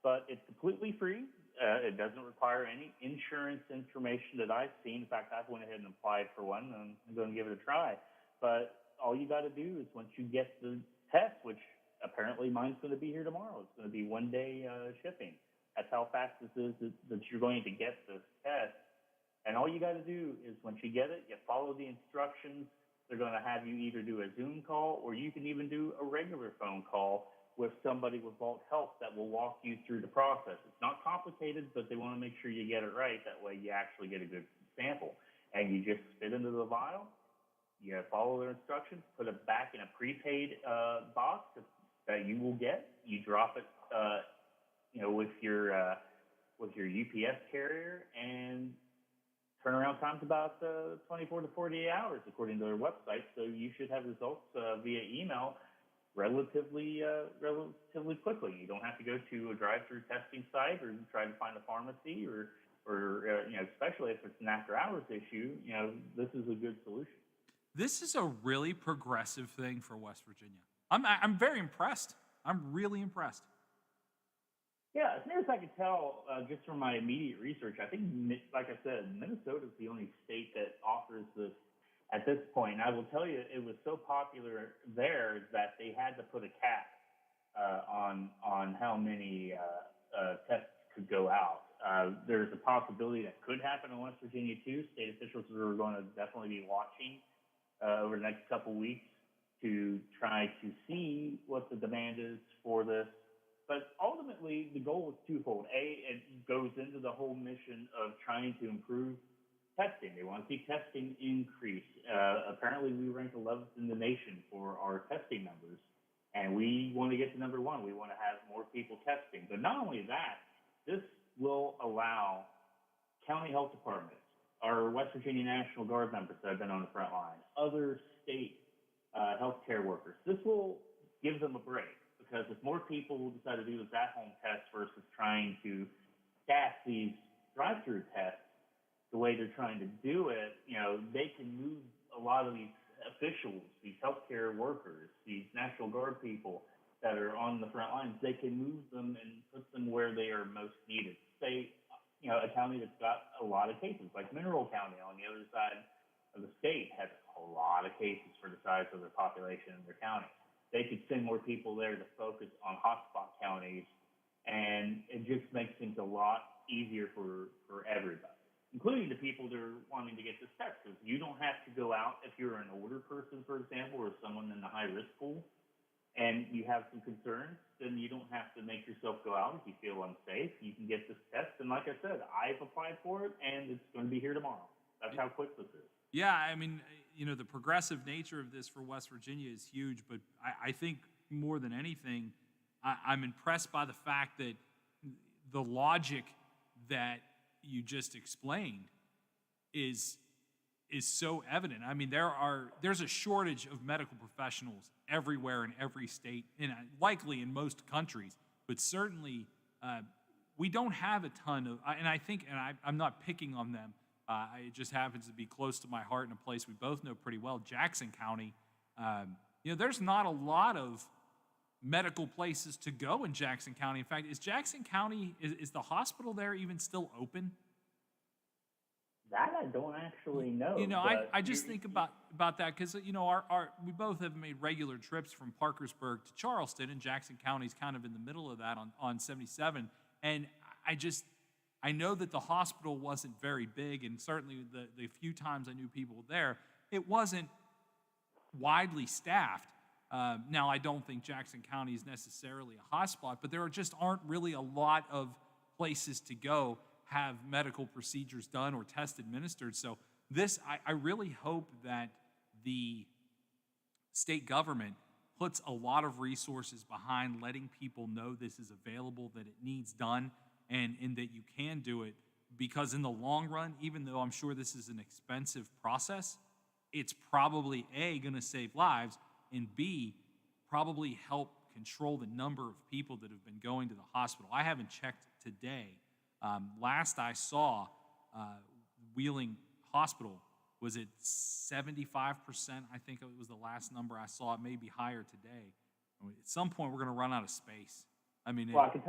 but it's completely free. It doesn't require any insurance information that I've seen. In fact, I've went ahead and applied for one, and I'm going to give it a try. But all you got to do is once you get the test, which apparently mine's going to be here tomorrow. It's going to be one-day shipping. That's how fast this is that you're going to get this test. And all you got to do is once you get it, you follow the instructions. They're going to have you either do a Zoom call or you can even do a regular phone call with somebody with Vault Health that will walk you through the process. It's not complicated, but they want to make sure you get it right. That way you actually get a good sample. And you just spit into the vial, you follow their instructions, put it back in a prepaid box that you will get. You drop it, with your UPS carrier, and turnaround time's about 24 to 48 hours, according to their website. So you should have results via email relatively quickly. You don't have to go to a drive-through testing site or try to find a pharmacy or especially if it's an after-hours issue. This is a good solution. This is a really progressive thing for West Virginia. I'm very impressed. I'm really impressed. Yeah, as near as I can tell, just from my immediate research, I think, like I said, Minnesota is the only state that offers this at this point. And I will tell you, it was so popular there that they had to put a cap on how many tests could go out. There's a possibility that could happen in West Virginia too. State officials are going to definitely be watching over the next couple weeks to try to see what the demand is for this. But ultimately, the goal is twofold. A, it goes into the whole mission of trying to improve testing. They want to see testing increase. Apparently, we rank 11th in the nation for our testing numbers, and we want to get to number one. We want to have more people testing. But not only that, this will allow county health departments, our West Virginia National Guard members that have been on the front lines, other state healthcare workers. This will give them a break. Because if more people will decide to do this at-home test versus trying to staff these drive-through tests the way they're trying to do it, they can move a lot of these officials, these healthcare workers, these National Guard people that are on the front lines, they can move them and put them where they are most needed. Say, a county that's got a lot of cases, like Mineral County on the other side of the state has a lot of cases for the size of their population in their county. They could send more people there to focus on hotspot counties, and it just makes things a lot easier for everybody, including the people that are wanting to get this test. Because you don't have to go out if you're an older person, for example, or someone in the high-risk pool, and you have some concerns, then you don't have to make yourself go out if you feel unsafe. You can get this test, and like I said, I've applied for it, and it's going to be here tomorrow. That's how quick this is. Yeah, I mean, the progressive nature of this for West Virginia is huge, but I think more than anything, I'm impressed by the fact that the logic that you just explained is so evident. I mean, there's a shortage of medical professionals everywhere in every state, and likely in most countries, but certainly we don't have a ton of, and I think, and I'm not picking on them, it just happens to be close to my heart in a place we both know pretty well, Jackson County. There's not a lot of medical places to go in Jackson County. In fact, is Jackson County, is the hospital there even still open? That I don't actually know. I just think about that because, we both have made regular trips from Parkersburg to Charleston, and Jackson County's kind of in the middle of that on 77. And I know that the hospital wasn't very big, and certainly the few times I knew people there, it wasn't widely staffed. Now, I don't think Jackson County is necessarily a hotspot, but there just aren't really a lot of places to go have medical procedures done or tests administered. So I really hope that the state government puts a lot of resources behind letting people know this is available, that it needs done, and that you can do it because in the long run, even though I'm sure this is an expensive process, it's probably A, going to save lives, and B, probably help control the number of people that have been going to the hospital. I haven't checked today. Last I saw, Wheeling Hospital was at 75%. I think it was the last number I saw. It may be higher today. At some point, we're going to run out of space. I mean, well, I can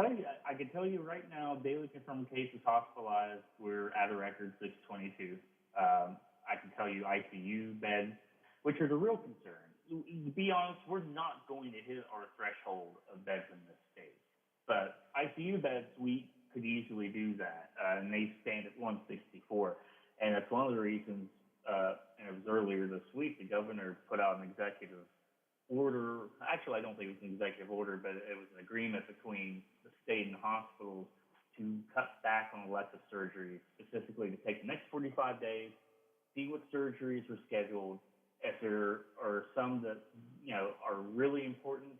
tell you right now, daily confirmed cases hospitalized, we're at a record 622. I can tell you ICU beds, which are the real concern. To be honest, we're not going to hit our threshold of beds in this state. But ICU beds, we could easily do that, and they stand at 164. And that's one of the reasons, and it was earlier this week, the governor put out an executive order. Actually, I don't think it was an executive order, but it was an agreement between the state and the hospitals to cut back on elective surgeries, specifically to take the next 45 days, see what surgeries were scheduled. If there are some that, are really important,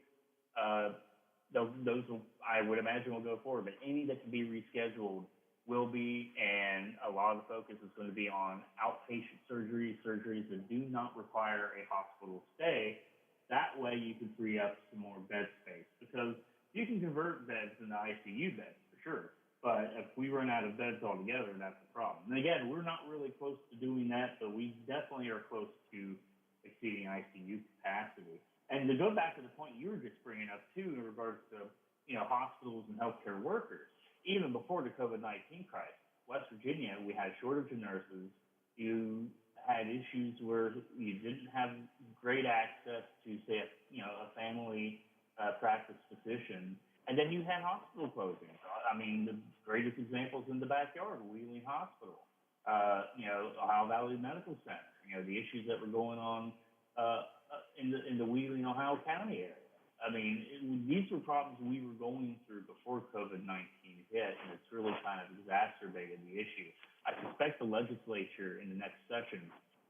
those will, I would imagine, will go forward. But any that can be rescheduled will be, and a lot of the focus is going to be on outpatient surgeries that do not require a hospital stay. That way you can free up some more bed space, because you can convert beds into ICU beds for sure. But if we run out of beds altogether, that's the problem. And again, we're not really close to doing that, but we definitely are close to exceeding ICU capacity. And to go back to the point you were just bringing up too, in regards to, hospitals and healthcare workers, even before the COVID-19 crisis, West Virginia, we had a shortage of nurses. You had issues where you didn't have great access to, say, a family practice physician. And then you had hospital closings. I mean, the greatest examples in the backyard, Wheeling Hospital, Ohio Valley Medical Center, the issues that were going on in the Wheeling, Ohio County area. I mean, these were problems we were going through before COVID-19 hit, and it's really kind of exacerbated the issue. I suspect the legislature in the next session,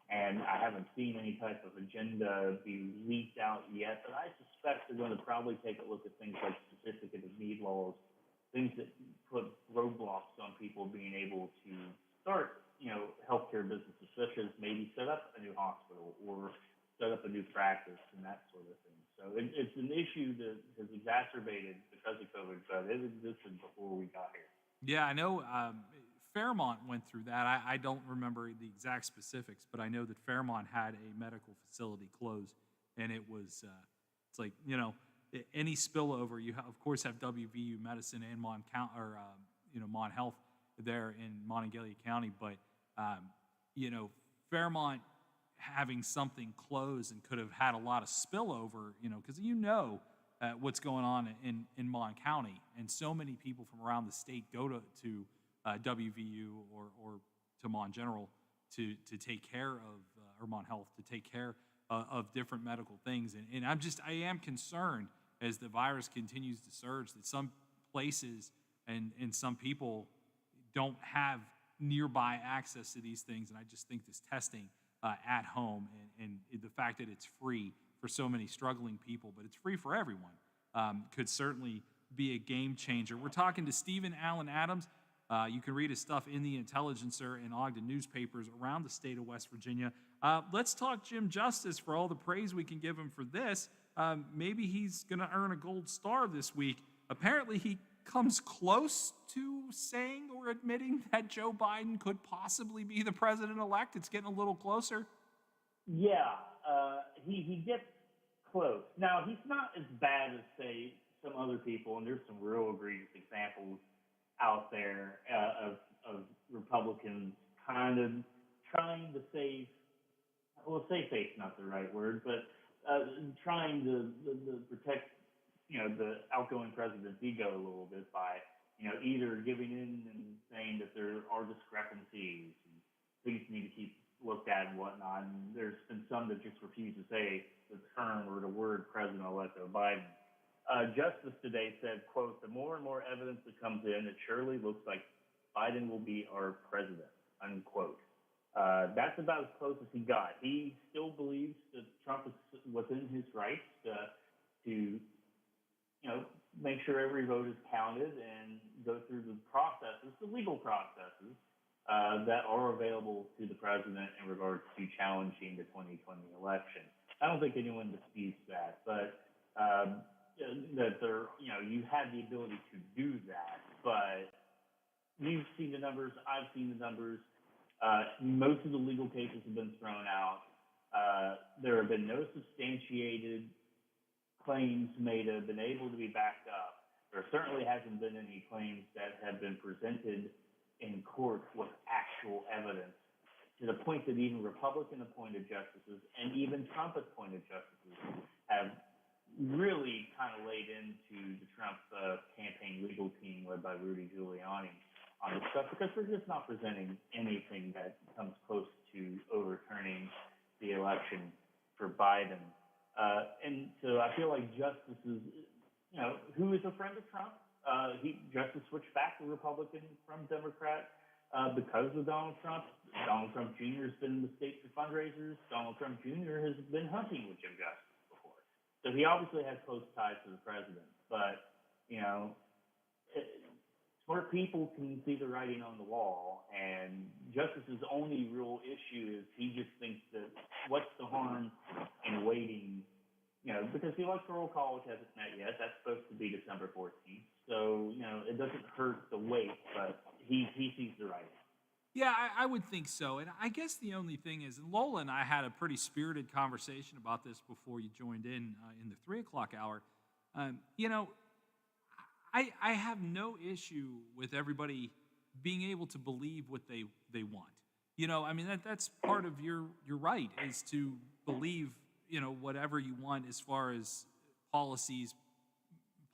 and I haven't seen any type of agenda be leaked out yet, but I suspect they're going to probably take a look at things like certificate of need laws, things that put roadblocks on people being able to start, healthcare businesses, such as maybe set up a new hospital or set up a new practice and that sort of thing. So it's an issue that has exacerbated because of COVID, but it existed before we got here. Yeah, I know Fairmont went through that. I don't remember the exact specifics, but I know that Fairmont had a medical facility close, and it was, it's like, any spillover, you of course have WVU Medicine and Mon Health there in Monongalia County, but Fairmont having something close and could have had a lot of spillover, because what's going on in Mon County, and so many people from around the state go to WVU or to Mon General to take care of, or Mon Health to take care of different medical things, and I am concerned as the virus continues to surge that some places and some people don't have nearby access to these things, and I just think this testing at home and the fact that it's free for so many struggling people, but it's free for everyone, could certainly be a game changer. We're talking to Stephen Allen Adams. You can read his stuff in the Intelligencer and Ogden newspapers around the state of West Virginia. Let's talk Jim Justice for all the praise we can give him for this. Maybe he's going to earn a gold star this week. Apparently, he comes close to saying or admitting that Joe Biden could possibly be the president-elect. It's getting a little closer. Yeah, he gets close. Now, he's not as bad as, say, some other people, and there's some real egregious examples out there of Republicans kind of trying to save faith's not the right word, but trying to protect, the outgoing president's ego a little bit by, either giving in and saying that there are discrepancies and things need to keep looked at and whatnot. And there's been some that just refuse to say the term or the word President-elect Joe Biden. Justice today said, quote, "The more and more evidence that comes in, it surely looks like Biden will be our president," unquote. That's about as close as he got. He still believes that Trump is within his rights to make sure every vote is counted and go through the processes, the legal processes that are available to the president in regards to challenging the 2020 election. I don't think anyone disputes that, but that you had the ability to do that. But you've seen the numbers, I've seen the numbers. Most of the legal cases have been thrown out. There have been no substantiated claims made to have been able to be backed up. There certainly hasn't been any claims that have been presented in court with actual evidence, to the point that even Republican-appointed justices and even Trump-appointed justices have really kind of laid into the Trump campaign legal team led by Rudy Giuliani on this stuff, because they're just not presenting anything that comes close to overturning the election for Biden. And so I feel like justices, who is a friend of Trump, Justice switched back to Republican from Democrat because of Donald Trump. Donald Trump Jr. has been in the state for fundraisers. Donald Trump Jr. has been hunting with Jim Justice before. So he obviously has close ties to the president. But, smart people can see the writing on the wall, and Justice's only real issue is he just thinks that what's the harm in waiting, because the Electoral College hasn't met yet. That's supposed to be December 14th. So, it doesn't hurt the wait, but he sees the writing. Yeah, I would think so. And I guess the only thing is, and Lola and I had a pretty spirited conversation about this before you joined in the 3 o'clock hour. I have no issue with everybody being able to believe what they want. That's part of your right, is to believe, whatever you want as far as policies,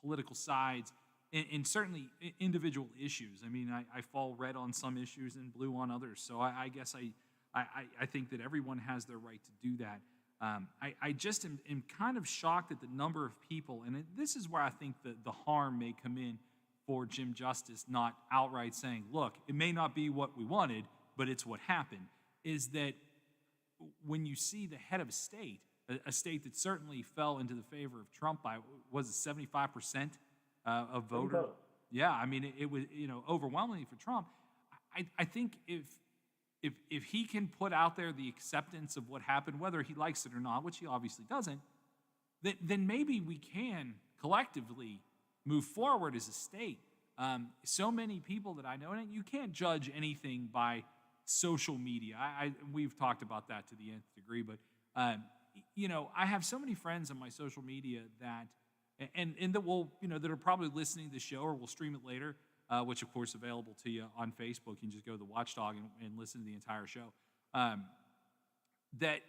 political sides, and certainly individual issues. I fall red on some issues and blue on others. So I guess I think that everyone has their right to do that. I just am kind of shocked at the number of people, and this is where I think the harm may come in for Jim Justice not outright saying, look, it may not be what we wanted, but it's what happened, is that when you see the head of a state that certainly fell into the favor of Trump by, was it 75% of voters? Yeah, it was overwhelmingly for Trump. I think if he can put out there the acceptance of what happened, whether he likes it or not, which he obviously doesn't, then maybe we can collectively move forward as a state. So many people that I know, and you can't judge anything by social media. We've talked about that to the nth degree, but I have so many friends on my social media that, and that will, that are probably listening to the show or will stream it later, which of course is available to you on Facebook. You can just go to the Watchdog and listen to the entire show, that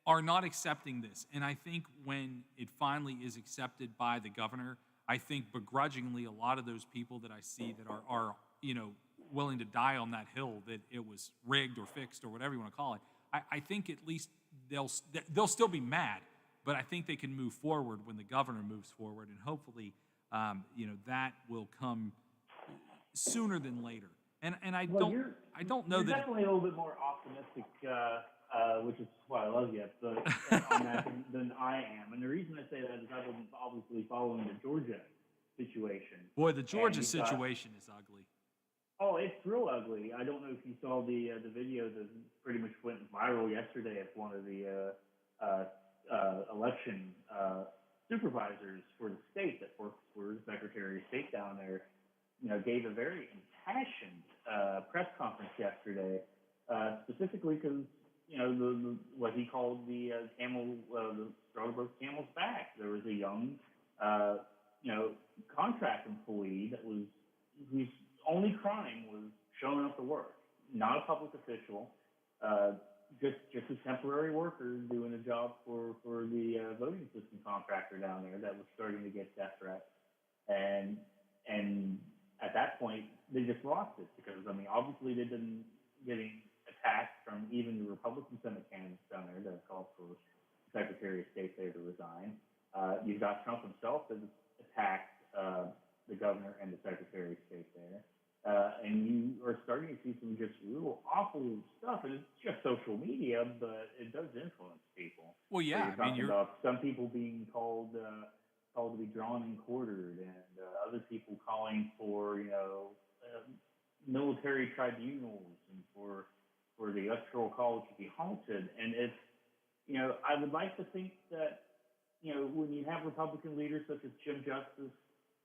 are not accepting this. And I think when it finally is accepted by the governor, I think begrudgingly a lot of those people that I see that are willing to die on that hill that it was rigged or fixed or whatever you want to call it, I think at least they'll still be mad, but I think they can move forward when the governor moves forward, and hopefully that will come sooner than later. And I don't know you're that definitely a little bit more optimistic, which is why I love you, but on that than I am. And the reason I say that is I've been obviously following the Georgia situation. Boy, the Georgia situation is ugly. Oh, it's real ugly. I don't know if you saw the video that pretty much went viral yesterday of one of the election supervisors for the state that works for the Secretary of State down there. Gave a very impassioned press conference yesterday, specifically because what he called the straw broke camel's back. There was a young contract employee whose only crime was showing up to work, not a public official, just a temporary worker doing a job for the voting system contractor down there that was starting to get death threats, and at that point, they just lost it because, obviously they've been getting attacked from even the Republican Senate candidates down there that called for the Secretary of State there to resign. You've got Trump himself that attacked the governor and the Secretary of State there. And you are starting to see some just real awful stuff. And it's just social media, but it does influence people. Well, yeah. So you're talking about some people being called to be drawn and quartered, and calling for, military tribunals and for the Electoral College to be halted. And it's, I would like to think that, when you have Republican leaders such as Jim Justice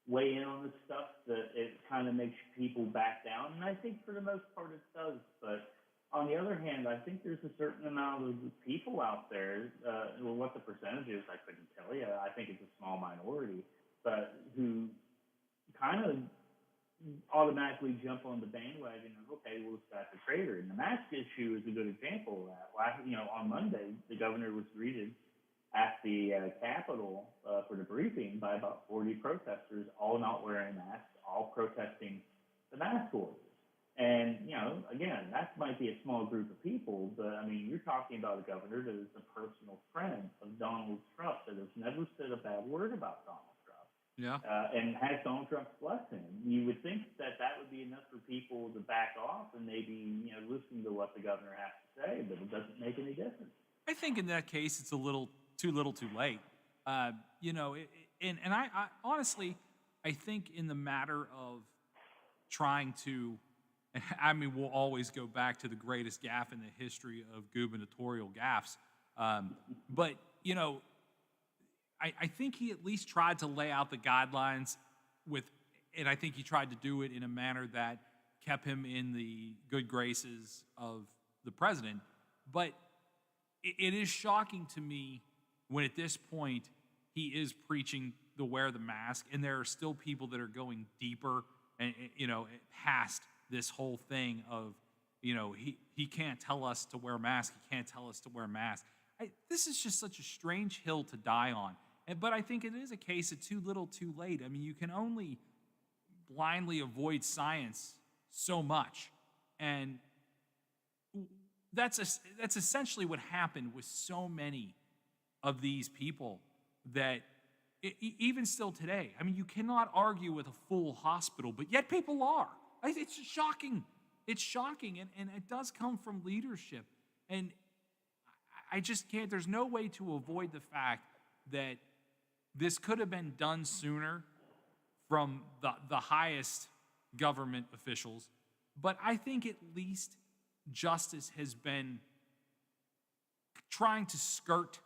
weigh in on this stuff, that it kind of makes people back down. And I think for the most part it does. But on the other hand, I think there's a certain amount of people out there, well, what the percentage is, I couldn't tell you. I think it's a small minority, but who kind of automatically jump on the bandwagon of, okay, well, this guy's a traitor. And the mask issue is a good example of that. On Monday, the governor was greeted at the Capitol for the briefing by about 40 protesters, all not wearing masks, all protesting the mask orders. And, again, that might be a small group of people, but, I mean, you're talking about a governor that is a personal friend of Donald Trump, that has never said a bad word about Donald Trump. Yeah. And has Donald Trump's blessing. You would think that would be enough for people to back off and maybe, listen to what the governor has to say, but it doesn't make any difference. I think in that case, it's a little too late. I honestly, I think in the matter of trying to, I mean, we'll always go back to the greatest gaffe in the history of gubernatorial gaffes. But, I think he at least tried to lay out the guidelines and I think he tried to do it in a manner that kept him in the good graces of the president. But it is shocking to me when at this point he is preaching the wear the mask, and there are still people that are going deeper and past this whole thing of he can't tell us to wear masks, he can't tell us to wear masks. This is just such a strange hill to die on. But I think it is a case of too little too late. I mean, you can only blindly avoid science so much, and that's essentially what happened with so many of these people that even still today, I mean, you cannot argue with a full hospital, but yet people are. It's shocking. It's shocking, and it does come from leadership. And I just can't, there's no way to avoid the fact that this could have been done sooner from the highest government officials, but I think at least justice has been trying to skirt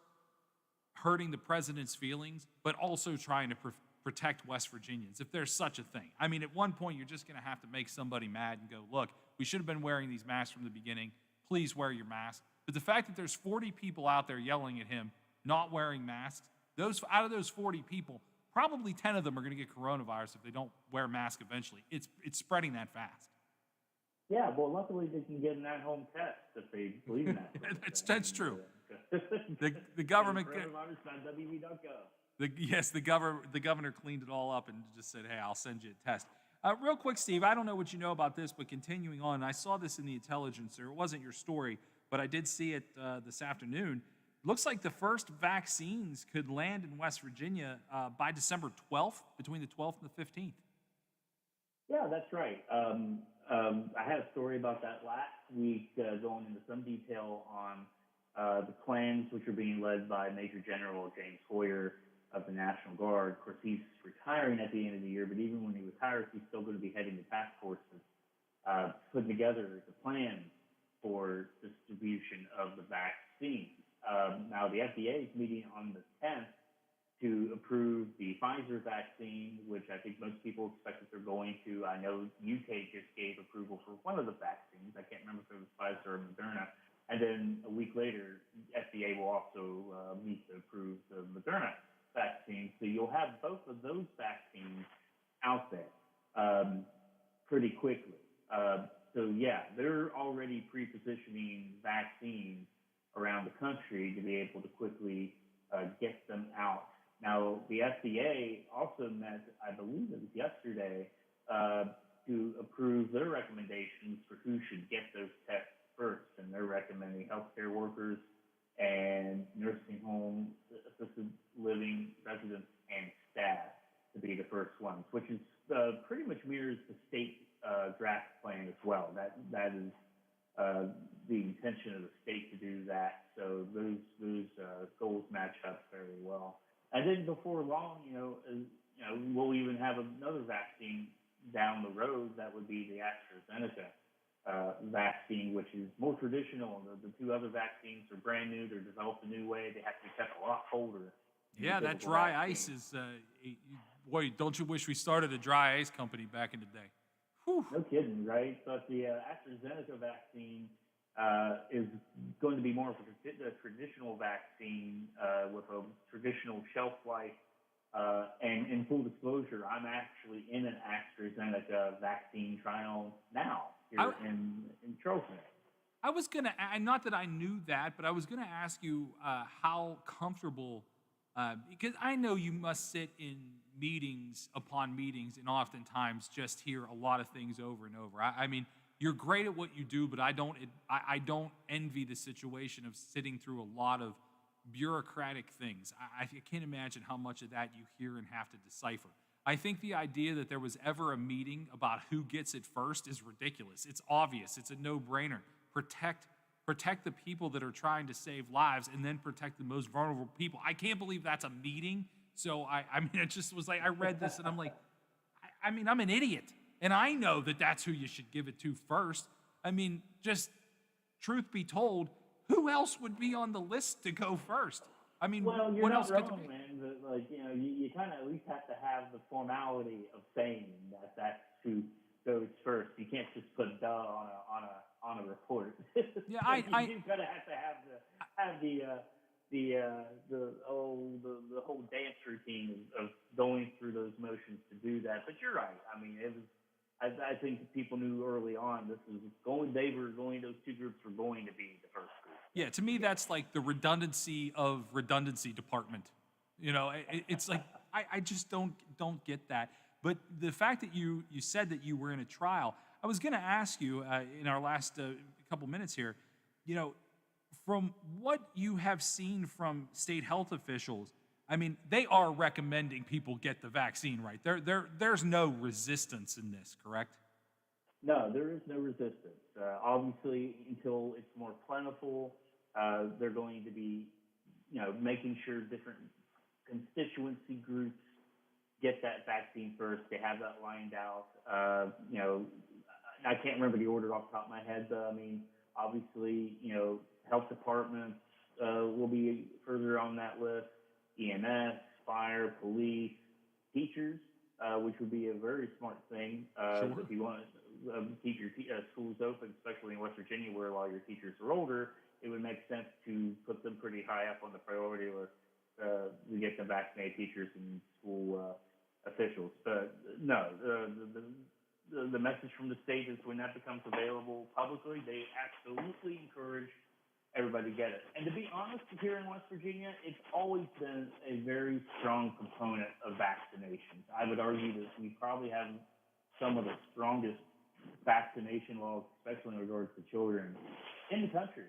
hurting the president's feelings, but also trying to protect West Virginians, if there's such a thing. I mean, at one point, you're just going to have to make somebody mad and go, look, we should have been wearing these masks from the beginning. Please wear your mask. But the fact that there's 40 people out there yelling at him, not wearing masks, out of those 40 people, probably 10 of them are going to get coronavirus if they don't wear masks eventually. It's spreading that fast. Yeah, well, luckily they can get an at-home test if they believe in that. That's true. The government. The governor cleaned it all up and just said, "Hey, I'll send you a test." Real quick, Steve, I don't know what you know about this, but continuing on, I saw this in the Intelligencer. It wasn't your story, but I did see it this afternoon. Looks like the first vaccines could land in West Virginia by December 12th, between the 12th and the 15th. Yeah, that's right. I had a story about that last week, going into some detail on the plans which are being led by Major General James Hoyer of the National Guard. Of course, he's retiring at the end of the year, but even when he retires, he's still going to be heading the task forces, putting together the plan for distribution of the vaccine. Now, the FDA is meeting on the 10th to approve the Pfizer vaccine, which I think most people expect that they're going to. I know UK just gave approval for one of the vaccines. I can't remember if it was Pfizer or Moderna. And then a week later, FDA will also meet to approve the Moderna vaccine. So you'll have both of those vaccines out there pretty quickly. So yeah, they're already pre-positioning vaccines around the country to be able to quickly get them out. Now, the FDA also met, I believe it was yesterday, to approve their recommendations for who should get those tests first. And they're recommending healthcare workers and nursing home, assisted living residents, and staff to be the first ones, which is pretty much mirrors the state draft plan as well. That is the intention of the state to do that. So those goals match up very well. And then before long, we'll even have another vaccine down the road, that would be the AstraZeneca vaccine, which is more traditional. The two other vaccines are brand new. They're developed a new way. They have to be kept a lot colder. Yeah, that dry ice is, boy, don't you wish we started a dry ice company back in the day? Whew. No kidding, right? But the AstraZeneca vaccine is going to be more of a traditional vaccine with a traditional shelf life. And in full disclosure, I'm actually in an AstraZeneca vaccine trial now here in Charleston. I was going to, not that I knew that, but I was going to ask you how comfortable, because I know you must sit in meetings upon meetings and oftentimes just hear a lot of things over and over. I mean, you're great at what you do, but I don't envy the situation of sitting through a lot of bureaucratic things. I can't imagine how much of that you hear and have to decipher. I think the idea that there was ever a meeting about who gets it first is ridiculous. It's obvious. It's a no-brainer. Protect the people that are trying to save lives and then protect the most vulnerable people. I can't believe that's a meeting. So, I mean, it just was like, I read this and I'm like, I mean, I'm an idiot. And I know that that's who you should give it to first. I mean, just truth be told, who else would be on the list to go first? I mean, well, you're what not else wrong, could be? man. But like, you know, you kind of at least have to have the formality of saying that that's who goes first. You can't just put "duh" on a report. Yeah, you gotta have to have the whole dance routine of going through those motions to do that. But you're right. I mean, it was. I think people knew early on this was going. Those two groups were going to be the first group. Yeah, to me, that's like the redundancy of redundancy department. You know, it's like, I just don't get that. But the fact that you said that you were in a trial, I was going to ask you in our last couple minutes here, you know, from what you have seen from state health officials, I mean, they are recommending people get the vaccine, right? There's no resistance in this, correct? No, there is no resistance. Obviously, until it's more plentiful, they're going to be, you know, making sure different constituency groups get that vaccine first. They have that lined out. You know, I can't remember the order off the top of my head, but I mean, obviously, you know, health departments will be further on that list. EMS, fire, police, teachers, which would be a very smart thing if you want to keep your schools open, especially in West Virginia where a lot of your teachers are older. It would make sense to put them pretty high up on the priority list to get the vaccinated teachers and school officials. But no, the message from the state is when that becomes available publicly, they absolutely encourage everybody get it. And to be honest, here in West Virginia, it's always been a very strong component of vaccinations. I would argue that we probably have some of the strongest vaccination laws, especially in regards to children, in the country.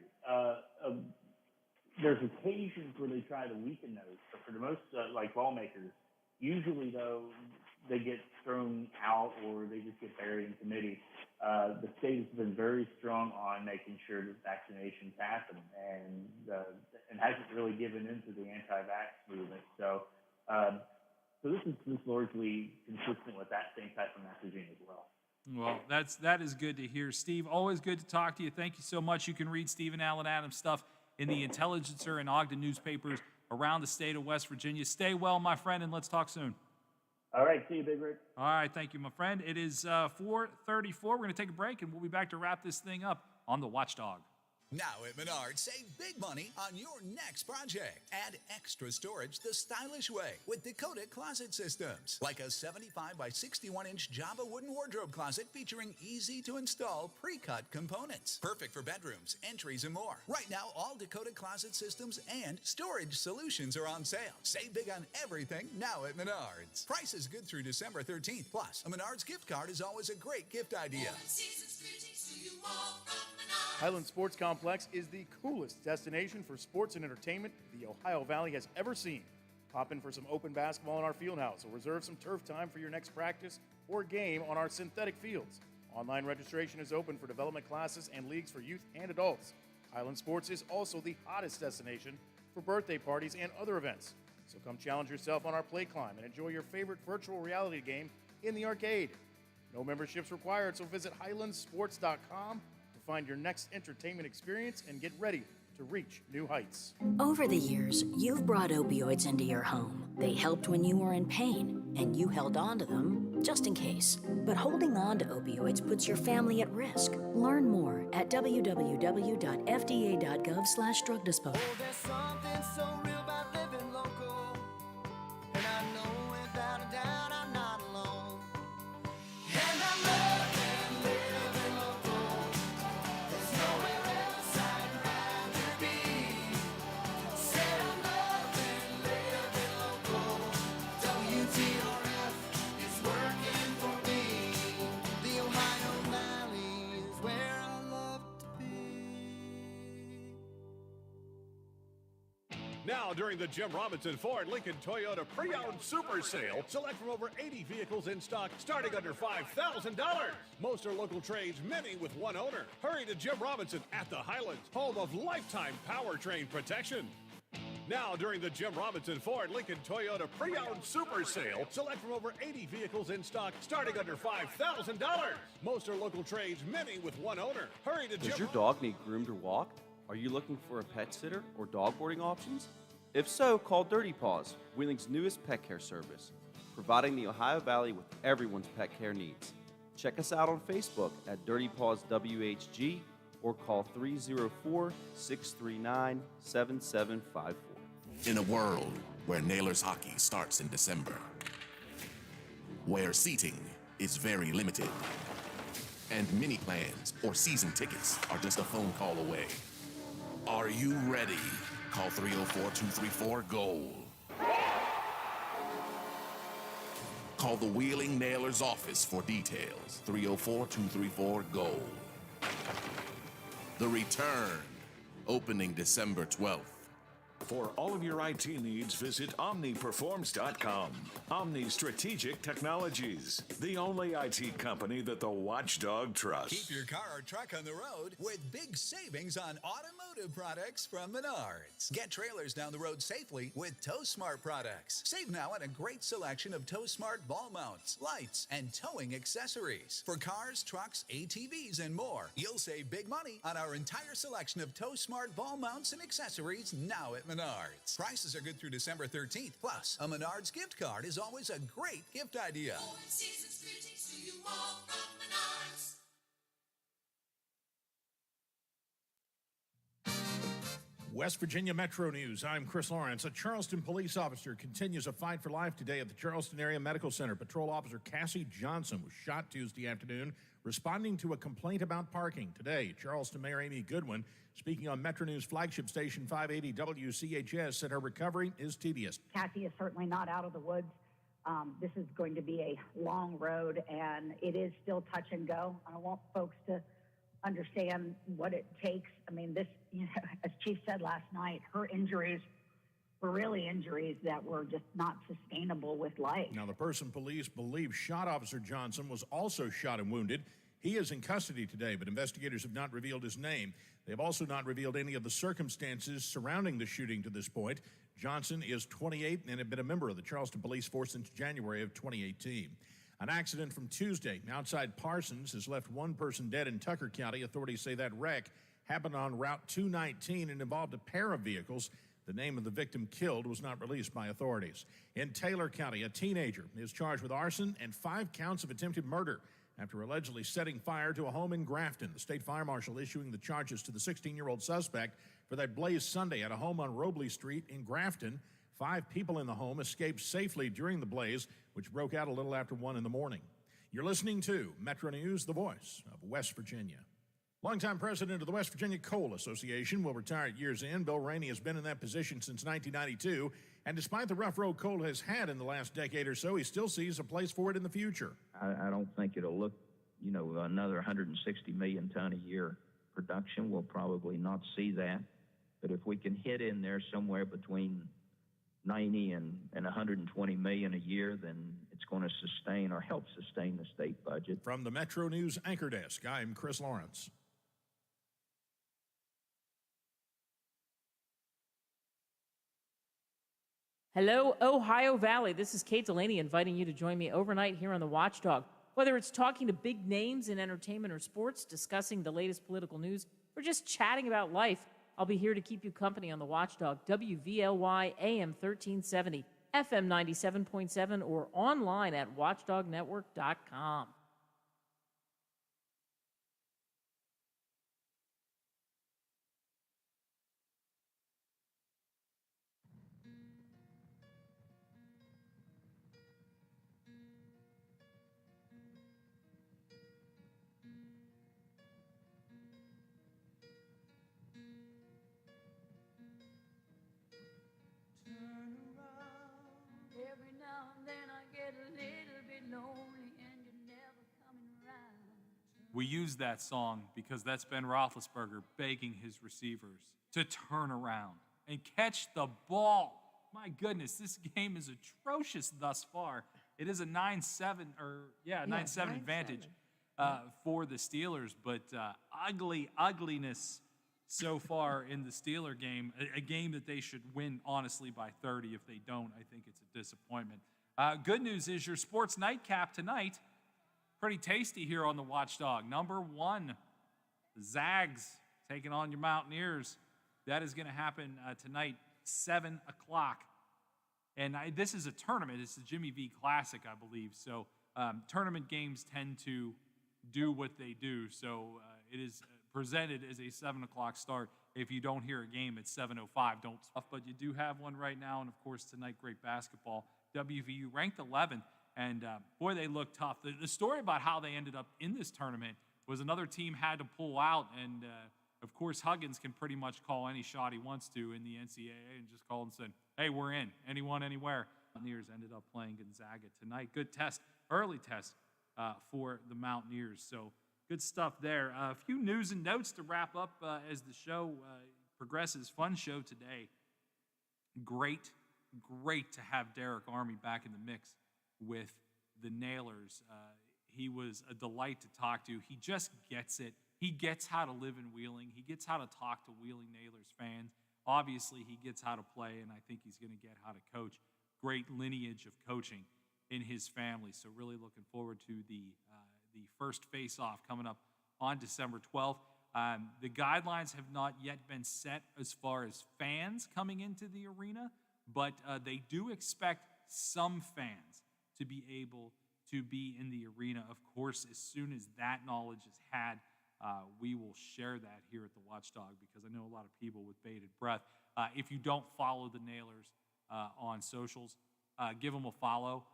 There's occasions where they try to weaken those, but for the most, like lawmakers, usually though, they get thrown out or they just get buried in committee. The state has been very strong on making sure that vaccinations happen and hasn't really given into the anti-vax movement. So this is largely consistent with that same type of messaging as well. Well, that is good to hear. Steve, always good to talk to you. Thank you so much. You can read Stephen Allen Adams stuff in the Intelligencer and Ogden newspapers around the state of West Virginia. Stay well, my friend, and let's talk soon. All right, see you, Big Rick. All right, thank you, my friend. It is 4:34. We're going to take a break, and we'll be back to wrap this thing up on the Watchdog. Now at Menards, save big money on your next project. Add extra storage the stylish way with Dakota Closet Systems. Like a 75 by 61-inch Java wooden wardrobe closet featuring easy-to-install pre-cut components. Perfect for bedrooms, entries, and more. Right now, all Dakota Closet Systems and storage solutions are on sale. Save big on everything now at Menards. Price is good through December 13th. Plus, a Menards gift card is always a great gift idea. Highland Sports Complex is the coolest destination for sports and entertainment the Ohio Valley has ever seen. Pop in for some open basketball in our field house or reserve some turf time for your next practice or game on our synthetic fields. Online registration is open for development classes and leagues for youth and adults. Highland Sports is also the hottest destination for birthday parties and other events. So come challenge yourself on our play climb and enjoy your favorite virtual reality game in the arcade. No memberships required, so visit highlandsports.com to find your next entertainment experience and get ready to reach new heights. Over the years, you've brought opioids into your home. They helped when you were in pain, and you held on to them just in case. But holding on to opioids puts your family at risk. Learn more at www.fda.gov/drug disposal. Oh, there's something so real about living local, and I know without a doubt I'm not alone. And I'm loving living local. There's nowhere else I'd rather be. Said I'm loving living local. WTRF is working for me. The Ohio Valley is where I love to be. Now, during the Jim Robinson Ford Lincoln Toyota Pre-Owned Super Sale, select from over 80 vehicles in stock starting under $5,000. Most are local trades, many with one owner. Hurry to Jim Robinson at the Highlands, home of lifetime powertrain protection. Now, during the Jim Robinson Ford Lincoln Toyota Pre-Owned Super Sale, select from over 80 vehicles in stock starting under $5,000. Most are local trades, many with one owner. Hurry to Jim. Does your dog need groomed or walked? Are you looking for a pet sitter or dog boarding options? If so, call Dirty Paws, Wheeling's newest pet care service, providing the Ohio Valley with everyone's pet care needs. Check us out on Facebook at Dirty Paws WHG or call 304-639-7754. In a world where Nailers hockey starts in December, where seating is very limited, and mini plans or season tickets are just a phone call away, are you ready? Call 304-234-GOAL. Call the Wheeling Nailers office for details. 304-234-GOAL. The Return, opening December 12th. For all of your IT needs, visit OmniPerforms.com. Omni Strategic Technologies, the only IT company that the watchdog trusts. Keep your car or truck on the road with big savings on automotive products from Menards. Get trailers down the road safely with Tow Smart products. Save now on a great selection of Tow Smart ball mounts, lights, and towing accessories. For cars, trucks, ATVs, and more, you'll save big money on our entire selection of Tow Smart ball mounts and accessories now at Menards. Prices are good through December 13th. Plus, a Menards gift card is always a great gift idea. Season's greetings to you all from Menards. West Virginia Metro News. I'm Chris Lawrence. A Charleston police officer continues a fight for life today at the Charleston Area Medical Center. Patrol Officer Cassie Johnson was shot Tuesday afternoon responding to a complaint about parking. Today, Charleston Mayor Amy Goodwin, speaking on Metro News flagship station 580 WCHS, said her recovery is tedious. Cassie is certainly not out of the woods. This is going to be a long road, and it is still touch and go. I want folks to understand what it takes. I mean, this, as Chief said last night, her injuries were really injuries that were just not sustainable with life. Now, the person police believe shot Officer Johnson was also shot and wounded. He is in custody today, but investigators have not revealed his name. They have also not revealed any of the circumstances surrounding the shooting to this point. Johnson is 28 and had been a member of the Charleston Police Force since January of 2018. An accident from Tuesday outside Parsons has left one person dead in Tucker County. Authorities say that wreck happened on Route 219 and involved a pair of vehicles. The name of the victim killed was not released by authorities. In Taylor County, a teenager is charged with arson and 5 counts of attempted murder after allegedly setting fire to a home in Grafton. The state fire marshal issuing the charges to the 16-year-old suspect for that blaze Sunday at a home on Robley Street in Grafton. 5 people in the home escaped safely during the blaze, which broke out a little after 1 in the morning. You're listening to Metro News, the voice of West Virginia. Longtime president of the West Virginia Coal Association will retire at year's end. Bill Rainey has been in that position since 1992, and despite the rough road coal has had in the last decade or so, he still sees a place for it in the future. I don't think it'll look, another 160 million ton a year production. We'll probably not see that, but if we can hit in there somewhere between 90 and 120 million a year, then it's going to sustain or help sustain the state budget. From the Metro News Anchor Desk, I'm Chris Lawrence. Hello, Ohio Valley. This is Kate Delaney inviting you to join me overnight here on the Watchdog Whether it's talking to big names in entertainment or sports, discussing the latest political news, or just chatting about life, I'll be here to keep you company on the Watchdog, WVLY AM 1370, FM 97.7, or online at watchdognetwork.com. Every now and then I get a little bit lonely and you're never coming around. We use that song because that's Ben Roethlisberger begging his receivers to turn around and catch the ball. My goodness, this game is atrocious thus far. It is a 9-7 advantage for the Steelers, but ugliness so far in the Steeler game, a game that they should win, honestly, by 30. If they don't, I think it's a disappointment. Good news is your sports nightcap tonight, pretty tasty here on the Watchdog. Number 1, Zags taking on your Mountaineers. That is going to happen tonight, 7 o'clock. And this is a tournament. It's the Jimmy V Classic, I believe. So tournament games tend to do what they do. So it is presented as a 7 o'clock start. If you don't hear a game at 7:05, don't stuff. But you do have one right now. And, of course, tonight, great basketball. WVU ranked 11th. And, boy, they look tough. The story about how they ended up in this tournament was another team had to pull out. And, of course, Huggins can pretty much call any shot he wants to in the NCAA and just call and say, hey, we're in. Anyone, anywhere. Mountaineers ended up playing Gonzaga tonight. Good test, early test for the Mountaineers. So good stuff there. A few news and notes to wrap up as the show progresses. Fun show today. Great to have Derek Army back in the mix with the Nailers. He was a delight to talk to. He just gets it. He gets how to live in Wheeling. He gets how to talk to Wheeling Nailers fans. Obviously, he gets how to play, and I think he's going to get how to coach. Great lineage of coaching in his family. So really looking forward to the first face-off coming up on December 12th. The guidelines have not yet been set as far as fans coming into the arena, but they do expect some fans to be able to be in the arena. Of course, as soon as that knowledge is had, we will share that here at the Watchdog because I know a lot of people with bated breath. If you don't follow the Nailers on socials, give them a follow.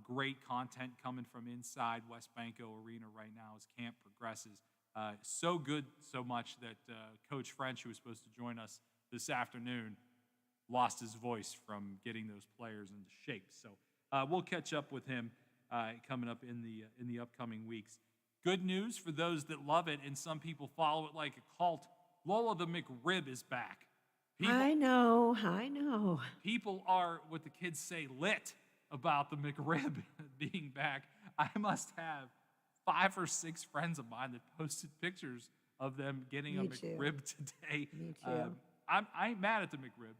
Great content coming from inside West Banco Arena right now as camp progresses. So good, so much that Coach French, who was supposed to join us this afternoon, lost his voice from getting those players into shape. So we'll catch up with him coming up in the upcoming weeks. Good news for those that love it, and some people follow it like a cult. Lola the McRib is back. I know. People are, what the kids say, lit about the McRib being back. I must have 5 or 6 friends of mine that posted pictures of them getting a McRib today. Me too. I ain't mad at the McRib.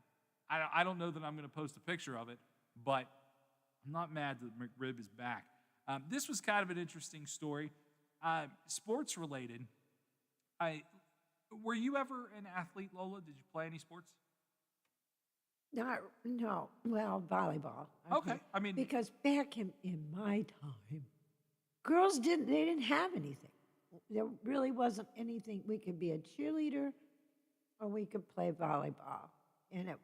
I don't know that I'm going to post a picture of it, but I'm not mad that the McRib is back. This was kind of an interesting story. Sports related. Were you ever an athlete, Lola? Did you play any sports? No. Well, volleyball. Okay. I mean, because back in my time, girls didn't have anything. There really wasn't anything. We could be a cheerleader or we could play volleyball. And it,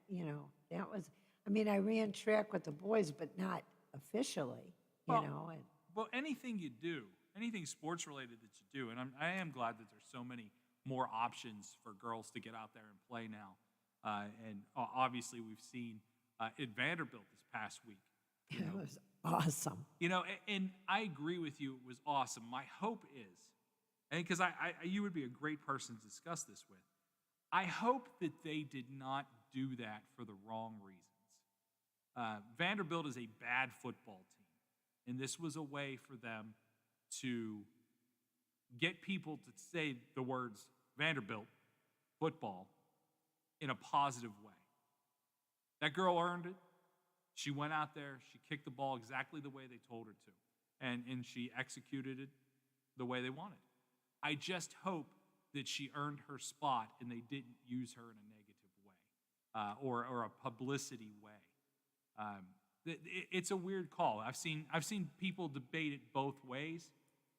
that was, I ran track with the boys, but not officially, Well, anything you do, anything sports related that you do, and I am glad that there's so many more options for girls to get out there and play now. And obviously we've seen at Vanderbilt this past week. It was awesome. And I agree with you. It was awesome. My hope is, and because you would be a great person to discuss this with, I hope that they did not do that for the wrong reasons. Vanderbilt is a bad football team, and this was a way for them to get people to say the words Vanderbilt football in a positive way. That girl earned it. She went out there. She kicked the ball exactly the way they told her to. and she executed it the way they wanted. I just hope that she earned her spot and they didn't use her in a negative way or a publicity way. It's a weird call. I've seen people debate it both ways.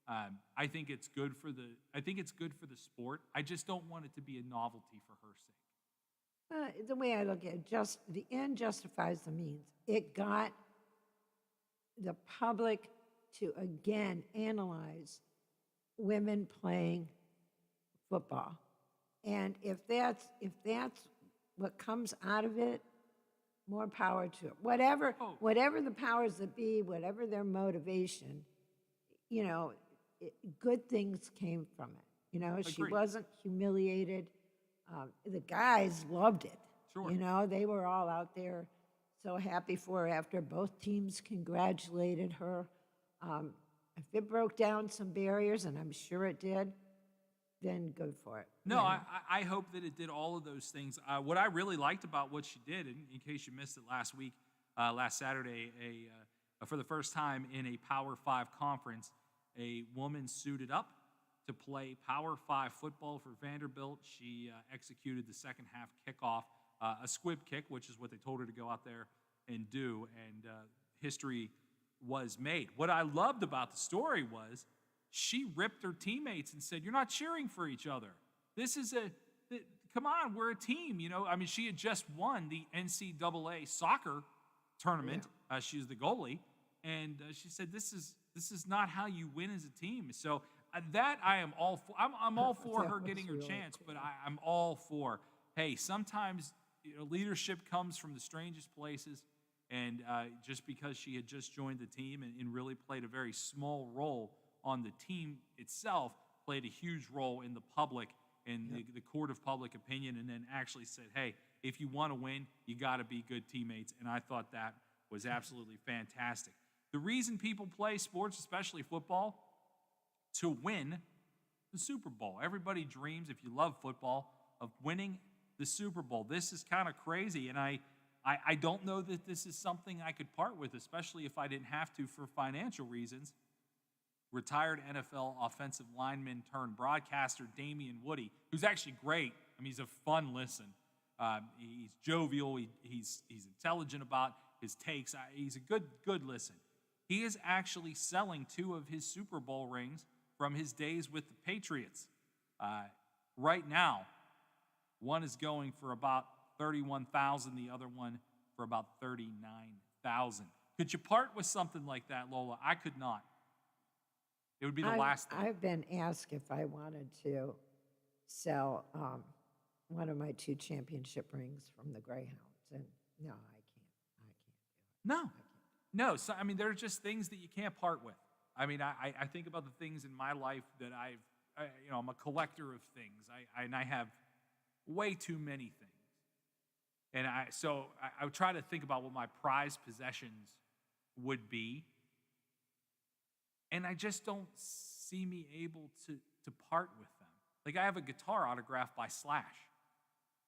I think it's good for the sport. I just don't want it to be a novelty for her sake. The way I look at it, just the end justifies the means. It got the public to again analyze women playing football, and if that's what comes out of it, more power to it. Whatever the powers that be, whatever their motivation, good things came from it. She Agreed. wasn't humiliated. The guys loved it. Sure. They were all out there so happy for her after both teams congratulated her. If it broke down some barriers, and I'm sure it did, then good for it. No, I hope that it did all of those things. What I really liked about what she did, in case you missed it last Saturday, for the first time in a Power 5 conference, a woman suited up to play Power 5 football for Vanderbilt. She executed the second half kickoff, a squib kick, which is what they told her to go out there and do, and history was made. What I loved about the story was she ripped her teammates and said, "You're not cheering for each other. This is come on, we're a team." She had just won the NCAA soccer tournament. Yeah. She was the goalie, and she said, "This is not how you win as a team." So that I am all for. I'm all for her getting her chance, but I'm all for. Hey, sometimes leadership comes from the strangest places, and just because she had just joined the team and really played a very small role on the team itself, played a huge role in the public and the court of public opinion, and then actually said, hey, if you want to win, you got to be good teammates. And I thought that was absolutely fantastic. The reason people play sports, especially football, to win the Super Bowl. Everybody dreams, if you love football, of winning the Super Bowl. This is kind of crazy, and I don't know that this is something I could part with, especially if I didn't have to for financial reasons. Retired NFL offensive lineman turned broadcaster Damian Woody, who's actually great. He's a fun listen. He's jovial. He's intelligent about his takes. He's a good listen. He is actually selling 2 of his Super Bowl rings from his days with the Patriots. Right now, one is going for about $31,000, the other one for about $39,000. Could you part with something like that, Lola? I could not. It would be the last thing. I've been asked if I wanted to sell one of my 2 championship rings from the Greyhounds, and no, I can't. No. So there are just things that you can't part with. I think about the things in my life that I'm a collector of things. I have way too many things. And I would try to think about what my prized possessions would be. And I just don't see me able to part with them. Like, I have a guitar autographed by Slash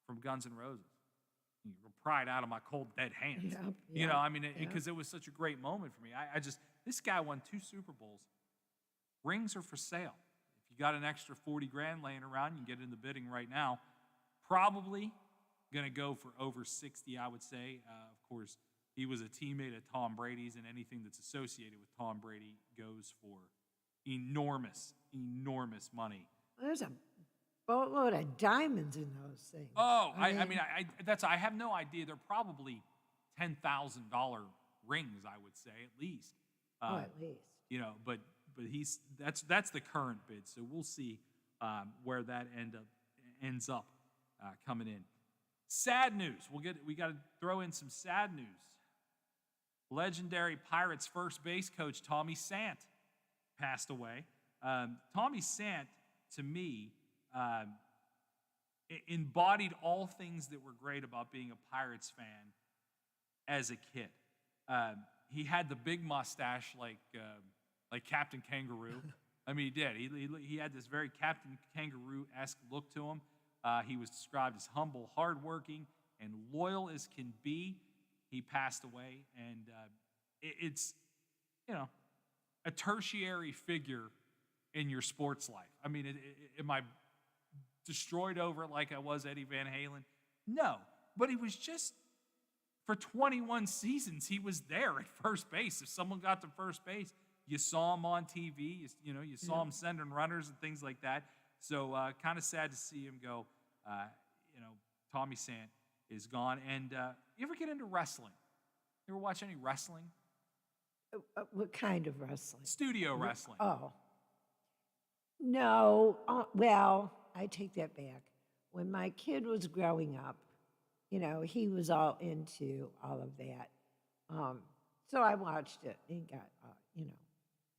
from Guns N' Roses. You pried out of my cold, dead hands. Because it was such a great moment for me. This guy won 2 Super Bowls. Rings are for sale. If you got an extra 40 grand laying around, you can get it in the bidding right now. Probably going to go for over 60, I would say. Of course, he was a teammate of Tom Brady's, and anything that's associated with Tom Brady goes for enormous, enormous money. There's a boatload of diamonds in those things. Oh, I have no idea. They're probably $10,000 rings, I would say, at least. At least. But that's the current bid. So we'll see where that ends up coming in. Sad news. We got to throw in some sad news. Legendary Pirates first base coach Tommy Sant passed away. Tommy Sant, to me, embodied all things that were great about being a Pirates fan as a kid. He had the big mustache like Captain Kangaroo. He did. He had this very Captain Kangaroo-esque look to him. He was described as humble, hardworking, and loyal as can be. He passed away, and it's a tertiary figure in your sports life. I mean, am I destroyed over it like I was Eddie Van Halen? No, but he was just, for 21 seasons, he was there at first base. If someone got to first base, you saw him on TV. You saw him sending runners and things like that. So kind of sad to see him go. Tommy Sant is gone. And you ever get into wrestling? You ever watch any wrestling? What kind of wrestling? Studio wrestling. Oh. No. Well, I take that back. When my kid was growing up, he was all into all of that. So I watched it and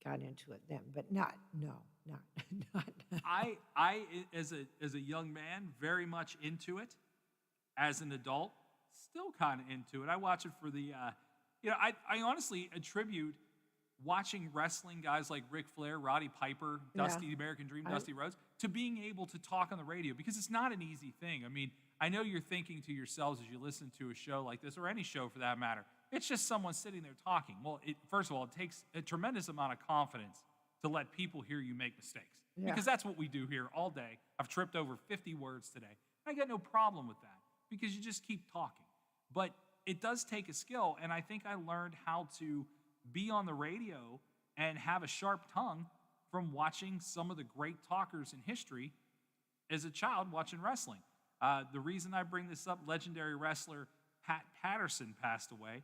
got into it then, but not. I as a young man, very much into it. As an adult, still kind of into it. I watch it for the, I honestly attribute watching wrestling guys like Ric Flair, Roddy Piper, Dusty, the American Dream, Dusty Rhodes, to being able to talk on the radio, because it's not an easy thing. I mean, I know you're thinking to yourselves as you listen to a show like this, or any show for that matter, it's just someone sitting there talking. Well, first of all, it takes a tremendous amount of confidence to let people hear you make mistakes. Yeah. Because that's what we do here all day. I've tripped over 50 words today. I got no problem with that, because you just keep talking. But it does take a skill, and I think I learned how to be on the radio and have a sharp tongue from watching some of the great talkers in history as a child watching wrestling. The reason I bring this up, legendary wrestler Pat Patterson passed away.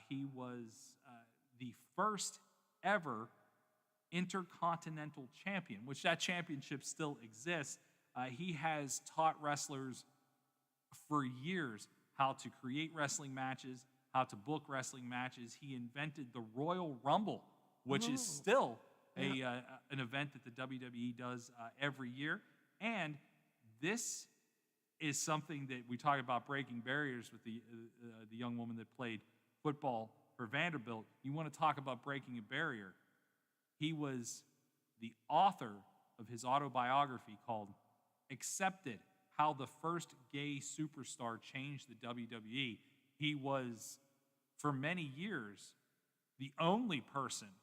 He was the first ever Intercontinental Champion, which that championship still exists. He has taught wrestlers for years how to create wrestling matches, how to book wrestling matches. He invented the Royal Rumble, which is still an event that the WWE does every year. And this is something that we talk about, breaking barriers, with the young woman that played football for Vanderbilt. You want to talk about breaking a barrier. He was the author of his autobiography called Accepted: How the First Gay Superstar Changed the WWE. He was, for many years, the only person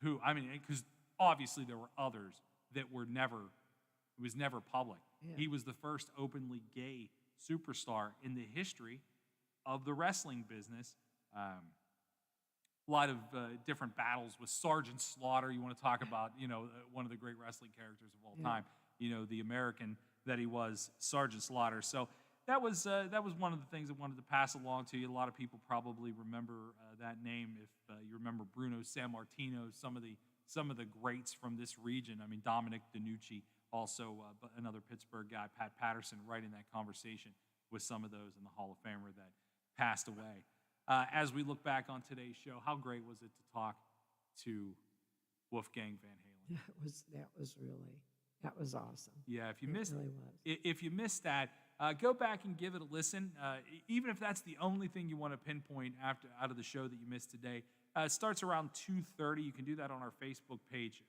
who, because obviously there were others that were never, it was never public. Yeah. He was the first openly gay superstar in the history of the wrestling business. A lot of different battles with Sergeant Slaughter. You want to talk about, one of the great wrestling characters of all time. The American that he was, Sergeant Slaughter. So that was one of the things I wanted to pass along to you. A lot of people probably remember that name if you remember Bruno Sammartino, some of the greats from this region. I mean, Dominic DiNucci, also another Pittsburgh guy, Pat Patterson, right in that conversation with some of those in the Hall of Famer that passed away. As we look back on today's show, how great was it to talk to Wolfgang Van Halen? That was awesome. Yeah, if you It missed, really was. if you missed that, go back and give it a listen. Even if that's the only thing you want to pinpoint out of the show that you missed today, it starts around 2:30. You can do that on our Facebook page.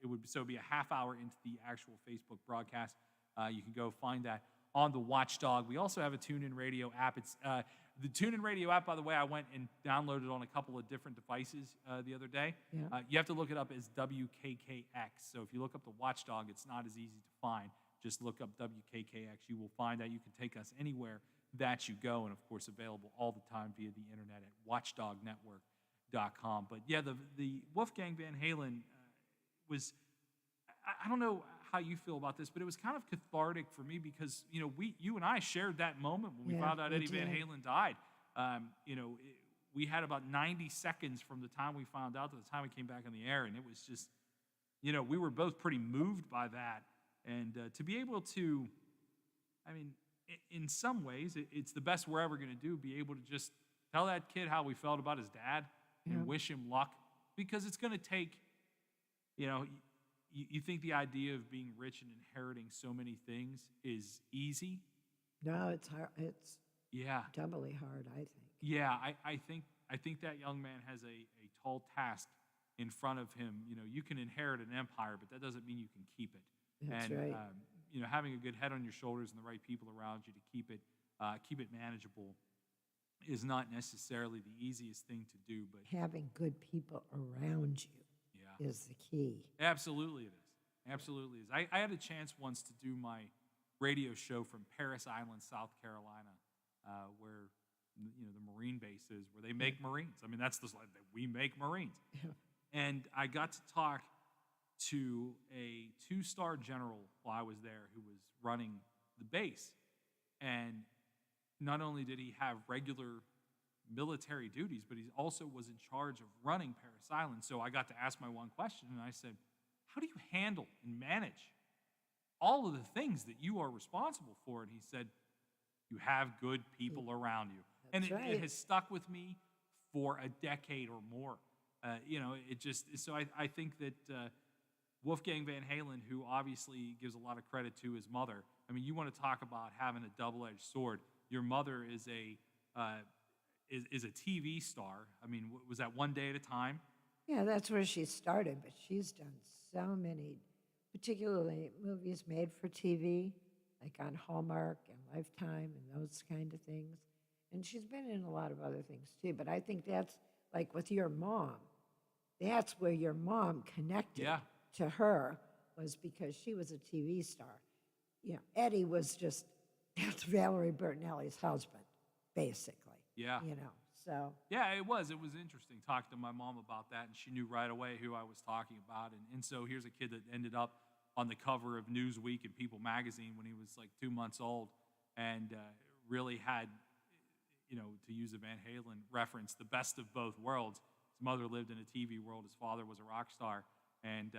It'd be a half hour into the actual Facebook broadcast. You can go find that on the Watchdog. We also have a TuneIn Radio app. It's the TuneIn Radio app, by the way, I went and downloaded on a couple of different devices the other day. Yeah. You have to look it up as WKKX. So if you look up the Watchdog, it's not as easy to find. Just look up WKKX. You will find that. You can take us anywhere that you go, and of course available all the time via the internet at watchdognetwork.com. But yeah, the Wolfgang Van Halen was, I don't know how you feel about this, but it was kind of cathartic for me because, you and I shared that moment when we found out Eddie Van Halen died. We had about 90 seconds from the time we found out to the time we came back on the air, and it was just, we were both pretty moved by that. And to be able to, in some ways, it's the best we're ever going to do, be able to just tell that kid how we felt about his dad and wish him luck, because it's going to take, you think the idea of being rich and inheriting so many things is easy? No, it's hard. It's Yeah. doubly hard, I think. Yeah, I think that young man has a tall task in front of him. You can inherit an empire, but that doesn't mean you can keep it. That's and right. Having a good head on your shoulders and the right people around you to keep it manageable is not necessarily the easiest thing to do, but Having good people around you yeah, is the key. absolutely it is. Absolutely is. I had a chance once to do my radio show from Paris Island, South Carolina, where the Marine base is, where they make Marines. I mean, that's we make Marines. And I got to talk to a 2-star general while I was there who was running the base. And not only did he have regular military duties, but he also was in charge of running Paris Island. So I got to ask my one question, and I said, how do you handle and manage all of the things that you are responsible for? And he said, you have good people around you. And it has stuck with me for a decade or more. So I think that Wolfgang Van Halen, who obviously gives a lot of credit to his mother, I mean, you want to talk about having a double-edged sword. Your mother is a TV star. I mean, was that One Day at a Time? Yeah, that's where she started, but she's done so many, particularly movies made for TV, like on Hallmark and Lifetime and those kind of things. And she's been in a lot of other things too, but I think that's like with your mom. That's where your mom connected to her, was because she was a TV star. Eddie was that's Valerie Bertinelli's husband, basically. Yeah. So. Yeah, it was interesting talking to my mom about that, and she knew right away who I was talking about. And so here's a kid that ended up on the cover of Newsweek and People magazine when he was like 2 months old, and really had, to use a Van Halen reference, the best of both worlds. His mother lived in a TV world. His father was a rock star, and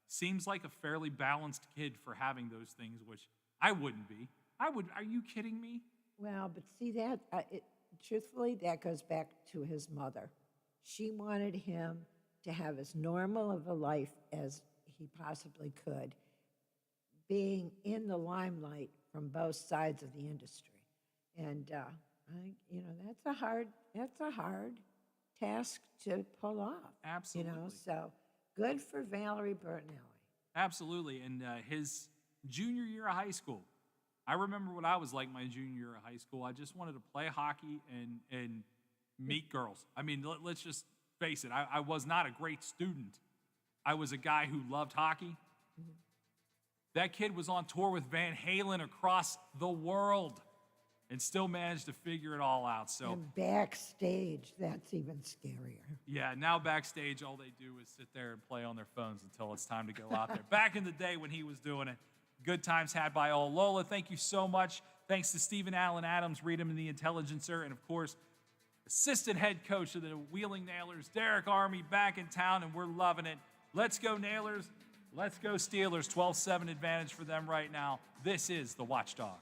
seems like a fairly balanced kid for having those things, which I wouldn't be. Are you kidding me? Well, but see that, truthfully, that goes back to his mother. She wanted him to have as normal of a life as he possibly could, being in the limelight from both sides of the industry. And, that's a hard task to pull off. Absolutely. So good for Valerie Bertinelli. Absolutely. And his junior year of high school, I remember what I was like my junior year of high school. I just wanted to play hockey and meet girls. I mean, let's just face it. I was not a great student. I was a guy who loved hockey. Mm-hmm. That kid was on tour with Van Halen across the world and still managed to figure it all out. So, and backstage, that's even scarier. Yeah, now backstage, all they do is sit there and play on their phones until it's time to go out there. Back in the day when he was doing it, good times had by all. Lola, thank you so much. Thanks to Stephen Allen Adams, read him in The Intelligencer, and of course, assistant head coach of the Wheeling Nailers, Derek Army, back in town, and we're loving it. Let's go Nailers. Let's go Steelers. 12-7 advantage for them right now. This is the Watchdog.